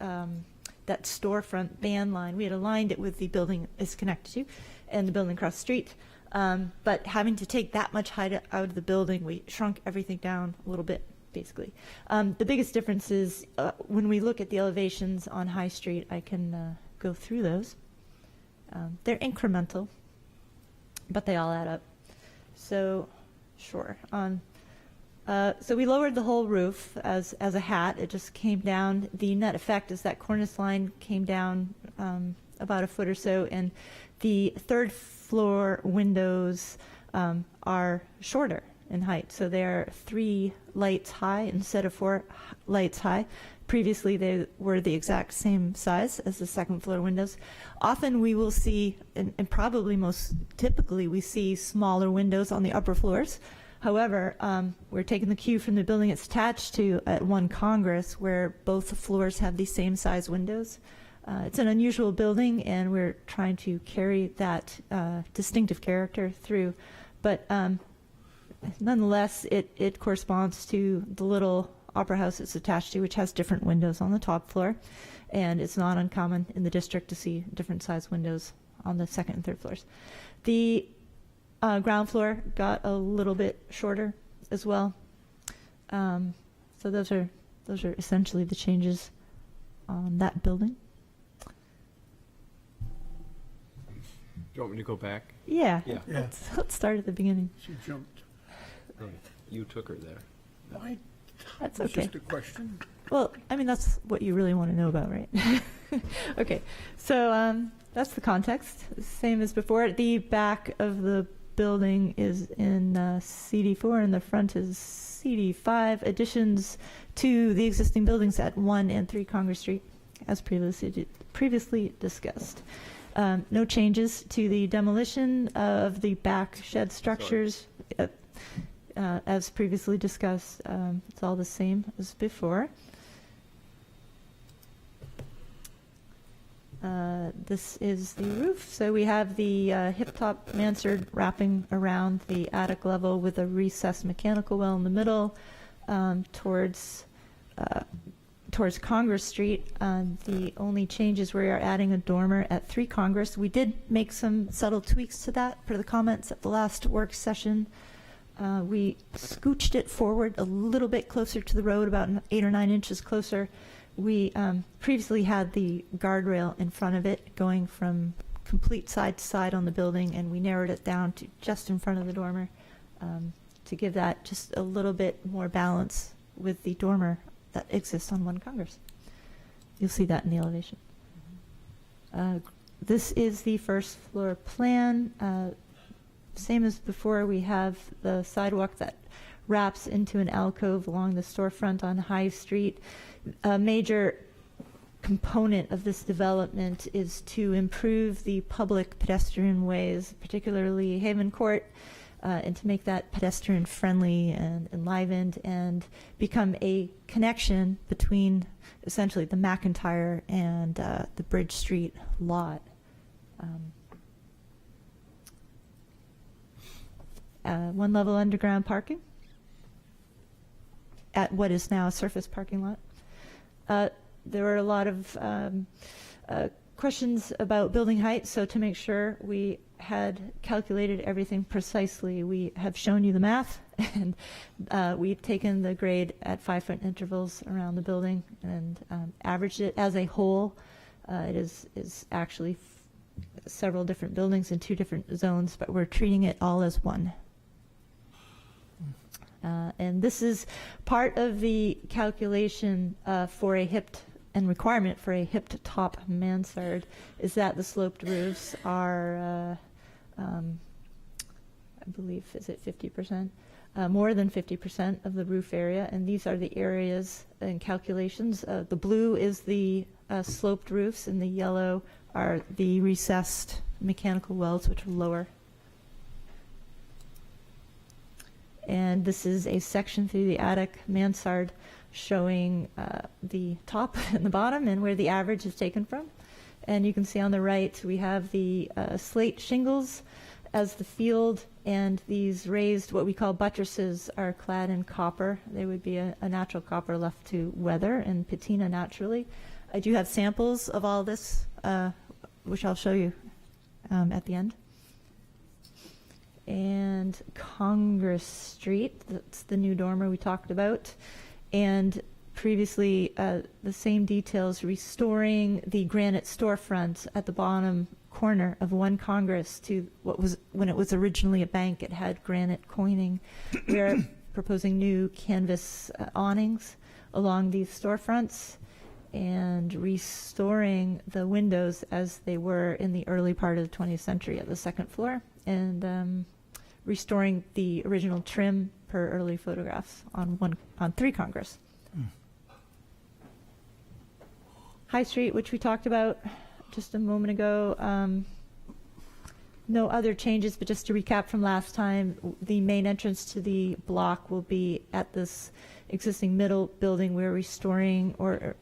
that storefront band line. We had aligned it with the building it's connected to and the building across the street. But having to take that much height out of the building, we shrunk everything down a little bit, basically. The biggest difference is when we look at the elevations on High Street, I can go through those. They're incremental, but they all add up. So, sure. So we lowered the whole roof as a hat. It just came down. The net effect is that cornice line came down about a foot or so, and the 3rd floor windows are shorter in height. So they're 3 lights high instead of 4 lights high. Previously, they were the exact same size as the 2nd floor windows. Often we will see, and probably most typically, we see smaller windows on the upper floors. However, we're taking the cue from the building it's attached to at 1 Congress, where both floors have the same size windows. It's an unusual building, and we're trying to carry that distinctive character through. But nonetheless, it corresponds to the little opera house it's attached to, which has different windows on the top floor. And it's not uncommon in the district to see different size windows on the 2nd and 3rd floors. The ground floor got a little bit shorter as well. So those are essentially the changes on that building. Do you want me to go back? Yeah. Yeah. Let's start at the beginning. She jumped. You took her there. Why? That's It's okay. just a question. Well, I mean, that's what you really want to know about, right? Okay, so that's the context. Same as before. The back of the building is in CD4 and the front is CD5. Additions to the existing buildings at 1 and 3 Congress Street, as previously discussed. No changes to the demolition of the back shed structures. As previously discussed, it's all the same as before. This is the roof. So we have the hip-top mansard wrapping around the attic level with a recessed mechanical well in the middle towards Congress Street. The only change is we are adding a dormer at 3 Congress. We did make some subtle tweaks to that per the comments at the last work session. We scooched it forward a little bit closer to the road, about 8 or 9 inches closer. We previously had the guardrail in front of it going from complete side to side on the building, and we narrowed it down to just in front of the dormer to give that just a little bit more balance with the dormer that exists on 1 Congress. You'll see that in the elevation. This is the 1st floor plan. Same as before, we have the sidewalk that wraps into an alcove along the storefront on High Street. A major component of this development is to improve the public pedestrian ways, particularly Haven Court, and to make that pedestrian friendly and enlivened and become a connection between essentially the McIntyre and the Bridge Street lot. one-level underground parking at what is now a surface parking lot. There were a lot of questions about building height, so to make sure we had calculated everything precisely, we have shown you the math, and we've taken the grade at 5-foot intervals around the building and averaged it as a whole. It is actually several different buildings in 2 different zones, but we're treating it all as one. And this is part of the calculation for a hipped and requirement for a hipped top mansard, is that the sloped roofs are, I believe, is it 50%? More than 50% of the roof area, and these are the areas and calculations. The blue is the sloped roofs, and the yellow are the recessed mechanical wells, which are lower. And this is a section through the attic mansard showing the top and the bottom and where the average is taken from. And you can see on the right we have the slate shingles as the field, and these raised, what we call buttresses, are clad in copper. They would be a natural copper left to weather and patina naturally. I do have samples of all this, which I'll show you at the end. And Congress Street, that's the new dormer we talked about. And previously, the same details, restoring the granite storefront at the bottom corner of 1 Congress to what was, when it was originally a bank, it had granite coining. We are proposing new canvas awnings along these storefronts and restoring the windows as they were in the early part of the 20th century at the 2nd floor, and restoring the original trim per early photographs on 3 Congress. High Street, which we talked about just a moment ago. No other changes, but just to recap from last time, the main entrance to the block will be at this existing middle building. We're restoring or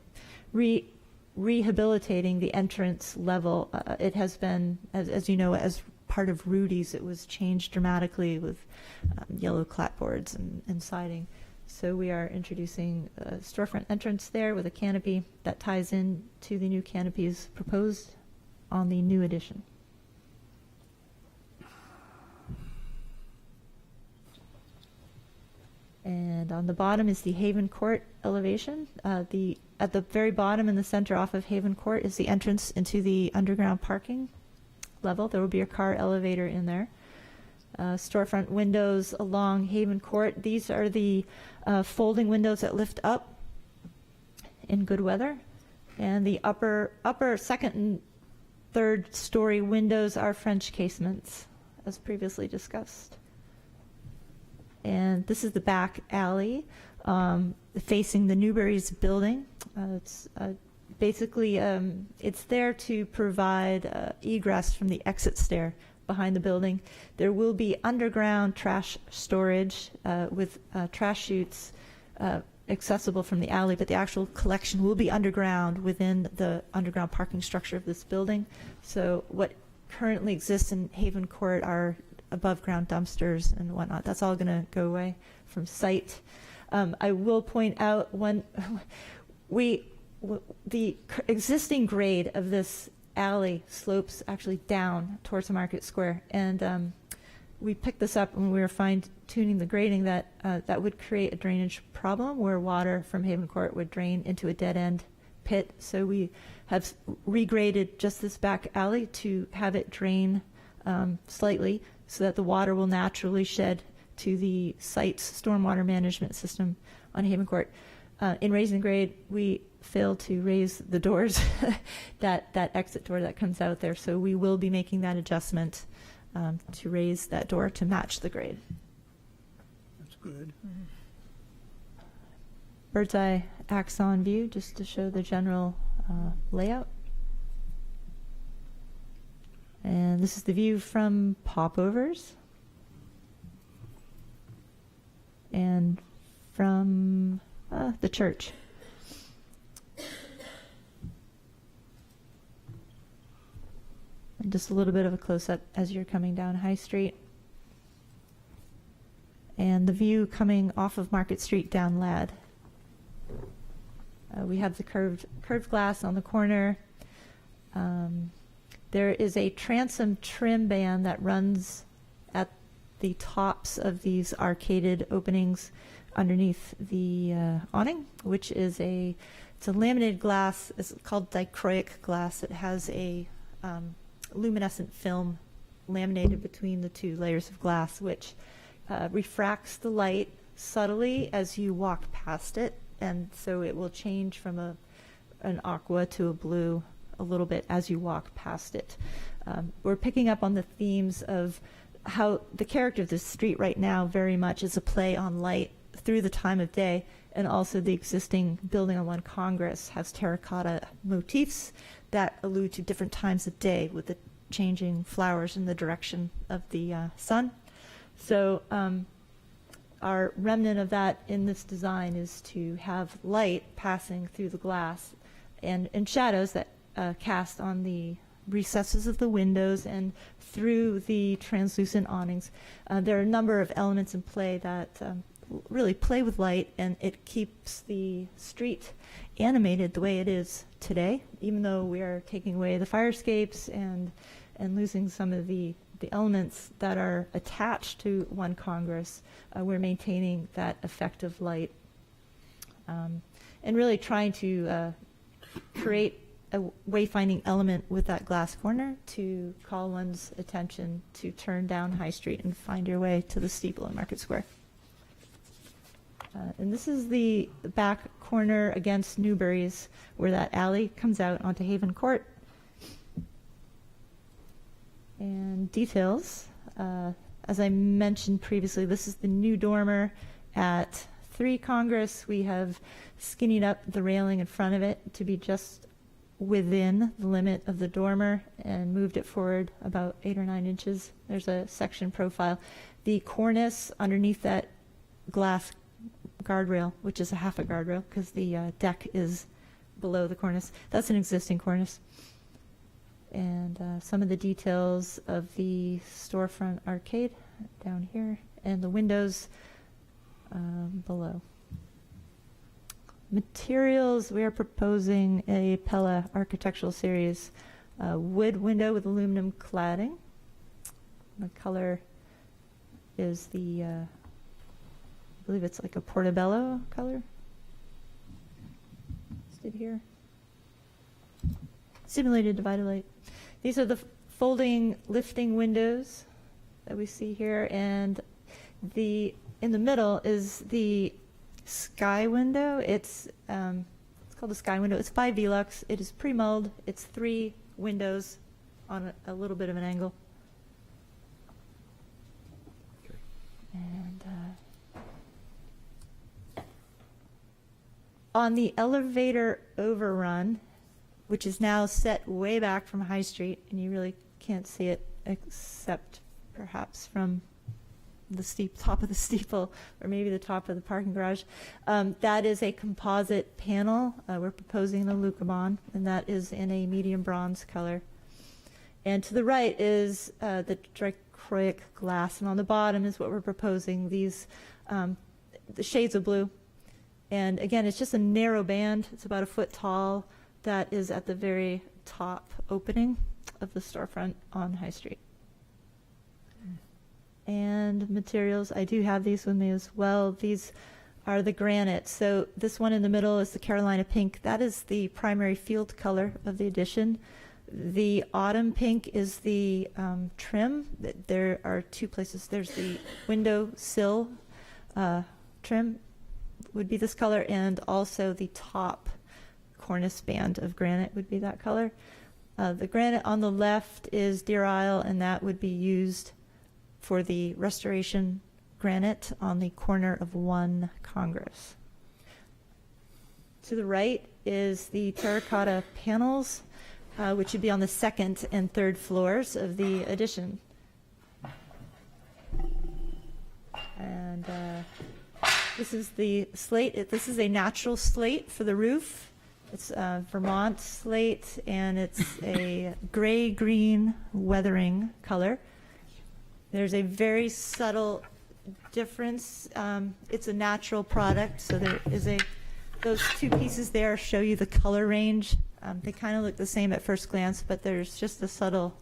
rehabilitating the entrance level. It has been, as you know, as part of Rudy's, it was changed dramatically with yellow clapboards and siding. So we are introducing a storefront entrance there with a canopy that ties in to the new canopies proposed on the new addition. And on the bottom is the Haven Court elevation. At the very bottom in the center off of Haven Court is the entrance into the underground parking level. There will be a car elevator in there. Storefront windows along Haven Court. These are the folding windows that lift up in good weather. And the upper second and third story windows are French casements, as previously discussed. And this is the back alley facing the Newberry's building. It's basically, it's there to provide egress from the exit stair behind the building. There will be underground trash storage with trash chutes accessible from the alley, but the actual collection will be underground within the underground parking structure of this building. So what currently exists in Haven Court are above ground dumpsters and whatnot. That's all going to go away from site. I will point out the existing grade of this alley slopes actually down towards the Market Square, and we picked this up when we were fine-tuning the grading that that would create a drainage problem where water from Haven Court would drain into a dead-end pit. So we have regraded just this back alley to have it drain slightly so that the water will naturally shed to the site's stormwater management system on Haven Court. In raising grade, we failed to raise the doors, that exit door that comes out there. So we will be making that adjustment to raise that door to match the grade. That's good. Bird's eye axon view, just to show the general layout. And this is the view from Popovers. And from the church. And just a little bit of a close-up as you're coming down High Street. and the view coming off of Market Street down Ladd. We have the curved glass on the corner. There is a transom trim band that runs at the tops of these arcaded openings underneath the awning, which is it's a laminated glass. It's called dichroic glass. It has a luminescent film laminated between the two layers of glass, which refracts the light subtly as you walk past it, and so it will change from an aqua to a blue a little bit as you walk past it. We're picking up on the themes of how the character of the street right now very much is a play on light through the time of day, and also the existing building on 1 Congress has terracotta motifs that allude to different times of day with the changing flowers in the direction of the sun. So our remnant of that in this design is to have light passing through the glass and shadows that cast on the recesses of the windows and through the translucent awnings. There are a number of elements in play that really play with light, and it keeps the street animated the way it is today, even though we are taking away the fire escapes and losing some of the elements that are attached to 1 Congress. We're maintaining that effective light and really trying to create a wayfinding element with that glass corner to call one's attention to turn down High Street and find your way to the steeple in Market Square. And this is the back corner against Newbury's, where that alley comes out onto Haven Court. And details, as I mentioned previously, this is the new dormer at 3 Congress. We have skinnied up the railing in front of it to be just within the limit of the dormer and moved it forward about 8 or 9 inches. There's a section profile. The cornice underneath that glass guardrail, which is a half a guardrail because the deck is below the cornice. That's an existing cornice. And some of the details of the storefront arcade down here and the windows below. Materials, we are proposing a Pella Architectural Series wood window with aluminum cladding. The color is I believe it's like a portobello color. Listed here. Simulated divided light. These are the folding lifting windows that we see here, and in the middle is the sky window. It's called the sky window. It's by Velux. It is pre-mulled. It's 3 windows on a little bit of an angle. Okay. And on the elevator overrun, which is now set way back from High Street, and you really can't see it except perhaps from the top of the steeple or maybe the top of the parking garage. That is a composite panel. We're proposing the Lucabon, and that is in a medium bronze color. And to the right is the dichroic glass, and on the bottom is what we're proposing, these the shades of blue. And again, it's just a narrow band. It's about 1 foot tall. That is at the very top opening of the storefront on High Street. And materials, I do have these with me as well. These are the granite. So this one in the middle is the Carolina pink. That is the primary field color of the addition. The autumn pink is the trim. There are 2 places. There's the window sill trim would be this color, and also the top cornice band of granite would be that color. The granite on the left is Deer Isle, and that would be used for the restoration granite on the corner of 1 Congress. To the right is the terracotta panels, which would be on the 2nd and 3rd floors of the addition. And this is the slate. This is a natural slate for the roof. It's Vermont slate, and it's a gray-green weathering color. There's a very subtle difference. It's a natural product, so there is those two pieces there show you the color range. They kind of look the same at first glance, but there's just a subtle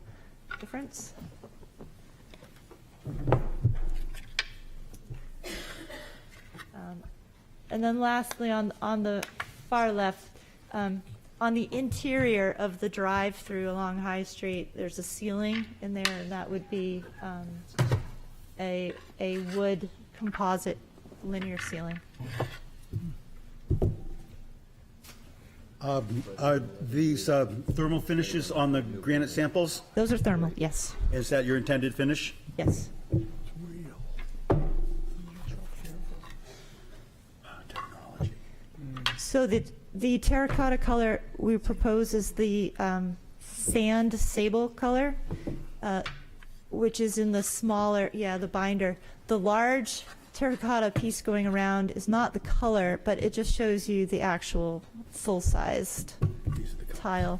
difference. And then lastly, on the far left, on the interior of the drive-through along High Street, there's a ceiling in there, and that would be a wood composite linear ceiling. Are these thermal finishes on the granite samples? Those are thermal, yes. Is that your intended finish? Yes. So the terracotta color we propose is the sand sable color, which is in the smaller, the binder. The large terracotta piece going around is not the color, but it just shows you the actual full-sized tile.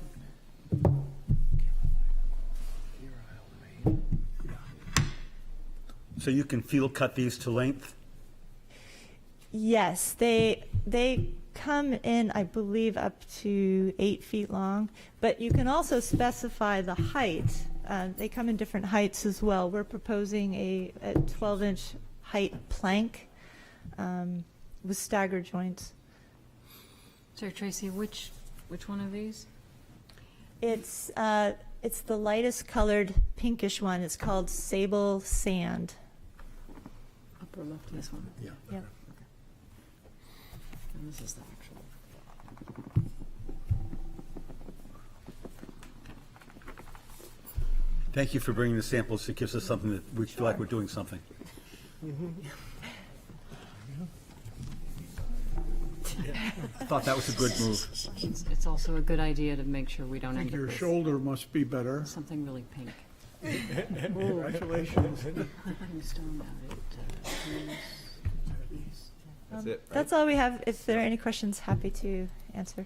So you can field cut these to length? Yes, they come in, I believe, up to 8 feet long, but you can also specify the height. They come in different heights as well. We're proposing a 12-inch height plank with staggered joints. Sorry, Tracy, which one of these? It's the lightest colored pinkish one. It's called sable sand. Upper left, this one? Yeah. Yep. And this is the actual. Thank you for bringing the samples. It gives us something that we feel like we're doing something. I thought that was a good move. It's also a good idea to make sure we don't I end think up your with shoulder must be better. something really pink. Congratulations. Stone out at, That's it, right? That's all we have. If there are any questions, happy to answer.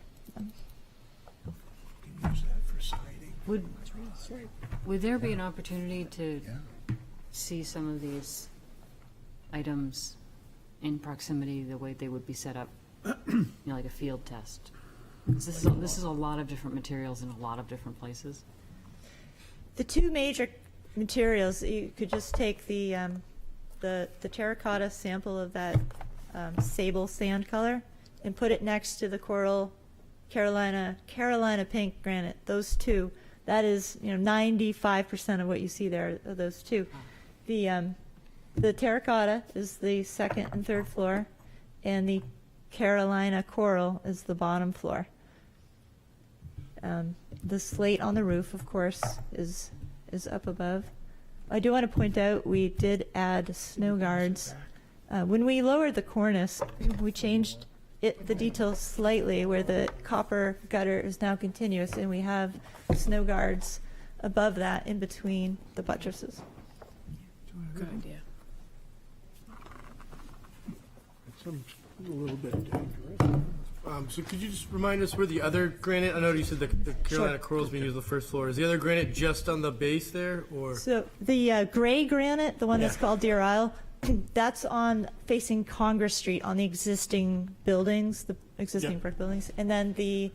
Would there be an opportunity to see some of these items in proximity, the way they would be set up, like a field test? 'Cause this is a lot of different materials in a lot of different places. The two major materials, you could just take the terracotta sample of that sable sand color and put it next to the coral Carolina pink granite. Those two, that is 95% of what you see there are those two. The terracotta is the second and third floor, and the Carolina coral is the bottom floor. The slate on the roof, of course, is up above. I do want to point out we did add snow guards. When we lowered the cornice, we changed the details slightly, where the copper gutter is now continuous, and we have snow guards above that in between the buttresses. Good idea. It's a little bit dangerous. So could you just remind us where the other granite, I know you said the Carolina coral is being used on the first floor. Is the other granite just on the base there, or? So the gray granite, the one that's Yeah. called Deer Isle, that's on facing Congress Street on the existing buildings, the existing Yep. brick buildings. And then the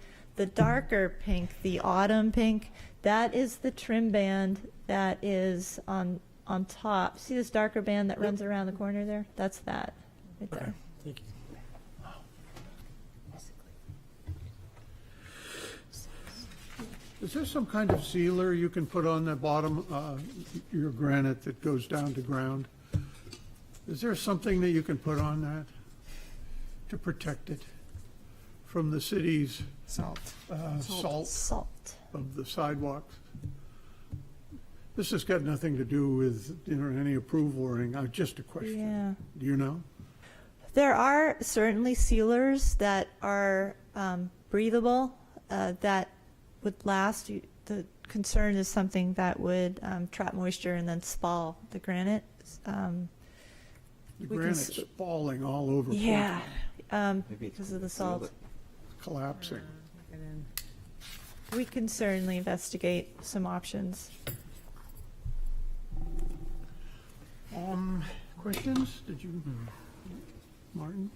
darker pink, the autumn pink, that is the trim band that is on top. See this darker band that runs around the corner there? That's that right there. Thank you. Is there some kind of sealer you can put on the bottom, your granite that goes down to ground? Is there something that you can put on that to protect it from the city's salt of the sidewalks? This has got nothing to do with, any approval or anything, just a question. Yeah. Do you know? There are certainly sealers that are breathable, that would last. The concern is something that would trap moisture and then spall the granite. The We can granite's falling all over. Yeah, Maybe it's because of the salt. Collapsing. We can certainly investigate some options. Questions? Did you, Martin?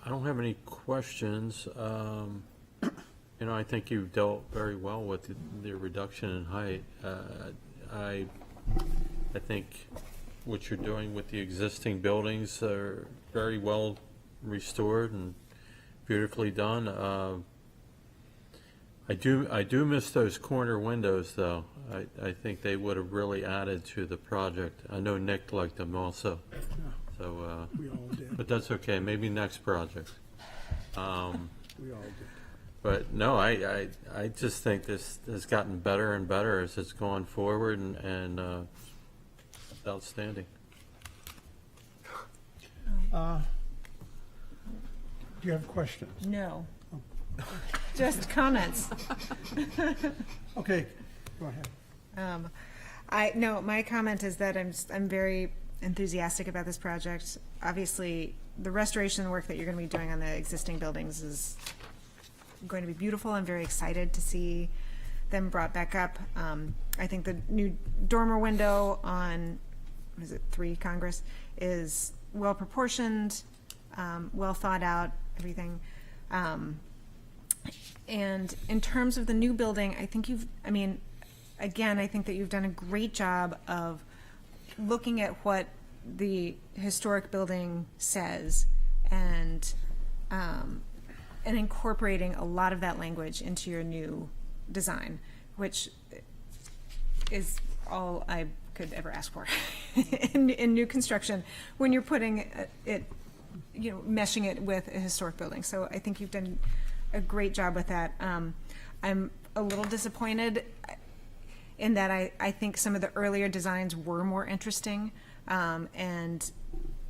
I don't have any questions. I think you've dealt very well with the reduction in height. I think what you're doing with the existing buildings are very well restored and beautifully done. I do miss those corner windows, though. I think they would have really added to the project. I know Nick liked them also. So, We all did. but that's okay. Maybe next project. We all did. But no, I just think this has gotten better and better as it's gone forward, and it's outstanding. Do you have questions? No. Just comments. Okay, go ahead. My comment is that I'm very enthusiastic about this project. Obviously, the restoration work that you're going to be doing on the existing buildings is going to be beautiful. I'm very excited to see them brought back up. I think the new dormer window on, 3 Congress, is well proportioned, well thought out, everything. And in terms of the new building, I think I think that you've done a great job of looking at what the historic building says and incorporating a lot of that language into your new design, which is all I could ever ask for in new construction when you're putting it, meshing it with a historic building. So I think you've done a great job with that. I'm a little disappointed in that I think some of the earlier designs were more interesting and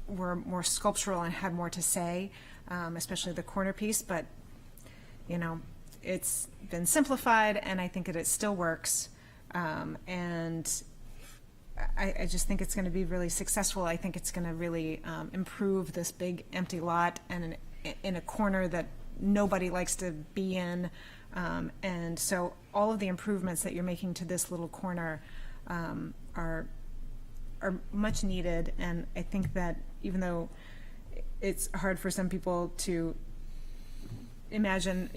were more sculptural and had more to say, especially the corner piece. But, it's been simplified, and I think that it still works. And I just think it's going to be really successful. I think it's going to really improve this big empty lot and in a corner that nobody likes to be in. And so all of the improvements that you're making to this little corner are much needed. And I think that even though it's hard for some people to imagine,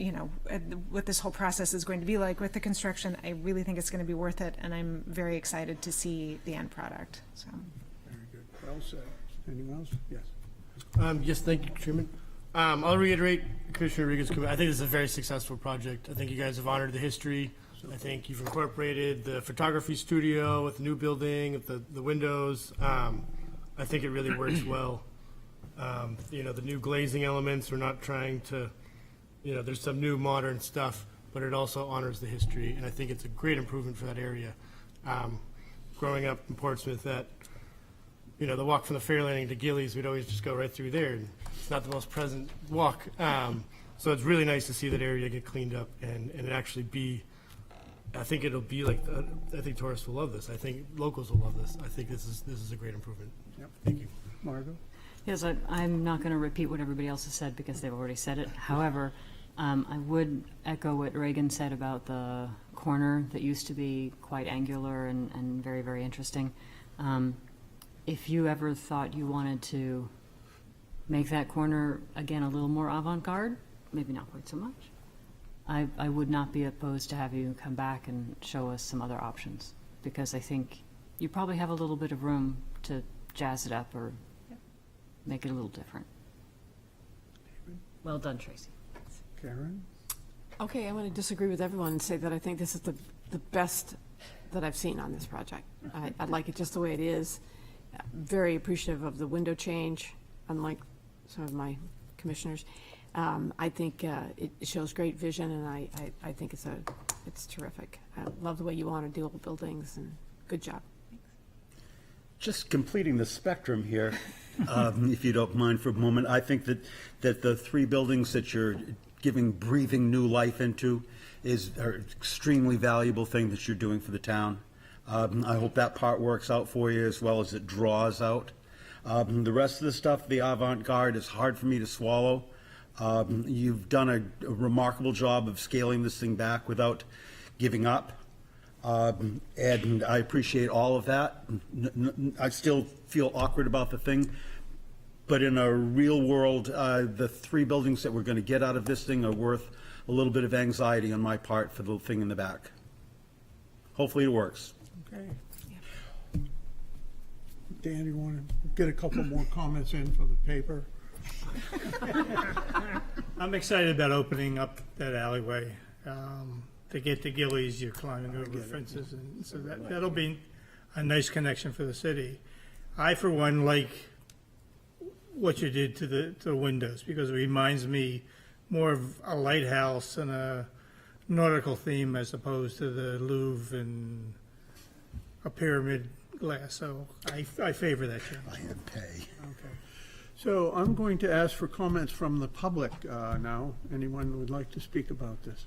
what this whole process is going to be like with the construction, I really think it's going to be worth it. And I'm very excited to see the end product. So. Very good. Well said. Anyone else? Yes. Yes, thank you, Chairman. I'll reiterate Commissioner Rodriguez's comment. I think this is a very successful project. I think you guys have honored the history. I think you've incorporated the photography studio with the new building, with the windows. I think it really works well. The new glazing elements, we're not trying to, there's some new modern stuff, but it also honors the history, and I think it's a great improvement for that area. Growing up in Portsmouth, the walk from the fair landing to Gillies, we'd always just go right through there, and it's not the most pleasant walk. So it's really nice to see that area get cleaned up and it actually be, I think it'll be like, I think tourists will love this. I think locals will love this. I think this is a great improvement. Yep. Thank you. Margot? Yes, I'm not going to repeat what everybody else has said because they've already said it. However, I would echo what Reagan said about the corner that used to be quite angular and very, very interesting. If you ever thought you wanted to make that corner, again, a little more avant-garde, maybe not quite so much, I would not be opposed to have you come back and show us some other options, because I think you probably have a little bit of room to jazz it up or make it a little different. Well done, Tracy. Karen? Okay, I'm going to disagree with everyone and say that I think this is the best that I've seen on this project. I like it just the way it is. Very appreciative of the window change, unlike some of my commissioners. I think it shows great vision, and I think it's terrific. I love the way you want to deal with buildings, and good job. Just completing the spectrum here, if you don't mind for a moment, I think that the 3 buildings that you're giving breathing new life into are an extremely valuable thing that you're doing for the town. I hope that part works out for you as well as it draws out. The rest of the stuff, the avant-garde, is hard for me to swallow. You've done a remarkable job of scaling this thing back without giving up. And I appreciate all of that. I still feel awkward about the thing, but in a real world, the 3 buildings that we're going to get out of this thing are worth a little bit of anxiety on my part for the thing in the back. Hopefully it works. Okay. Dan, you want to get a couple more comments in for the paper? I'm excited about opening up that alleyway. To get to Gillies, you're climbing over fences, and so that'll be a nice connection for the city. I, for one, like what you did to the windows, because it reminds me more of a lighthouse and a nautical theme as opposed to the Louvre and a pyramid glass. So I favor that change. I have pay. Okay. So I'm going to ask for comments from the public now. Anyone would like to speak about this?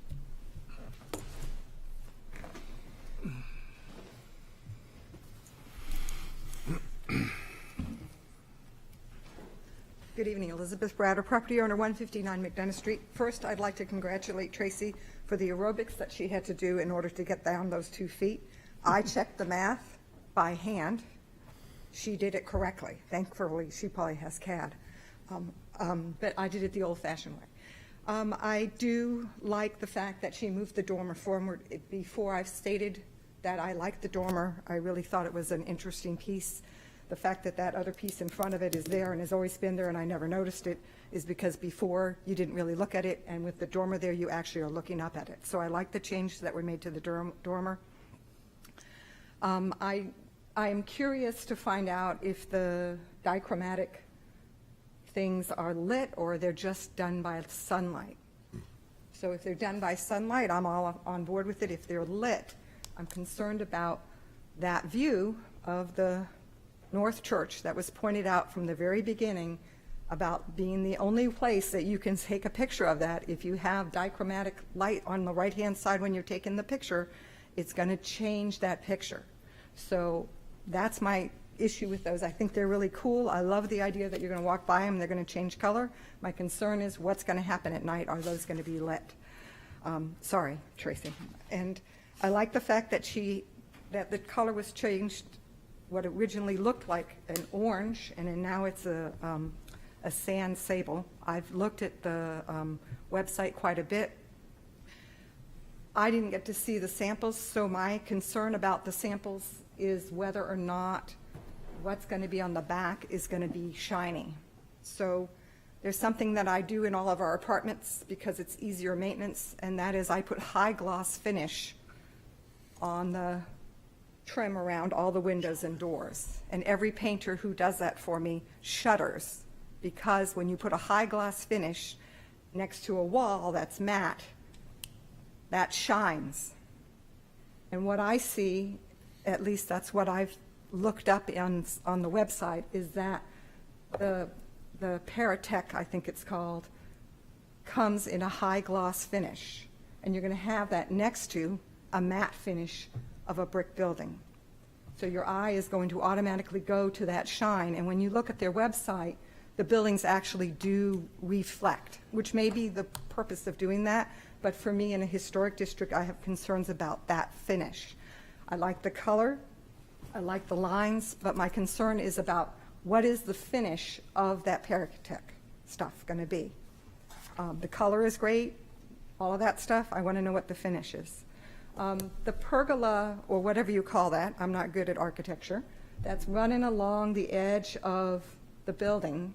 Good evening, Elizabeth Bratter, property owner, 159 McDonough Street. First, I'd like to congratulate Tracy for the aerobics that she had to do in order to get down those 2 feet. I checked the math by hand. She did it correctly. Thankfully, she probably has CAD. But I did it the old-fashioned way. I do like the fact that she moved the dormer forward. Before I've stated that I liked the dormer, I really thought it was an interesting piece. The fact that that other piece in front of it is there and has always been there and I never noticed it is because before you didn't really look at it, and with the dormer there, you actually are looking up at it. So I like the changes that were made to the dormer. I am curious to find out if the dichromatic things are lit or they're just done by sunlight. So if they're done by sunlight, I'm all on board with it. If they're lit, I'm concerned about that view of the North Church that was pointed out from the very beginning about being the only place that you can take a picture of that. If you have dichromatic light on the right-hand side when you're taking the picture, it's going to change that picture. So that's my issue with those. I think they're really cool. I love the idea that you're going to walk by them, they're going to change color. My concern is what's going to happen at night. Are those going to be lit? Sorry, Tracy. And I like the fact that that the color was changed, what originally looked like an orange, and then now it's a sand sable. I've looked at the website quite a bit. I didn't get to see the samples, so my concern about the samples is whether or not what's going to be on the back is going to be shiny. So there's something that I do in all of our apartments because it's easier maintenance, and that is I put high gloss finish on the trim around all the windows and doors. And every painter who does that for me shudders, because when you put a high gloss finish next to a wall that's matte, that shines. And what I see, at least that's what I've looked up on the website, is that the Paratech, I think it's called, comes in a high gloss finish. And you're going to have that next to a matte finish of a brick building. So your eye is going to automatically go to that shine, and when you look at their website, the buildings actually do reflect, which may be the purpose of doing that, but for me in a historic district, I have concerns about that finish. I like the color, I like the lines, but my concern is about what is the finish of that Paratech stuff going to be. The color is great, all of that stuff, I want to know what the finish is. The pergola, or whatever you call that, I'm not good at architecture, that's running along the edge of the building.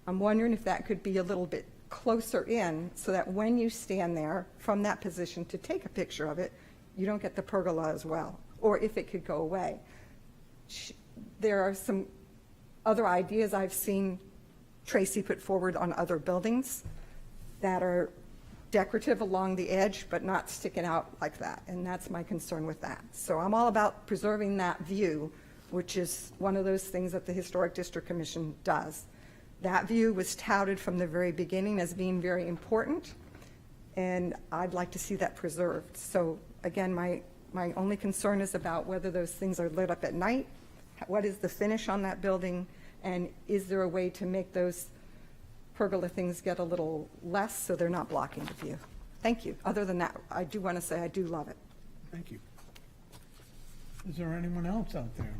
I'm wondering if that could be a little bit closer in so that when you stand there from that position to take a picture of it, you don't get the pergola as well, or if it could go away. There are some other ideas I've seen Tracy put forward on other buildings that are decorative along the edge, but not sticking out like that, and that's my concern with that. So I'm all about preserving that view, which is one of those things that the Historic District Commission does. That view was touted from the very beginning as being very important, and I'd like to see that preserved. So again, my only concern is about whether those things are lit up at night, what is the finish on that building, and is there a way to make those pergola things get a little less so they're not blocking the view. Thank you. Other than that, I do want to say I do love it. Thank you. Is there anyone else out there?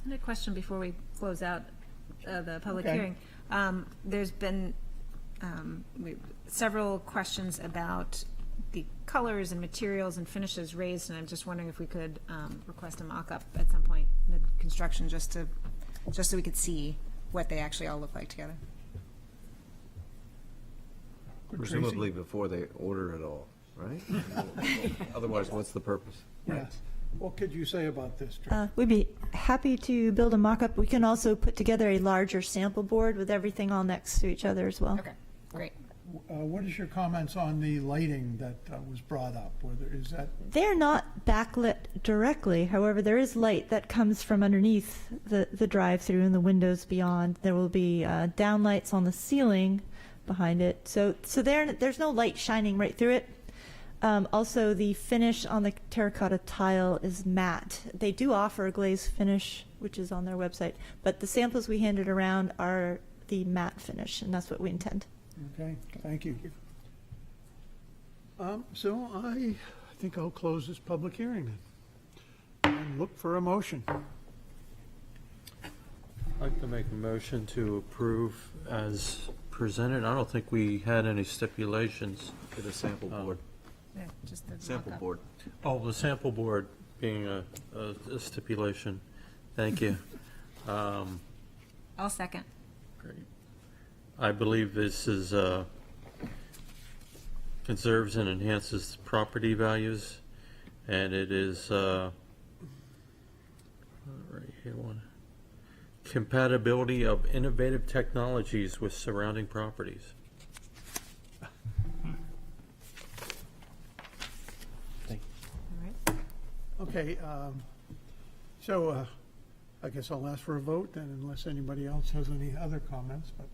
I had a question before we close out the public Okay. hearing. There's been several questions about the colors and materials and finishes raised, and I'm just wondering if we could request a mock-up at some point in the construction, just so we could see what they actually all look like together. Presumably before they order it all, right? Otherwise, what's the purpose? Yes. What could you say about this, Trish? We'd be happy to build a mock-up. We can also put together a larger sample board with everything all next to each other as well. Okay, great. What is your comments on the lighting that was brought up? Whether is that They're not backlit directly. However, there is light that comes from underneath the drive-through and the windows beyond. There will be downlights on the ceiling behind it. So there's no light shining right through it. Also, the finish on the terracotta tile is matte. They do offer a glaze finish, which is on their website, but the samples we handed around are the matte finish, and that's what we intend. okay? Thank you. So I think I'll close this public hearing then and look for a motion. I'd like to make a motion to approve as presented. I don't think we had any stipulations. Get a sample board. Yeah, just the Sample mock-up. board. Oh, the sample board being a stipulation. Thank you. I'll second. Great. I believe this is, conserves and enhances property values, and it is, right here, one, compatibility of innovative technologies with surrounding properties. Okay, so I guess I'll ask for a vote then, unless anybody else has any other comments, but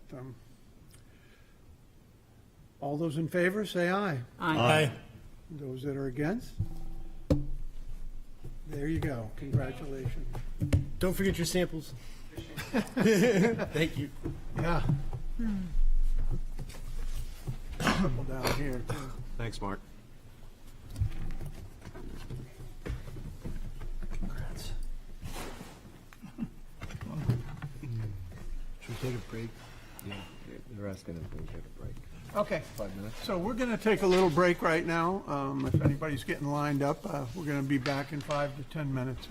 all those in favor, say aye. Aye. Those that are against? There you go. Congratulations. Don't forget your samples. Thank you. Yeah. Couple down here, too. Thanks, Mark. Congrats. Should we take a break? Yeah, they're asking if we can take a break. Okay. 5 minutes. So we're going to take a little break right now. If anybody's getting lined up, we're going to be back in 5 to 10 minutes.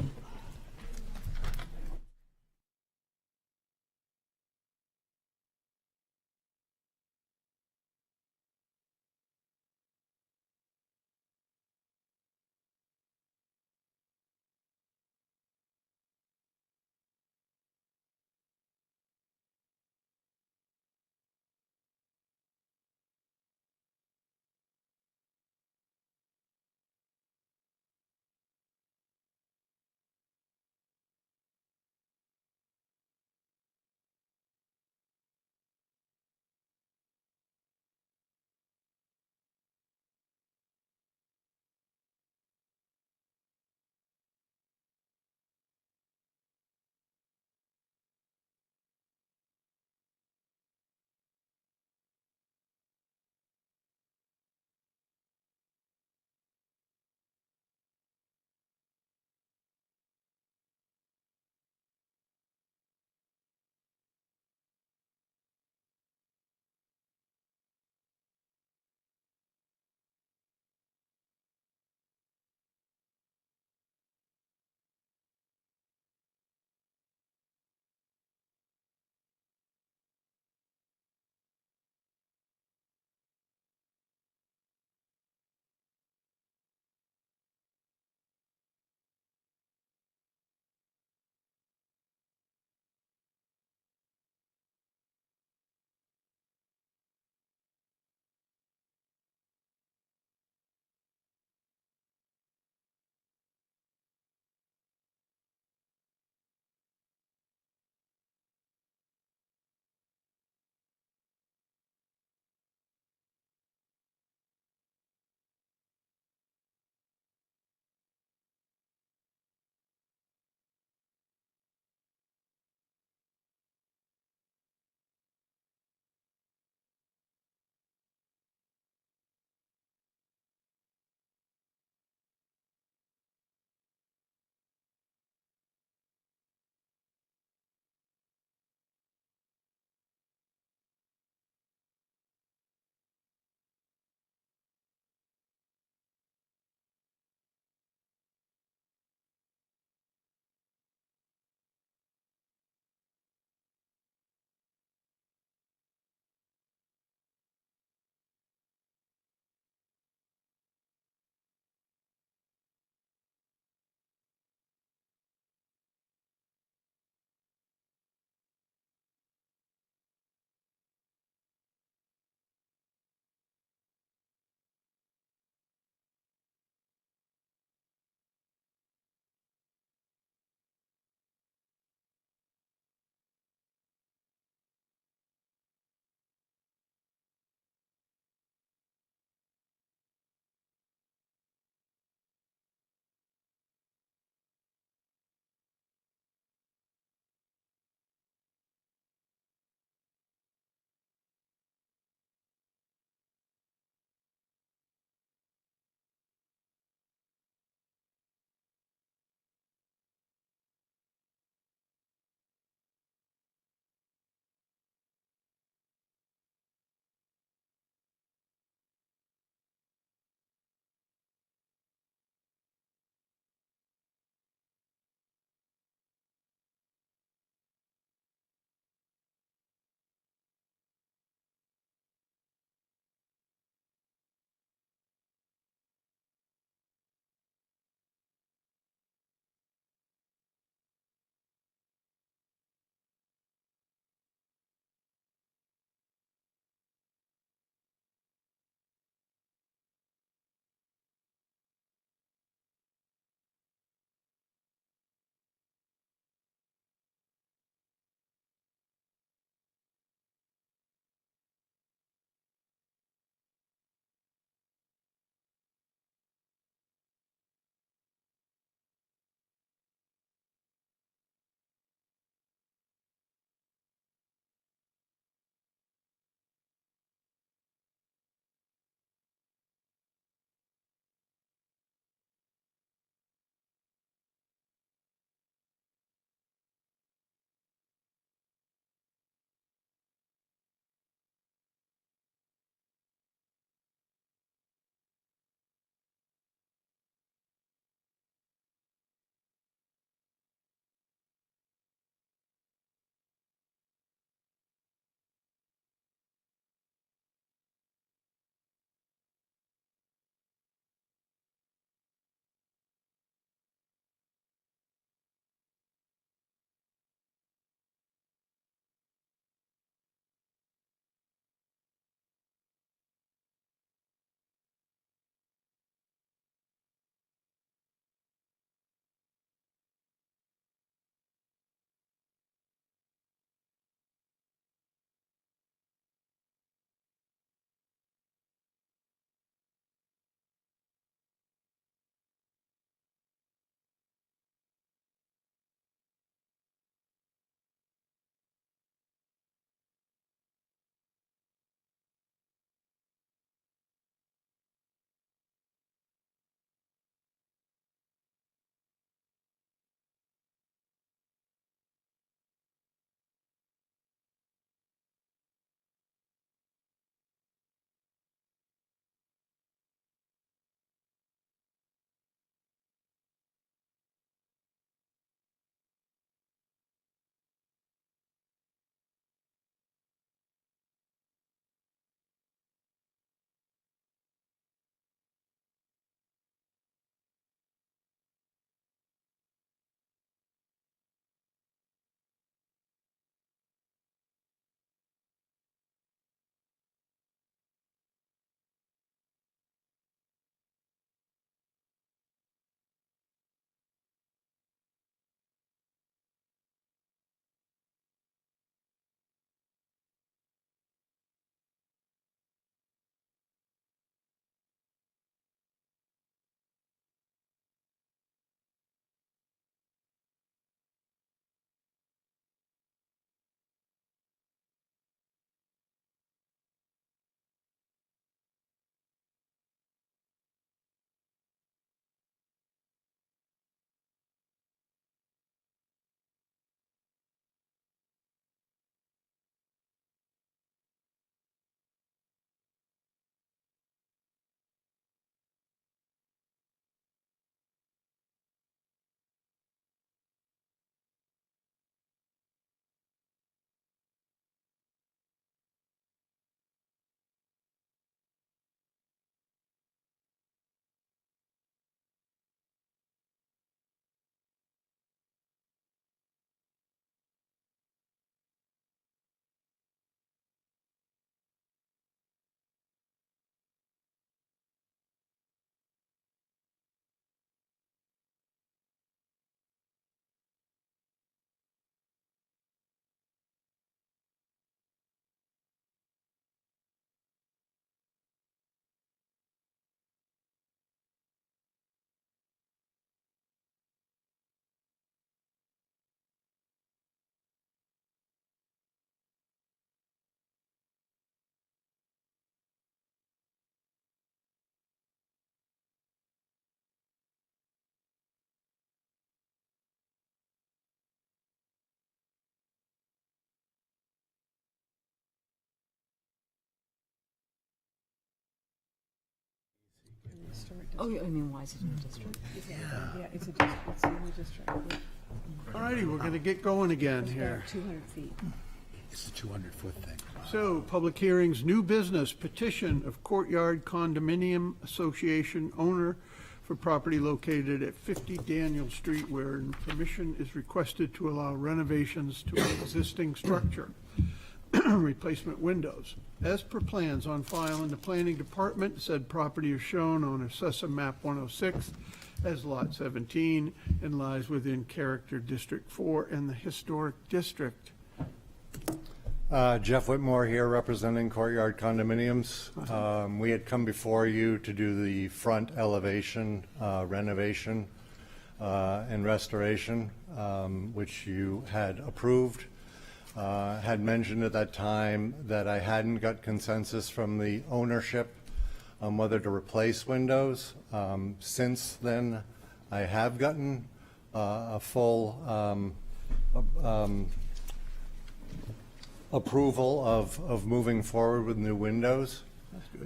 Oh, I mean, why is it in the district? Yeah, it's a district, it's in the district. All righty, we're going to get going again here. 200 feet. It's the 200-foot thing. So, public hearings, new business, petition of Courtyard Condominium Association owner for property located at 50 Daniel Street, where permission is requested to allow renovations to an existing structure, replacement windows. As per plans on file in the planning department, said property is shown on Assessor Map 106 as Lot 17 and lies within Character District 4 and the Historic District. Jeff Whitmore here, representing Courtyard Condominiums. We had come before you to do the front elevation renovation and restoration, which you had approved. Had mentioned at that time that I hadn't got consensus from the ownership on whether to replace windows. Since then, I have gotten a full approval of moving forward with new windows.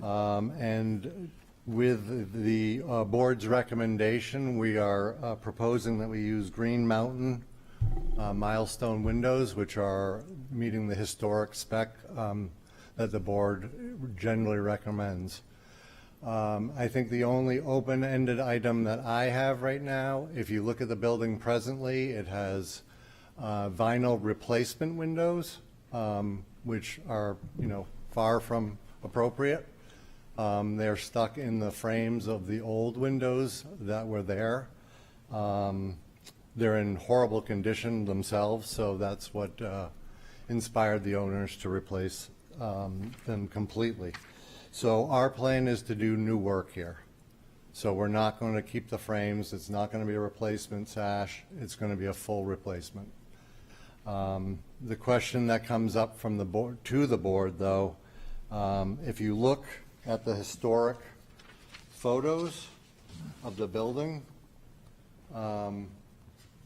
And with the board's recommendation, we are proposing that we use Green Mountain milestone windows, which are meeting the historic spec that the board generally recommends. I think the only open-ended item that I have right now, if you look at the building presently, it has vinyl replacement windows, which are, far from appropriate. They're stuck in the frames of the old windows that were there. They're in horrible condition themselves, so that's what inspired the owners to replace them completely. So our plan is to do new work here. So we're not going to keep the frames. It's not going to be a replacement sash. It's going to be a full replacement. The question that comes up from the board to the board, though, if you look at the historic photos of the building,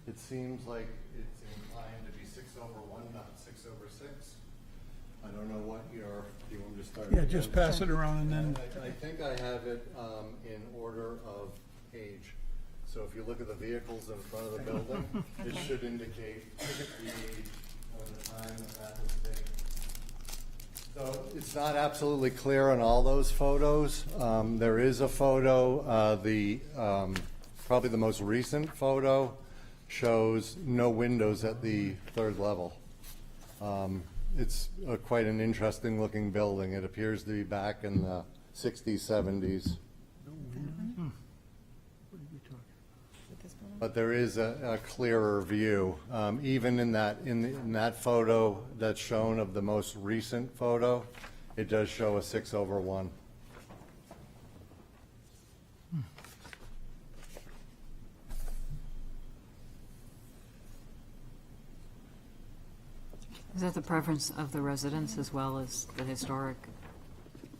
it seems like it's inclined to be 6/1, not 6/6. I don't know what do you want me to start? Yeah, just pass it around and then. I think I have it in order of age. So if you look at the vehicles in front of the building, it should indicate the age of the time that was taken. So it's not absolutely clear on all those photos. There is a photo, probably the most recent photo shows no windows at the third level. It's quite an interesting looking building. It appears to be back in the 60s, 70s. But there is a clearer view. Even in that photo that's shown of the most recent photo, it does show a 6/1. Is that the preference of the residents as well as the historic?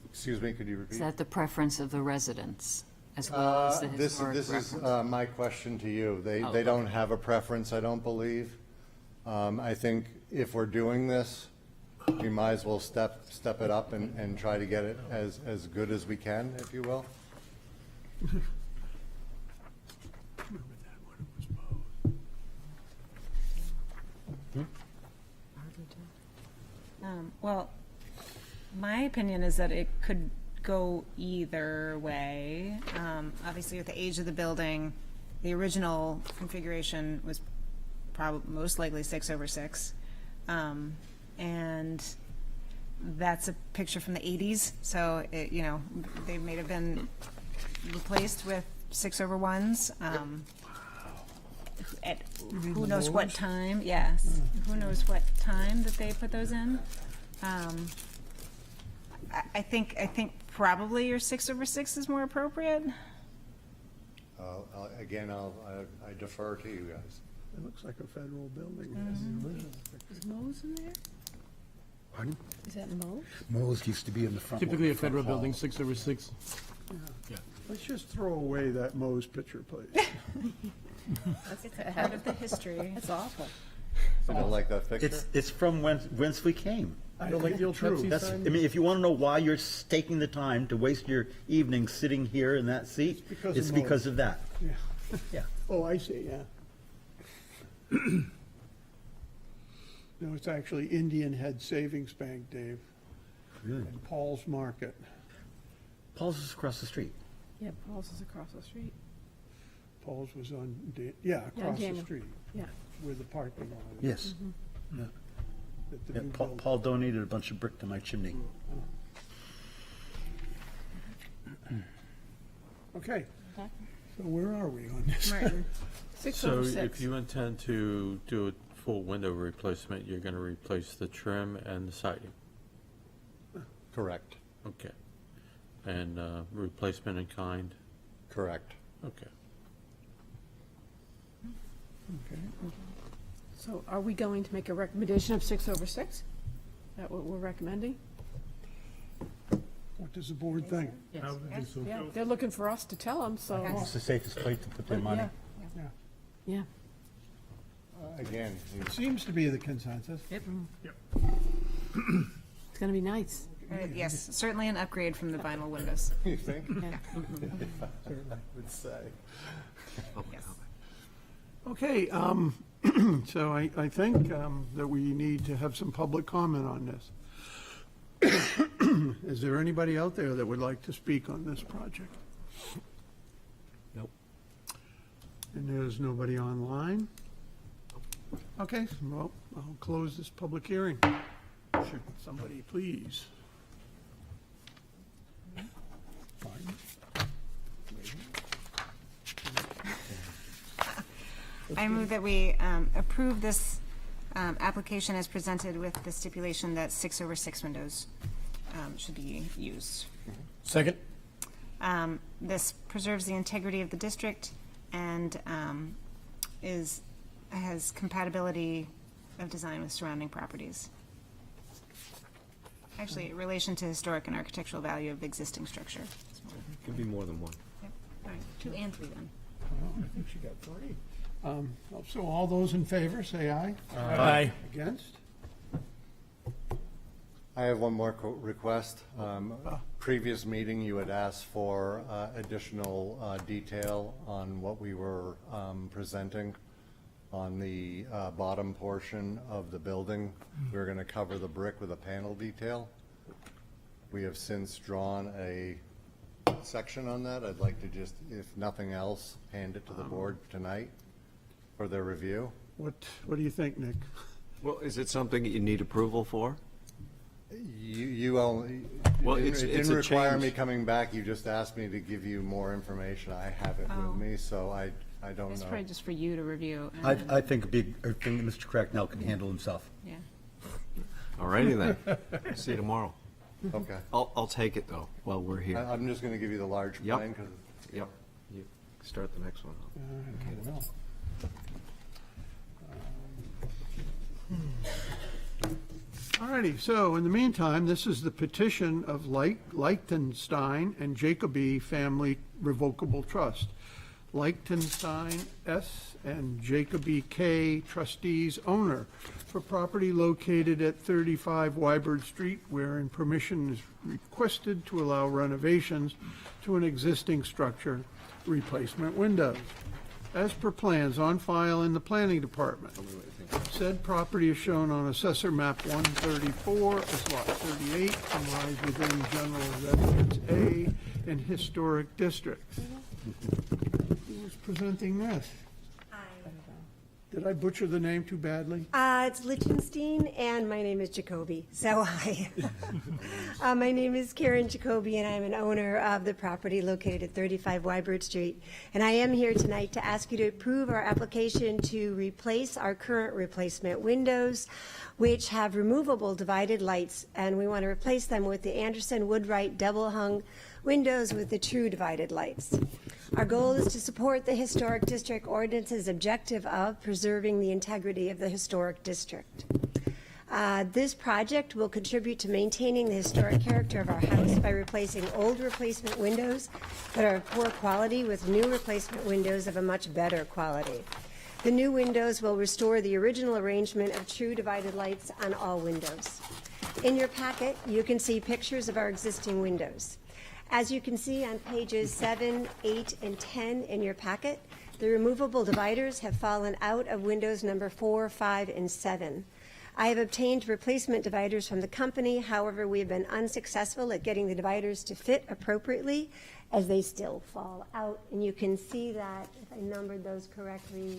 Excuse me, could you repeat? Is that the preference of the residents as well as the historic This is reference? my question to you. They Oh, don't have a preference, I don't believe. I think if we're doing this, we might as well step it up and try to get it as good as we can, if you will. Well, my opinion is that it could go either way. Obviously, with the age of the building, the original configuration was probably most likely 6/6. And that's a picture from the 80s. So, they may have been replaced with 6/1s. At who knows what time, yes. Who knows what time that they put those in. I think probably your 6/6 is more appropriate. Again, I defer to you guys. It looks like a federal building. Is Mo's in there? Pardon? Is that Mo's? Mo's used to be in the front. Typically a front federal hall. building, 6/6. Yeah. Let's just throw away that Mo's picture, please. It's part of the history. That's awful. You don't like that picture? It's from whence we came. I Don't like the old Pepsi That's- sign? I mean, if you want to know why you're taking the time to waste your evening sitting here in that seat, because it's of because Moe's. of that. Yeah. Yeah. Oh, I see, yeah. No, it's actually Indian Head Savings Bank, Dave, Really? and Paul's Market. Paul's is across the street. Yeah, Paul's is across the street. Paul's was on, yeah, Yeah, across the Daniel. street, Yeah. where the parking lot is. Yes. Yeah. At the Yeah, new Paul, building. Paul donated a bunch of brick to my chimney. Okay, so where are we on this? Martin. So if you intend to do a full window replacement, you're going to replace the trim and the siding? Correct. Okay. And replacement in kind? Correct. Okay. Okay. So are we going to make a recommendation of 6/6? Is that what we're recommending? What does the board think? Yes. I would do so. Yeah, they're looking for us to tell them, so. It's the safest place to put their But money. yeah, Yeah, Yeah. Again, it seems to be the consensus. Yep. It's going to be nice. Yes, certainly an upgrade from the vinyl windows. you think? Yeah. I would say. Yes. Okay, so I think that we need to have some public comment on this. Is there anybody out there that would like to speak on this project? Nope. And there's nobody online? Okay, well, I'll close this public hearing. Should somebody please? I move that we approve this application as presented with the stipulation that 6/6 windows should be used. Second? This preserves the integrity of the district and has compatibility of design with surrounding properties. Actually, in relation to historic and architectural value of the existing structure. Could be more than one. Yep. All right, 2 and 3 then. Oh, I think she got 3. So all those in favor, say aye. Aye. Against? I have one more request. Previous meeting, you had asked for additional detail on what we were presenting on the bottom portion of the building. We were going to cover the brick with a panel detail. We have since drawn a section on that. I'd like to just, if nothing else, hand it to the board tonight for their review. What do you think, Nick? Well, is it something you need approval for? You only, Well, it it's a didn't require change. me coming back, you just asked me to give you more information. I have it Oh. with me, so I don't It's know. probably just for you to review. and I then- think a thing that Mr. Cracknell can handle himself. Yeah. All righty then. See you tomorrow. Okay. I'll take it though, while we're here. I'm just gonna give you the large Yep. plan, 'cause Yep. You start the next one. Okay, well. All righty, so in the meantime, this is the petition of Lichtenstein and Jacoby Family Revocable Trust. Lichtenstein S. and Jacoby K. trustees owner for property located at 35 Wybird Street, wherein permission is requested to allow renovations to an existing structure, replacement windows. As per plans on file in the planning department. Said property is shown on Assessor Map 134 as Lot 38 and lies within General Residence A and Historic Districts. Who's presenting this? Did I butcher the name too badly? It's Lichtenstein, and my name is Jacoby. So hi. My name is Karen Jacoby, and I'm an owner of the property located at 35 Wybird Street. And I am here tonight to ask you to approve our application to replace our current replacement windows, which have removable divided lights, and we want to replace them with the Anderson Woodwright double-hung windows with the true divided lights. Our goal is to support the Historic District Ordinance's objective of preserving the integrity of the historic district. This project will contribute to maintaining the historic character of our house by replacing old replacement windows that are of poor quality with new replacement windows of a much better quality. The new windows will restore the original arrangement of true divided lights on all windows. In your packet, you can see pictures of our existing windows. As you can see on pages 7, 8, and 10 in your packet, the removable dividers have fallen out of windows number 4, 5, and 7. I have obtained replacement dividers from the company. However, we have been unsuccessful at getting the dividers to fit appropriately as they still fall out. And you can see that, if I numbered those correctly,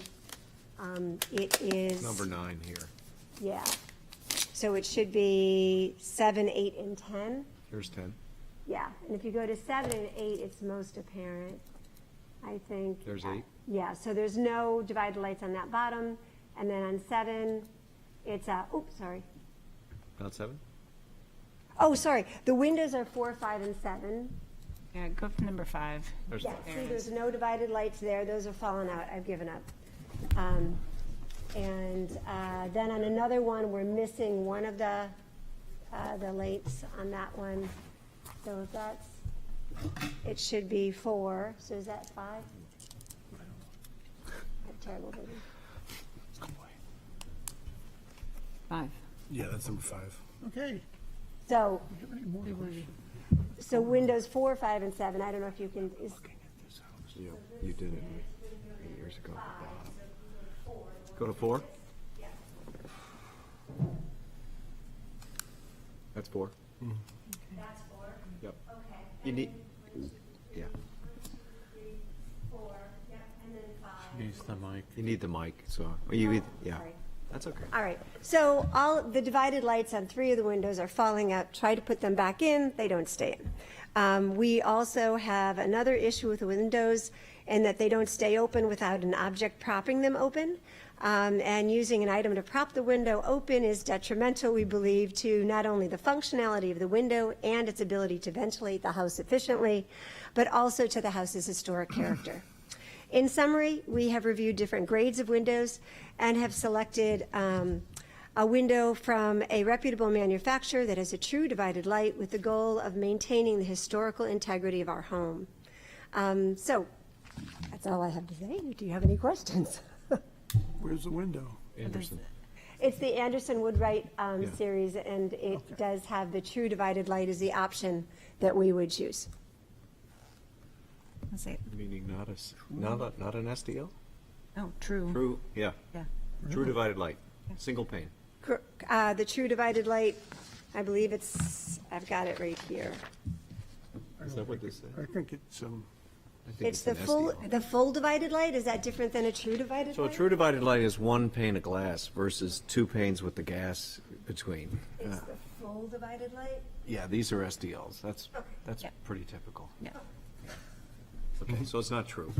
it is... Number 9 here. Yeah. So it should be 7, 8, and 10. Here's 10. Yeah, and if you go to 7 and 8, it's most apparent, I think. There's 8. Yeah, so there's no divided lights on that bottom. And then on 7, it's, oops, sorry. About 7? Oh, sorry, the windows are 4, 5, and 7. Yeah, go up to number 5. There's Yeah, 5. see, there's no divided lights there. Those are fallen out. I've given up. And then on another one, we're missing one of the lights on that one. So if that's, it should be 4. So is that 5? That's terrible, baby. 5. Yeah, that's number 5. Okay. So, windows 4, 5, and 7, I don't know if you can, is, Yeah, you did it 8 years ago. Go to 4? That's 4. that's 4? Yep. Okay. You need, yeah, 4, yep, and then 5. Use the mic. you need the mic, so, yeah, Sorry. that's okay. All right, so all the divided lights on 3 of the windows are falling out. Try to put them back in, they don't stay in. We also have another issue with the windows in that they don't stay open without an object propping them open. And using an item to prop the window open is detrimental, we believe, to not only the functionality of the window and its ability to ventilate the house efficiently, but also to the house's historic character. In summary, we have reviewed different grades of windows and have selected a window from a reputable manufacturer that has a true divided light with the goal of maintaining the historical integrity of our home. So that's all I have to say. Do you have any questions? Where's the window? Anderson. It's the Anderson Woodwright series, and it does have the true divided light as the option that we would choose. Let's see. Meaning not an SDL? Oh, true. True, yeah. Yeah. True divided light, single pane. The true divided light, I believe it's, I've got it right here. Is that what this is? I think it's, I think It's the an full, SDL. the full divided light. Is that different than a true divided So a light? true divided light is 1 pane of glass versus 2 panes with the gas between. It's the full divided light? Yeah, these are SDLs. That's Yeah. pretty typical. Yeah. Okay, so it's not true.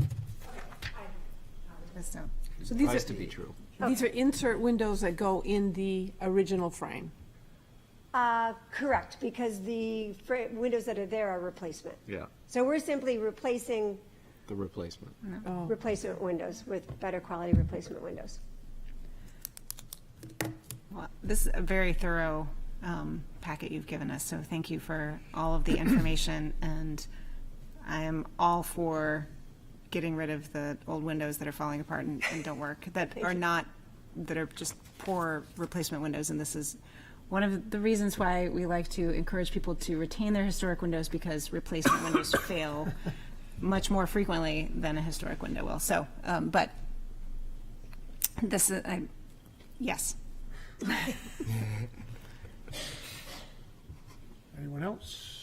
So, So It these tries are, to be true. these are insert windows that go in the original frame. Correct, because the windows that are there are replacement. Yeah, So we're simply replacing the replacement. replacement windows with better quality replacement windows. well, this is a very thorough packet you've given us, so thank you for all of the information, and I am all for getting rid of the old windows that are falling apart and don't work, that are just poor replacement windows, and this is one of the reasons why we like to encourage people to retain their historic windows, because replacement windows fail much more frequently than a historic window will. So, but this is, yes. anyone else?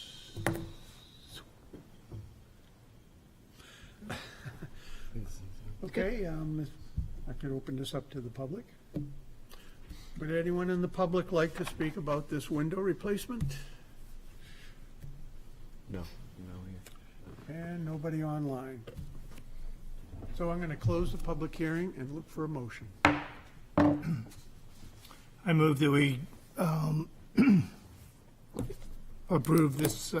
Okay, I could open this up to the public. Would anyone in the public like to speak about this window replacement? No. And nobody online. So I'm going to close the public hearing and look for a motion. I move that we approve this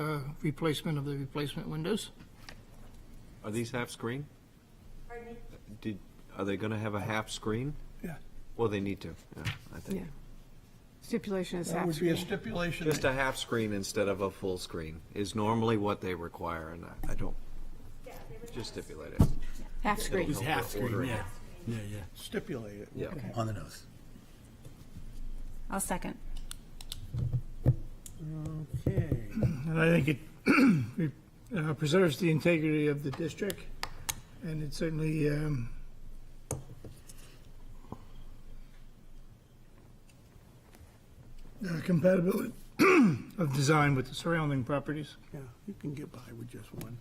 replacement of the replacement windows. Are these half screen? Are they going to have a half screen? Yeah. Well, they need to, yeah, I think. Stipulation is That half would be a screen. stipulation. Just a half screen instead of a full screen is normally what they require, and I don't, just stipulate it. Half screen. It'll help with ordering. Yeah. Stipulate it. Yeah. On the nose. I'll second. Okay. And I think it preserves the integrity of the district, and it certainly compatibility of design with the surrounding properties. Yeah, you can get by with just one.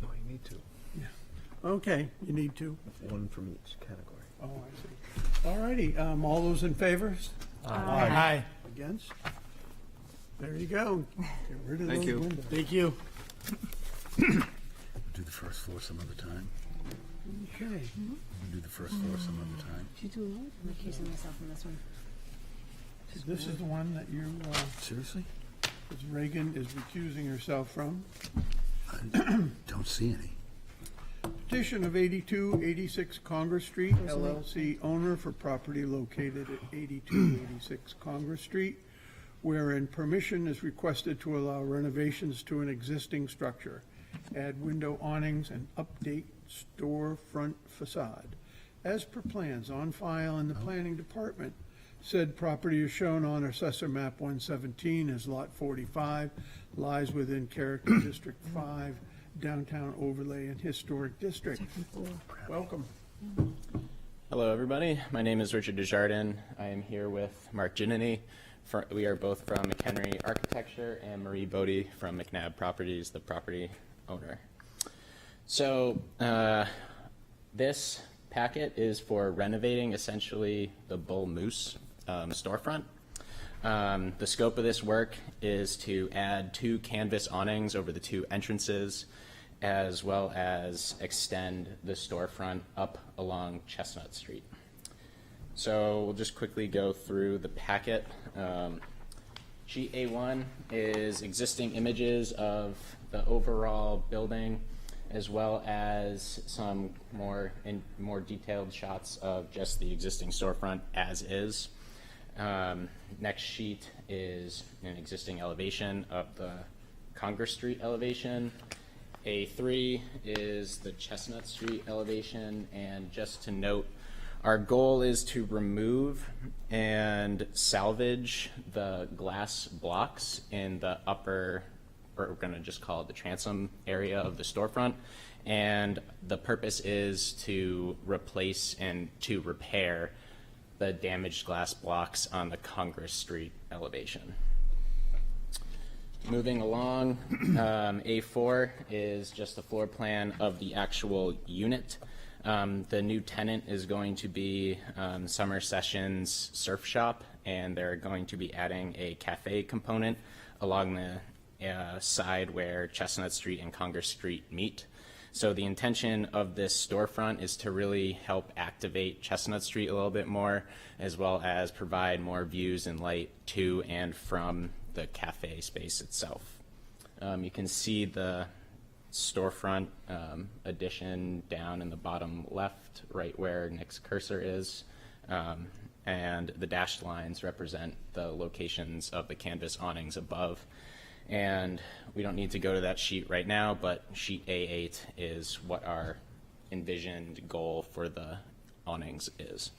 No, you need to. Yeah. Okay, you need to. One from each category. Oh, I see. All righty, all those in favor? Aye. Against? There you go. Get rid of Thank those you. windows. Thank you. Do the first floor some other time. Okay. We'll do the first floor some other time. I'm accusing myself on this one. This is the one that you, Seriously? that Reagan is recusing herself from. Don't see any. Petition of 8286 Congress Street, LLC owner for property located at 8286 Congress Street, wherein permission is requested to allow renovations to an existing structure, add window awnings, and update storefront facade. As per plans on file in the planning department, said property is shown on Assessor Map 117 as Lot 45, lies within Character District 5, Downtown Overlay and Historic District. Welcome. Hello, everybody. My name is Richard Desjardins. I am here with Mark Giannini. We are both from McHenry Architecture, and Marie Bodie from McNabb Properties, the property owner. So this packet is for renovating essentially the Bull Moose storefront. The scope of this work is to add 2 canvas awnings over the 2 entrances, as well as extend the storefront up along Chestnut Street. So we'll just quickly go through the packet. Sheet A1 is existing images of the overall building, as well as some more detailed shots of just the existing storefront as is. Next sheet is an existing elevation of the Congress Street elevation. A3 is the Chestnut Street elevation, and just to note, our goal is to remove and salvage the glass blocks in the upper, or we're going to just call it the transom area of the storefront, and the purpose is to replace and to repair the damaged glass blocks on the Congress Street elevation. Moving along, A4 is just the floor plan of the actual unit. The new tenant is going to be Summer Sessions Surf Shop, and they're going to be adding a cafe component along the side where Chestnut Street and Congress Street meet. So the intention of this storefront is to really help activate Chestnut Street a little bit more, as well as provide more views and light to and from the cafe space itself. You can see the storefront addition down in the bottom left, right where Nick's cursor is, and the dashed lines represent the locations of the canvas awnings above. And we don't need to go to that sheet right now, but sheet A8 is what our envisioned goal for the awnings is.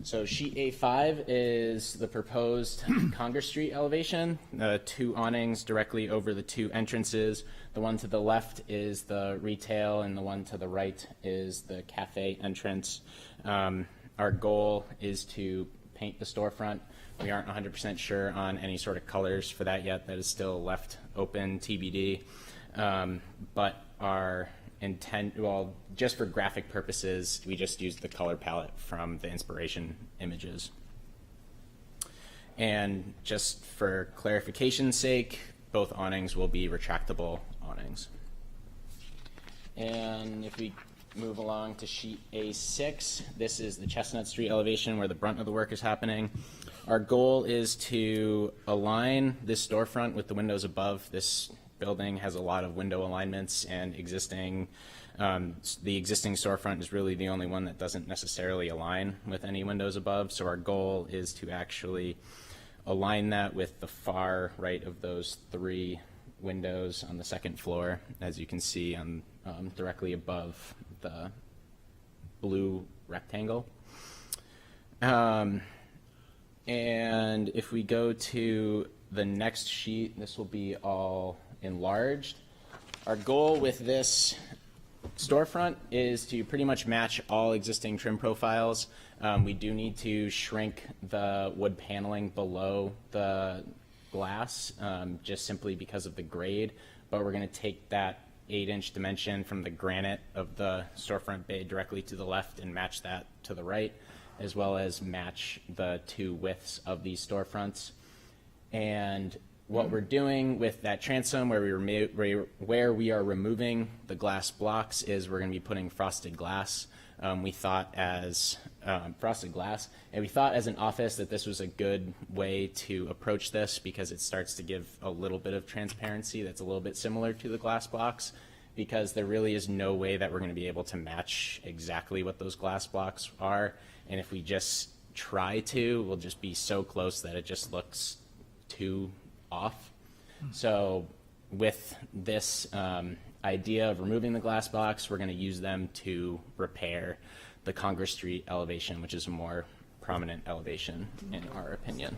So sheet A5 is the proposed Congress Street elevation, 2 awnings directly over the 2 entrances. The one to the left is the retail, and the one to the right is the cafe entrance. Our goal is to paint the storefront. We aren't 100% sure on any sort of colors for that yet. That is still left open, TBD. But our intent, well, just for graphic purposes, we just used the color palette from the inspiration images. And just for clarification's sake, both awnings will be retractable awnings. And if we move along to sheet A6, this is the Chestnut Street elevation where the brunt of the work is happening. Our goal is to align this storefront with the windows above. This building has a lot of window alignments, and the existing storefront is really the only one that doesn't necessarily align with any windows above. So our goal is to actually align that with the far right of those 3 windows on the 2nd floor, as you can see on directly above the blue rectangle. And if we go to the next sheet, this will be all enlarged. Our goal with this storefront is to pretty much match all existing trim profiles. We do need to shrink the wood paneling below the glass, just simply because of the grade, but we're going to take that 8-inch dimension from the granite of the storefront bay directly to the left and match that to the right, as well as match the two widths of these storefronts. And what we're doing with that transom where we are removing the glass blocks is we're going to be putting frosted glass. We thought as frosted glass, and we thought as an office that this was a good way to approach this because it starts to give a little bit of transparency that's a little bit similar to the glass blocks, because there really is no way that we're going to be able to match exactly what those glass blocks are. And if we just try to, we'll just be so close that it just looks too off. So with this idea of removing the glass blocks, we're going to use them to repair the Congress Street elevation, which is a more prominent elevation in our opinion.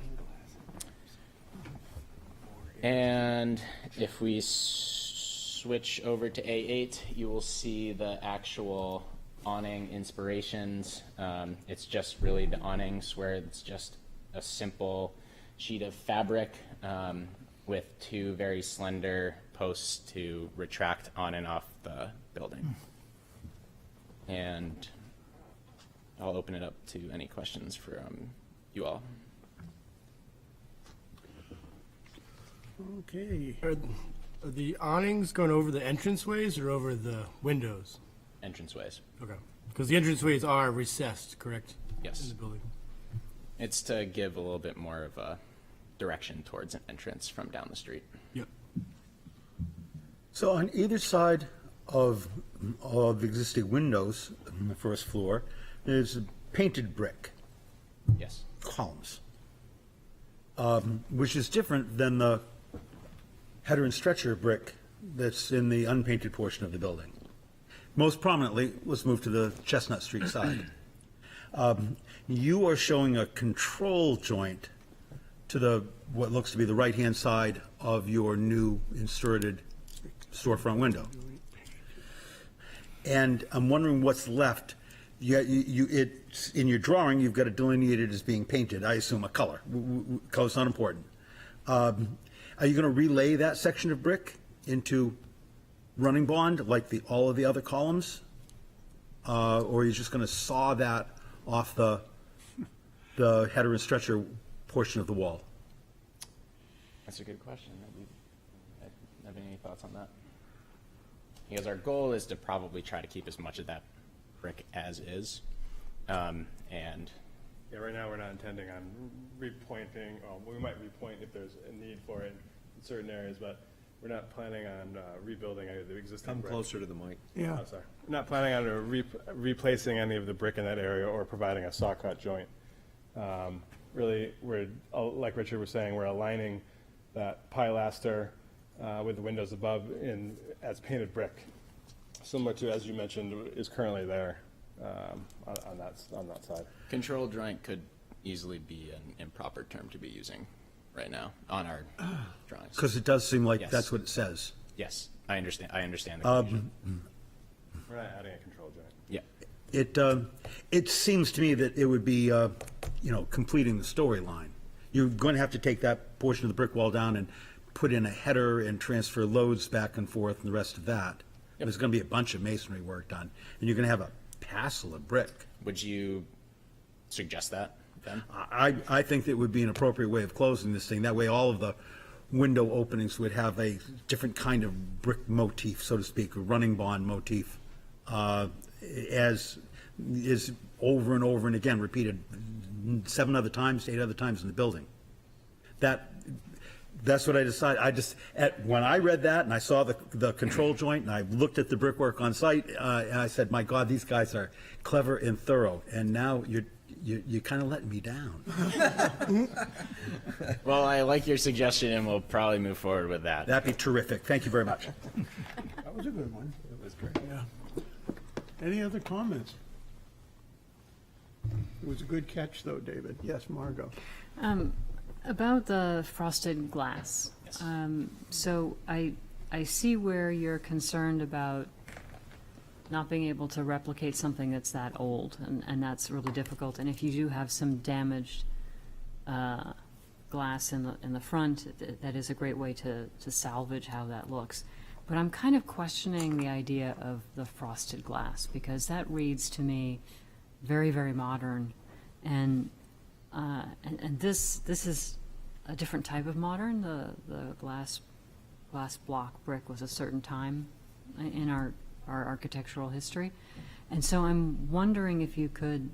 And if we switch over to A8, you will see the actual awning inspirations. It's just really the awnings where it's just a simple sheet of fabric with two very slender posts to retract on and off the building. And I'll open it up to any questions from you all. Okay. Are the awnings going over the entranceways or over the windows? Entranceways. Okay. Because the entranceways are recessed, correct? Yes. In the building. It's to give a little bit more of a direction towards an entrance from down the street. Yep. So on either side of the existing windows on the first floor, there's painted brick Yes. columns, which is different than the header and stretcher brick that's in the unpainted portion of the building. Most prominently, let's move to the Chestnut Street side. You are showing a control joint to the what looks to be the right-hand side of your new inserted storefront window. And I'm wondering what's left. It's in your drawing, you've got it delineated as being painted, I assume a color. Color's not important. Are you going to relay that section of brick into running bond like all of the other columns? Or are you just going to saw that off the header and stretcher portion of the wall? That's a good question. Have any thoughts on that? Because our goal is to probably try to keep as much of that brick as is. And yeah, right now we're not intending on repointing. We might repoint if there's a need for it in certain areas, but we're not planning on rebuilding any of the existing Come brick. closer to the mic. Yeah. Oh, sorry. We're not planning on replacing any of the brick in that area or providing a saw cut joint. Really, we're, like Richard was saying, we're aligning that pilaster with the windows above as painted brick, similar to, as you mentioned, is currently there on that side. control joint could easily be an improper term to be using right now on our drawings. Because it does seem like Yes. that's what it says. Yes, I understand the confusion. We're not adding a control joint. Yeah. It seems to me that it would be, completing the storyline. You're going to have to take that portion of the brick wall down and put in a header and transfer loads back and forth and the rest of that. There's going to be a bunch of masonry work done, and you're going to have a passel of brick. Would you suggest that, Ben? I think that would be an appropriate way of closing this thing. That way, all of the window openings would have a different kind of brick motif, so to speak, a running bond motif, as is over and over and again repeated 8 other times in the building. That's what I decided. When I read that and I saw the control joint and I looked at the brickwork on site, and I said, my God, these guys are clever and thorough. And now you're kind of letting me down. Well, I like your suggestion, and we'll probably move forward with that. That'd be terrific. Thank you very much. That was a good one. It was great. Yeah. Any other comments? It was a good catch, though, David. Yes, Margot. About the frosted glass. So I see where you're concerned about not being able to replicate something that's that old, and that's really difficult. And if you do have some damaged glass in the front, that is a great way to salvage how that looks. But I'm kind of questioning the idea of the frosted glass, because that reads to me very, very modern, and this is a different type of modern. The glass block brick was a certain time in our architectural history, and so I'm wondering if you could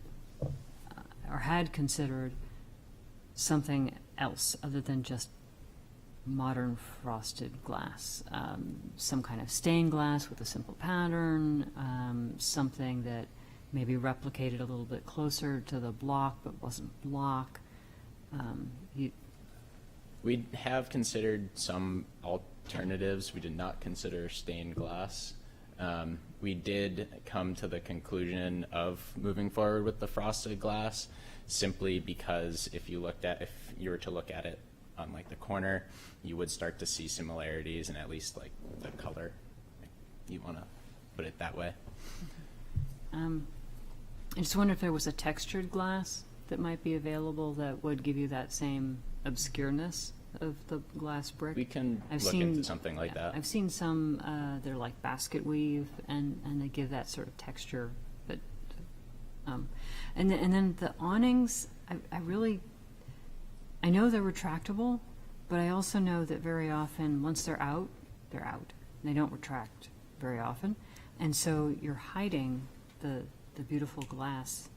or had considered something else other than just modern frosted glass, some kind of stained glass with a simple pattern, something that maybe replicated a little bit closer to the block but wasn't block. We have considered some alternatives. We did not consider stained glass. We did come to the conclusion of moving forward with the frosted glass simply because if you were to look at it on like the corner, you would start to see similarities in at least like the color. You want to put it that way. I just wonder if there was a textured glass that might be available that would give you that same obscureness of the glass brick. We can look into something like that. I've seen some, they're like basket weave, and they give that sort of texture. But and then the awnings, I know they're retractable, but I also know that very often once they're out, they're out. They don't retract very often, and so you're hiding the beautiful glass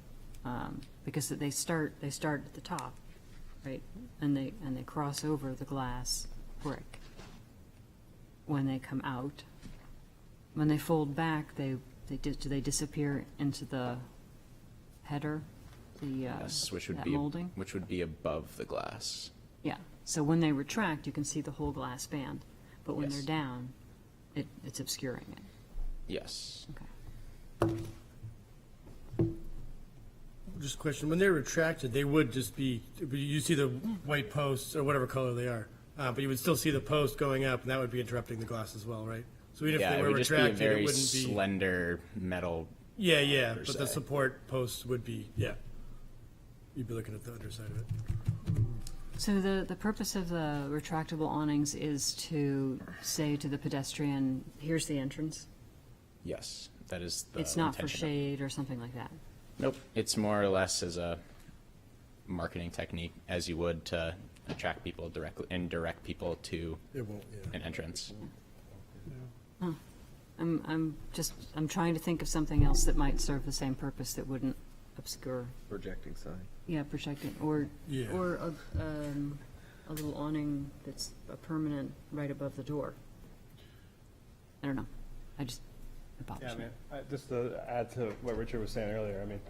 because they start at the top, right, and they cross over the glass brick when they come out. When they fold back, do they disappear into the header, Yes, which would that be molding? which would be above the glass. Yeah. So when they retract, you can see the whole glass band, but when Yes. they're down, it's obscuring it. Yes. Okay. Just a question, when they're retracted, they would just be, you see the white posts or whatever color they are, but you would still see the post going up, and that would be interrupting the glass as well, right? So even if Yeah, they it were would just be a retracted, it very wouldn't be. slender metal. Yeah, per but the se. support posts would be, yeah. You'd be looking at the underside of it. So the purpose of the retractable awnings is to say to the pedestrian, here's the entrance? Yes, that is the It's not for intention of- shade or something like that? Nope. It's more or less as a marketing technique, as you would to attract people directly and direct people to It won't, yeah. an entrance. Huh. I'm trying to think of something else that might serve the same purpose that wouldn't obscure. Projecting sign. Yeah, projecting, or Yeah. a little awning that's a permanent right above the door. I don't know. I just, Yeah, I mean, just to add to what Richard was saying earlier, I mean,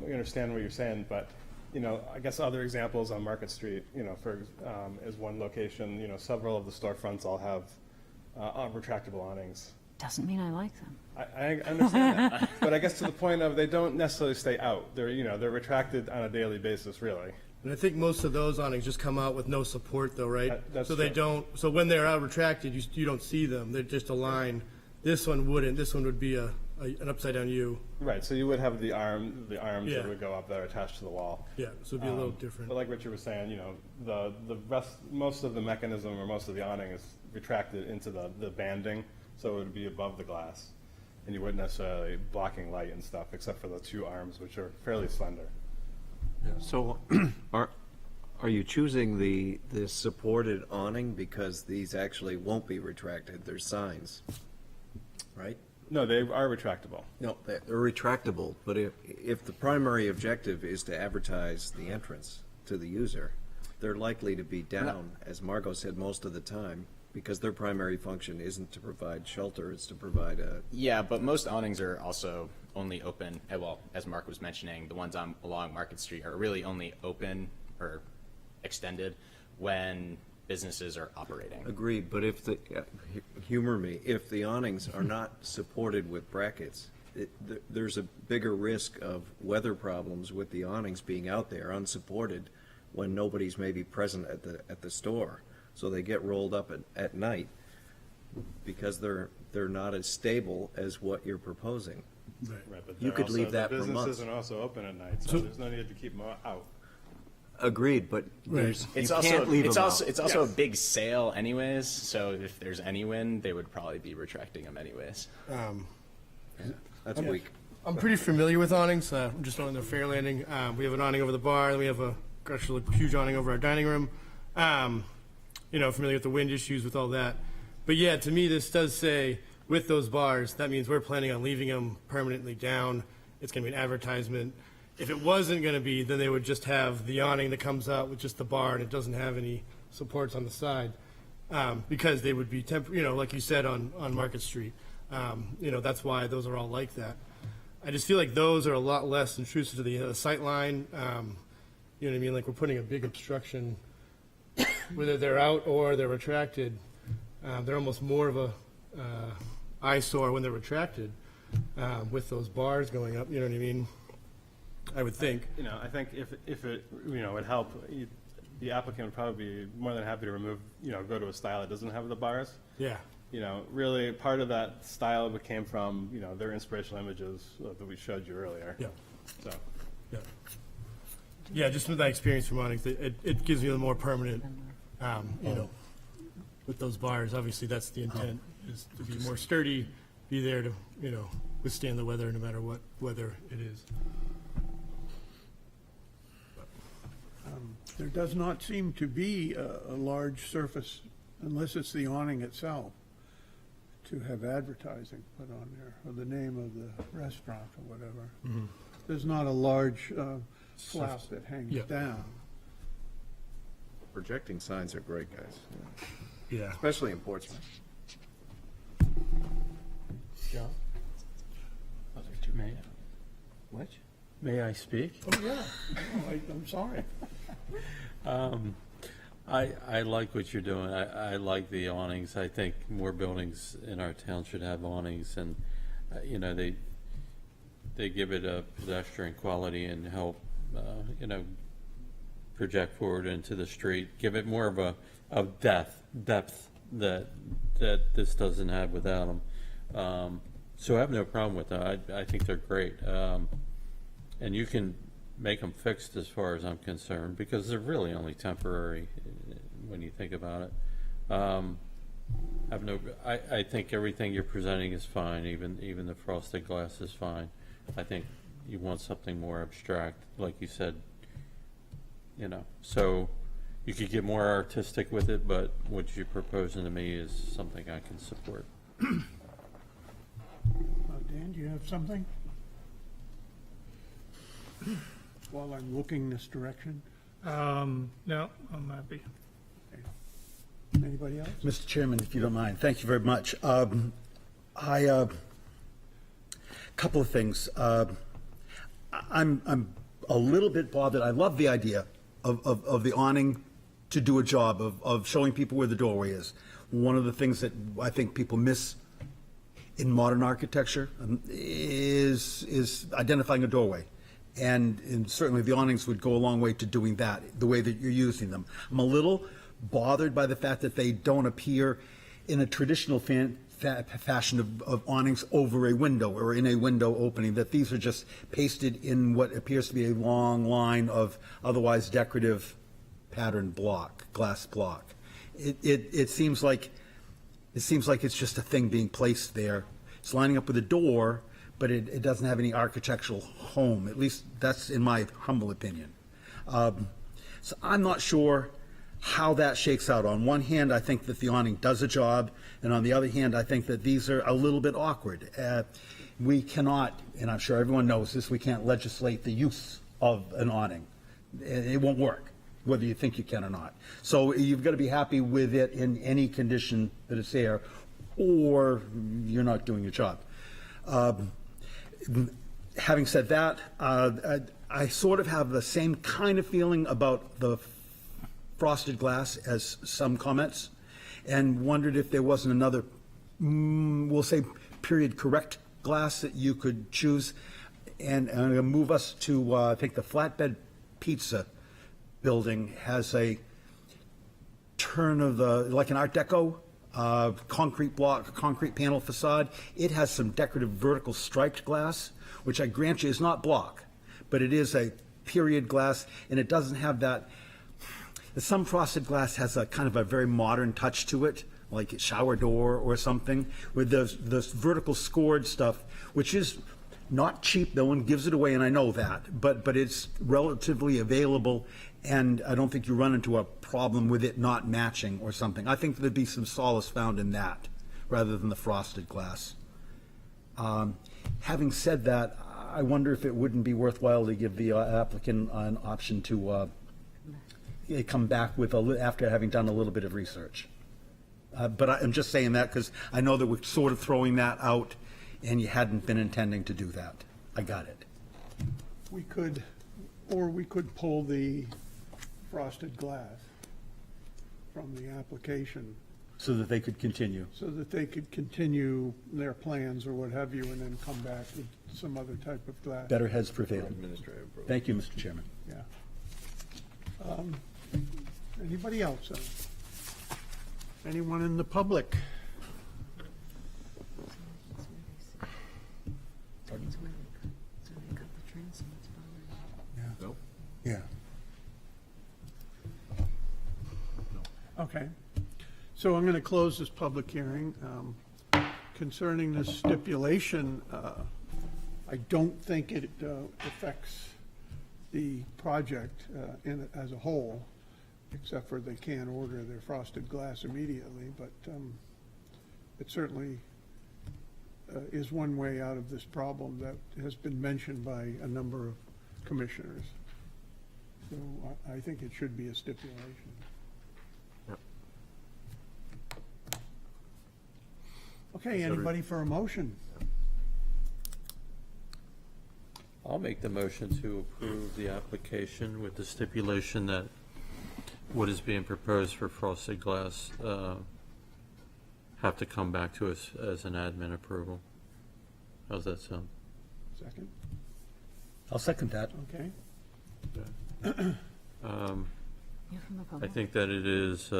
we understand what you're saying, but, you know, I guess other examples on Market Street, you know, is one location, you know, several of the storefronts all have retractable awnings. Doesn't mean I like them. I understand that, but I guess to the point of they don't necessarily stay out. They're, you know, they're retracted on a daily basis, really. And I think most of those awnings just come out with no support though, right? That's So they true. don't, so when they're out retracted, you don't see them, they're just a line. This one wouldn't, this one would be an upside down U. Right, so you would have the arms Yeah. that would go up that are attached to the wall. Yeah, so it'd be a little different. But like Richard was saying, you know, the rest, most of the mechanism or most of the awning is retracted into the banding, so it would be above the glass. And you wouldn't necessarily blocking light and stuff, except for the two arms, which are fairly slender. So are you choosing the supported awning because these actually won't be retracted? They're signs, right? No, they are retractable. No, they're retractable, but if the primary objective is to advertise the entrance to the user, they're likely to be down, as Margot said, most of the time, because their primary function isn't to provide shelter, it's to provide a... Yeah, but most awnings are also only open, well, as Mark was mentioning, the ones along Market Street are really only open or extended when businesses are operating. Agreed, but if humor me, if the awnings are not supported with brackets, there's a bigger risk of weather problems with the awnings being out there unsupported when nobody's maybe present at the store. So they get rolled up at night because they're not as stable as what you're proposing. Right, but You could leave that the for months. businesses are also open at night, so there's no need to keep them out. Agreed, but there's, It's you also can't leave it's them also out. it's also a big sale anyways. So if there's any wind, they would probably be retracting them anyways. That's weak. I'm pretty familiar with awnings. Just on the Fair Landing, we have an awning over the bar, and we have a actually huge awning over our dining room. Familiar with the wind issues with all that. But yeah, to me, this does say with those bars, that means we're planning on leaving them permanently down. It's going to be an advertisement. If it wasn't going to be, then they would just have the awning that comes out with just the bar, and it doesn't have any supports on the side, because they would be like you said on Market Street. That's why those are all like that. I just feel like those are a lot less intrusive to the sight line. You know what I mean? Like we're putting a big obstruction, whether they're out or they're retracted. They're almost more of a eyesore when they're retracted, with those bars going up. You know what I mean? I would think. I think if it would help, the applicant would probably be more than happy to remove, go to a style that doesn't have the bars. Yeah. Really part of that style came from, their inspirational images that we showed you earlier. Yeah. So. Yeah. Yeah, just with that experience from awnings, it gives you a more permanent, with those bars. Obviously, that's the intent, is to be more sturdy, be there to, withstand the weather no matter what weather it is. There does not seem to be a large surface, unless it's the awning itself, to have advertising put on there, or the name of the restaurant or whatever. Mhm. There's not a large flap that hangs Yeah. down. Projecting signs are great, guys. Yeah. Especially in Portsmouth. Yeah. What? May I speak? Oh, yeah. Oh, I'm sorry. I like what you're doing. I like the awnings. I think more buildings in our town should have awnings, and they give it a pedestrian quality and help project forward into the street. Give it more of depth that this doesn't have without them. So I have no problem with that. I think they're great, and you can make them fixed as far as I'm concerned, because they're really only temporary when you think about it. I think everything you're presenting is fine, even the frosted glass is fine. I think you want something more abstract, like you said, so you could get more artistic with it, but what you're proposing to me is something I can support. Dan, do you have something? While I'm looking this direction, No, I'm happy. anybody else? Mr. Chairman, if you don't mind, thank you very much. Couple of things. I'm a little bit bothered. I love the idea of the awning to do a job of showing people where the doorway is. One of the things that I think people miss in modern architecture is identifying a doorway. And certainly the awnings would go a long way to doing that, the way that you're using them. I'm a little bothered by the fact that they don't appear in a traditional fashion of awnings over a window or in a window opening, that these are just pasted in what appears to be a long line of otherwise decorative patterned glass block. It seems like it's just a thing being placed there. It's lining up with a door, but it doesn't have any architectural home. At least that's in my humble opinion. So I'm not sure how that shakes out. On one hand, I think that the awning does a job, and on the other hand, I think that these are a little bit awkward. We cannot, and I'm sure everyone knows this, we can't legislate the use of an awning. It won't work, whether you think you can or not. So you've got to be happy with it in any condition that it's there, or you're not doing your job. Having said that, I sort of have the same kind of feeling about the frosted glass as some comments, and wondered if there wasn't another, we'll say, period correct glass that you could choose. And I'm going to move us to, I think, the flatbed pizza building has a turn of like an Art Deco concrete block, concrete panel facade. It has some decorative vertical striped glass, which I grant you is not block, but it is a period glass, and it doesn't have that. Some frosted glass has a kind of a very modern touch to it, like a shower door or something, with the vertical scored stuff, which is not cheap. No one gives it away, and I know that, but it's relatively available, and I don't think you run into a problem with it not matching or something. I think there'd be some solace found in that rather than the frosted glass. Having said that, I wonder if it wouldn't be worthwhile to give the applicant an option to come back with after having done a little bit of research. But I'm just saying that because I know that we're sort of throwing that out, and you hadn't been intending to do that. I got it. We could pull the frosted glass from the application So that they could continue. so that they could continue their plans or what have you, and then come back with some other type of glass. Better heads prevail. Thank you, Mr. Chairman. Yeah. Anybody else? Anyone in the public? Yeah. Okay. So I'm going to close this public hearing. Concerning this stipulation, I don't think it affects the project as a whole, except for they can't order their frosted glass immediately, but it certainly is one way out of this problem that has been mentioned by a number of commissioners. So I think it should be a stipulation. Okay, anybody for a motion? I'll make the motion to approve the application with the stipulation that what is being proposed for frosted glass have to come back to us as an admin approval. How's that sound? Second? I'll second that. Okay. I think that it is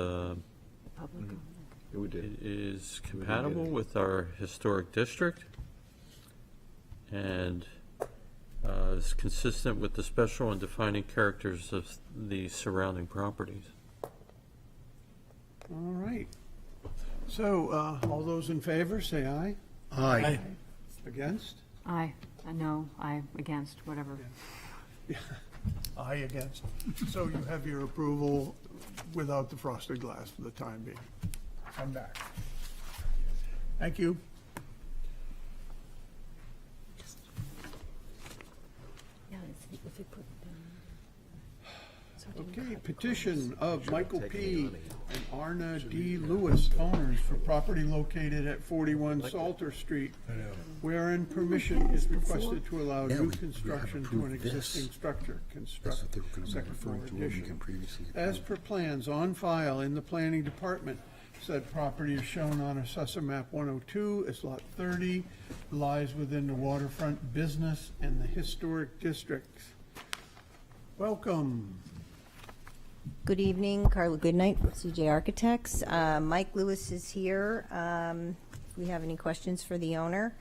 it is compatible with our historic district and is consistent with the special and defining characters of the surrounding properties. All right. So, all those in favor, say aye. Aye. Against? Aye. No, aye, against, whatever. Aye against. So you have your approval without the frosted glass for the time being. Come back. Thank you. Okay, petition of Michael P. and Arna D. Lewis, owners for property located at 41 Salter Street, wherein permission is requested to allow new construction to an existing structure, construct second floor addition. As per plans on file in the planning department, said property is shown on Assessor Map 102 as Lot 30, lies within the waterfront business and the historic districts. Welcome. Good evening, Carla Goodnight from CJ Architects. Mike Lewis is here. If we have any questions for the owner.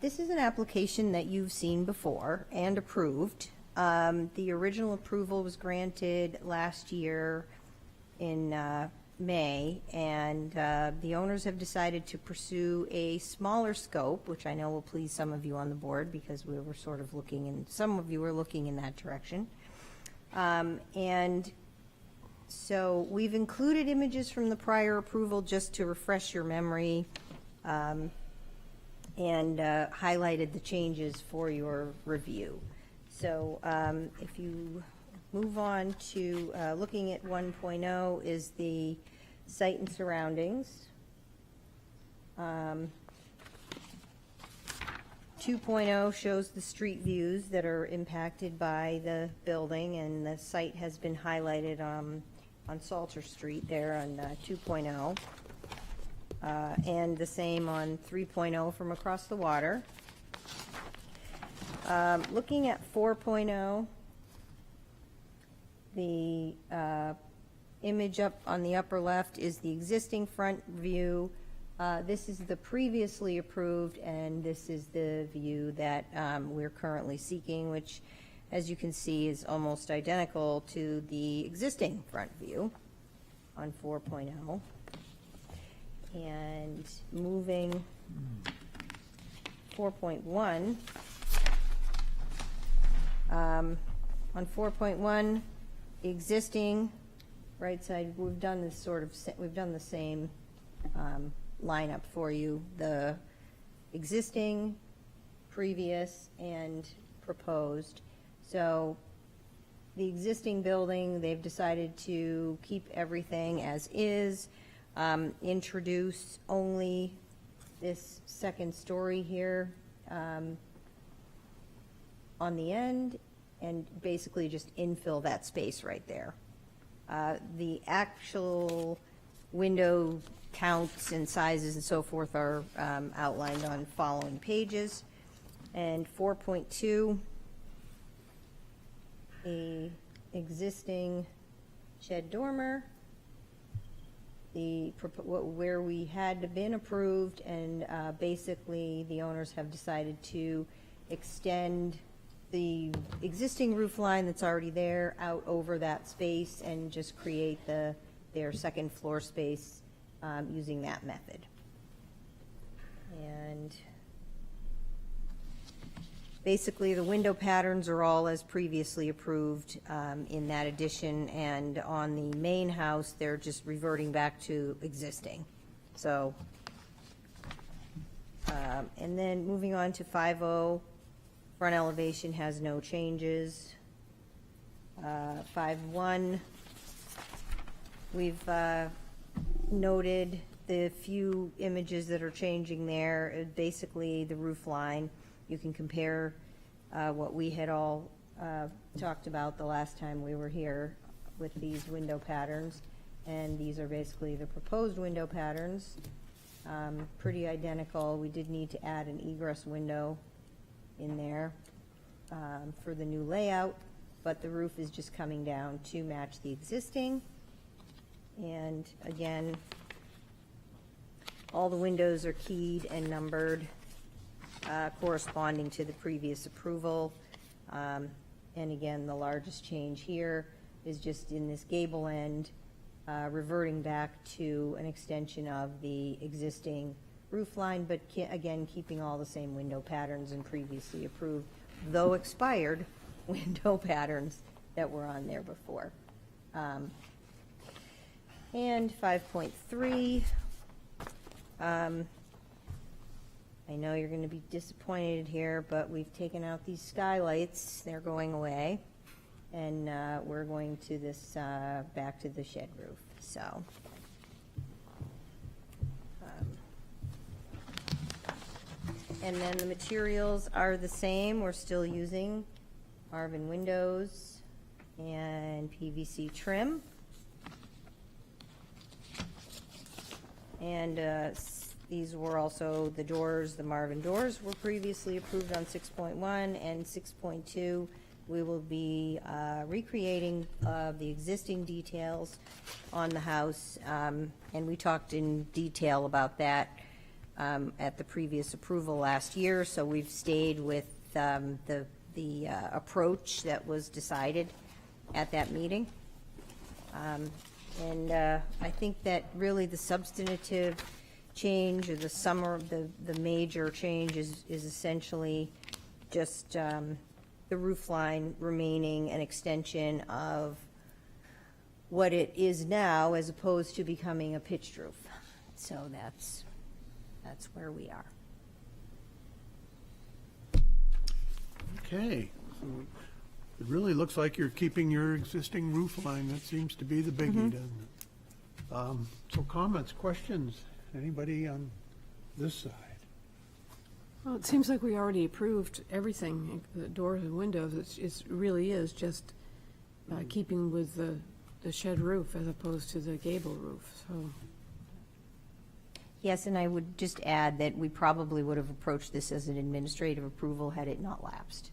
This is an application that you've seen before and approved. The original approval was granted last year in May, and the owners have decided to pursue a smaller scope, which I know will please some of you on the board because we were sort of looking, and some of you were looking in that direction. And so we've included images from the prior approval just to refresh your memory, and highlighted the changes for your review. So if you move on to looking at 1.0 is the site and surroundings. 2.0 shows the street views that are impacted by the building, and the site has been highlighted on Salter Street there on 2.0. And the same on 3.0 from across the water. Looking at 4.0, The image up on the upper left is the existing front view. This is the previously approved, and this is the view that we're currently seeking, which, as you can see, is almost identical to the existing front view on 4.0. And moving 4.1, on 4.1, the existing right side, we've done this we've done the same lineup for you. The existing, previous, and proposed. So the existing building, they've decided to keep everything as is, introduce only this second story here on the end, and basically just infill that space right there. The actual window counts and sizes and so forth are outlined on following pages. And 4.2, the existing shed dormer, where we had been approved, and basically the owners have decided to extend the existing roof line that's already there out over that space and just create their second floor space using that method. And basically, the window patterns are all as previously approved in that addition, and on the main house, they're just reverting back to existing. So, and then moving on to 5.0, front elevation has no changes. 5.1, we've noted the few images that are changing there. Basically, the roof line. You can compare what we had all talked about the last time we were here with these window patterns. And these are basically the proposed window patterns. Pretty identical. We did need to add an egress window in there for the new layout, but the roof is just coming down to match the existing. And again, all the windows are keyed and numbered, corresponding to the previous approval. And again, the largest change here is just in this gable end, reverting back to an extension of the existing roof line, but again, keeping all the same window patterns and previously approved, though expired, window patterns that were on there before. And 5.3, I know you're going to be disappointed here, but we've taken out these skylights. They're going away. And we're going to this, back to the shed roof. So, and then the materials are the same. We're still using Marvin windows and PVC trim. And these were also the doors, the Marvin doors were previously approved on 6.1, and 6.2, we will be recreating the existing details on the house, and we talked in detail about that at the previous approval last year, so we've stayed with the approach that was decided at that meeting. And I think that really the substantive change, or the major change is essentially just the roof line remaining an extension of what it is now, as opposed to becoming a pitched roof. So that's where we are. Okay. So it really looks like you're keeping your existing roof line. That seems to be the biggie, doesn't it? So comments, questions? Anybody on this side? Well, it seems like we already approved everything, the doors and windows. It really is just keeping with the shed roof as opposed to the gable roof, so. Yes, and I would just add that we probably would have approached this as an administrative approval had it not lapsed.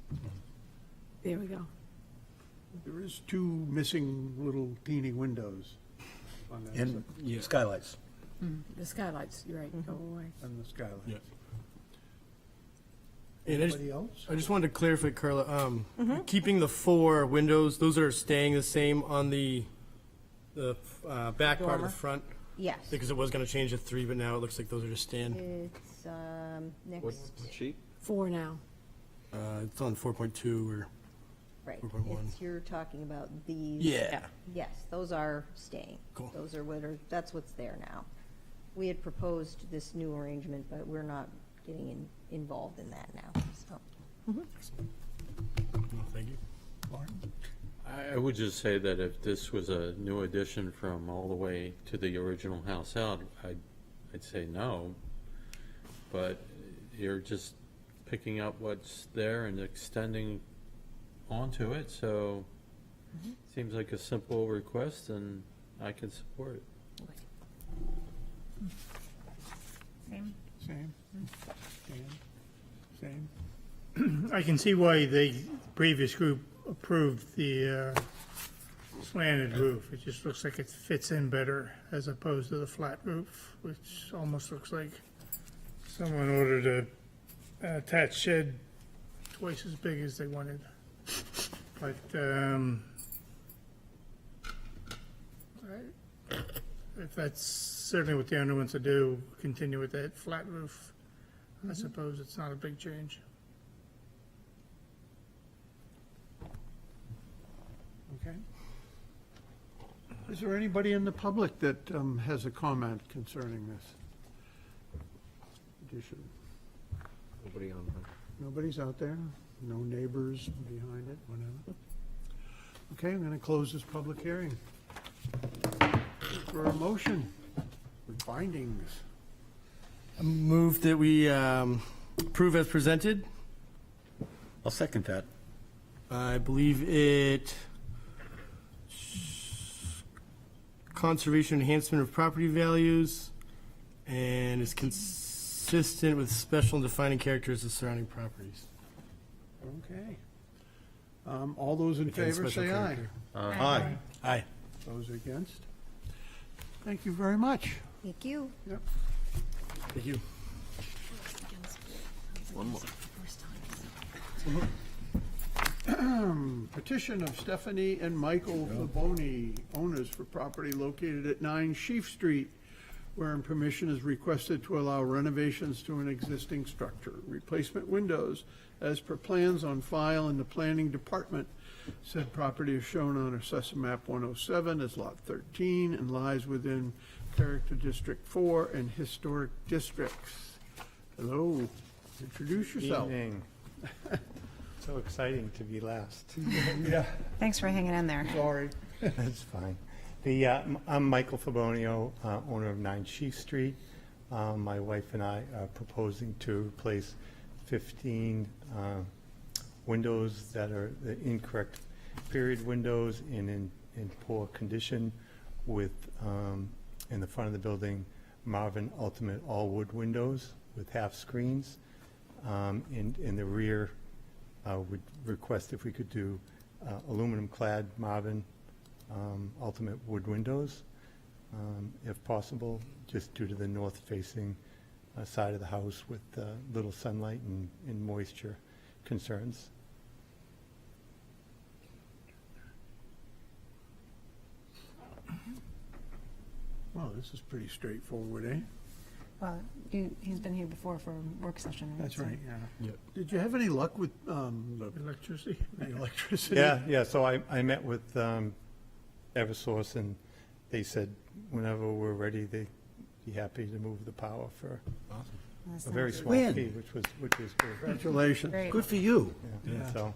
There we go. There is two missing little teeny windows on that And side. skylights. The skylights, you're right, go away. And the skylights. Yeah. And Anybody else? I just wanted to clarify, Carla, keeping the 4 windows, those are staying the same on the back part of Dormer? the front? Yes. Because it was going to change to 3, but now it looks like those are just staying. It's, next. What sheet? 4 now. It's on 4.2 or Right. 4.1. You're talking about these. Yeah. Yes, those are staying. Cool. Those are that's what's there now. We had proposed this new arrangement, but we're not getting involved in that now, so. No, thank you. I would just say that if this was a new addition from all the way to the original house out, I'd say no. But you're just picking up what's there and extending onto it, so seems like a simple request, and I can support it. Same. Same. Same. I can see why the previous group approved the slanted roof. It just looks like it fits in better as opposed to the flat roof, which almost looks like someone ordered a attached shed twice as big as they wanted. But if that's certainly what the owner wants to do, continue with that flat roof, I suppose it's not a big change. Okay. Is there anybody in the public that has a comment concerning this addition? Nobody on. Nobody's out there? No neighbors behind it, whatever? Okay, I'm going to close this public hearing. For a motion, for findings. I move that we approve as presented. I'll second that. I believe it conservation enhancement of property values and is consistent with special and defining characters of surrounding properties. Okay. All those in And favor special say aye. character. Aye. Aye. Those against? Thank you very much. Thank you. Yep. Thank you. One more. Petition of Stephanie and Michael Faboni, owners for property located at 9 Sheaf Street, wherein permission is requested to allow renovations to an existing structure, replacement windows as per plans on file in the planning department. Said property is shown on Assessor Map 107 as Lot 13 and lies within Character District 4 and Historic Districts. Hello, introduce yourself. Evening. So exciting to be last. Yeah, Thanks for hanging in there. sorry. That's fine. I'm Michael Fabonio, owner of 9 Sheaf Street. My wife and I are proposing to replace 15 windows that are the incorrect period windows and in poor condition with, in the front of the building, Marvin Ultimate all-wood windows with half screens. In the rear, would request if we could do aluminum-clad Marvin Ultimate wood windows, if possible, just due to the north-facing side of the house with little sunlight and moisture concerns. Well, this is pretty straightforward, eh? Well, he's been here before for a work session, right? That's So- right, yeah. Yep. Did you have any luck with Electricity. the electricity? Yeah, so I met with Eversource, and they said whenever we're ready, they'd be happy to move the power for a very small When? fee, which was good. Congratulations. Great. Good for you. Yeah, so,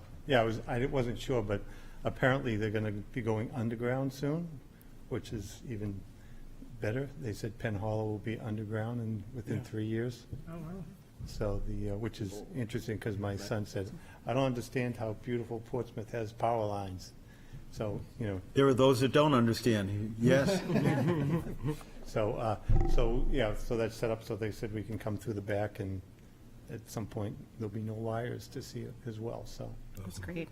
I wasn't sure, but apparently they're gonna be going underground soon, which is even better. They said Penn Hollow will be underground and within 3 years. Oh, wow. So which is interesting, because my son said, I don't understand how beautiful Portsmouth has power lines. So, There are those that don't understand. Yes. so that's set up, so they said we can come through the back, and at some point, there'll be no wires to see it as well, so. That's great.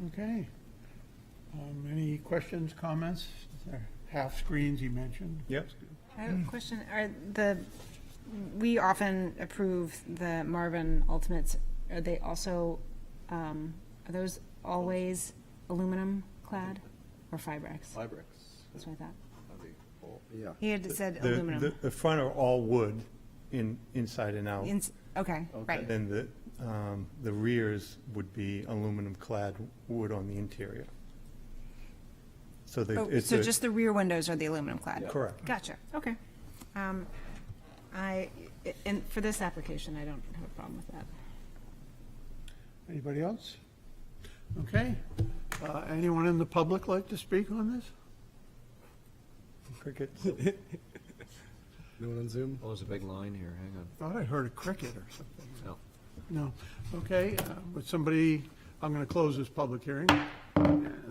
Okay. Any questions, comments? Half screens you mentioned. Yep. I have a question. We often approve the Marvin Ultimates. Are they also, are those always aluminum clad or Fibrex? Fibrex. That's what I thought. Yeah. He had said The- aluminum. The front are all wood, inside and out. Okay, right. Then the rears would be aluminum-clad wood on the interior. So Oh, it's so just the rear windows are the aluminum clad? Correct. Gotcha, okay. And for this application, I don't have a problem with that. Anybody else? Okay. Anyone in the public like to speak on this? Cricket. No one on Zoom? Oh, there's a big line here, hang on. Thought I heard a cricket or something. No. No. Okay, would somebody, I'm going to close this public hearing.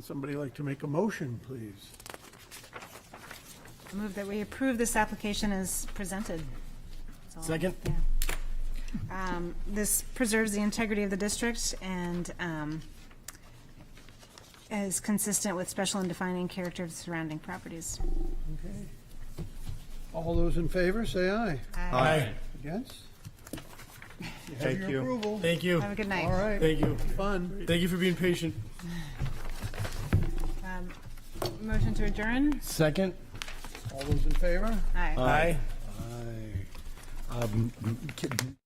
Somebody like to make a motion, please? I move that we approve this application as presented. That's all. Second. Yeah. This preserves the integrity of the district and is consistent with special and defining character of the surrounding properties. Okay. All those in favor, say aye. Aye. Against? Thank Your you. approval. Thank you. Have a good night. All right. Thank you. Fun. Thank you for being patient. Motion to adjourn? Second. All those in favor? Aye. Aye. Aye.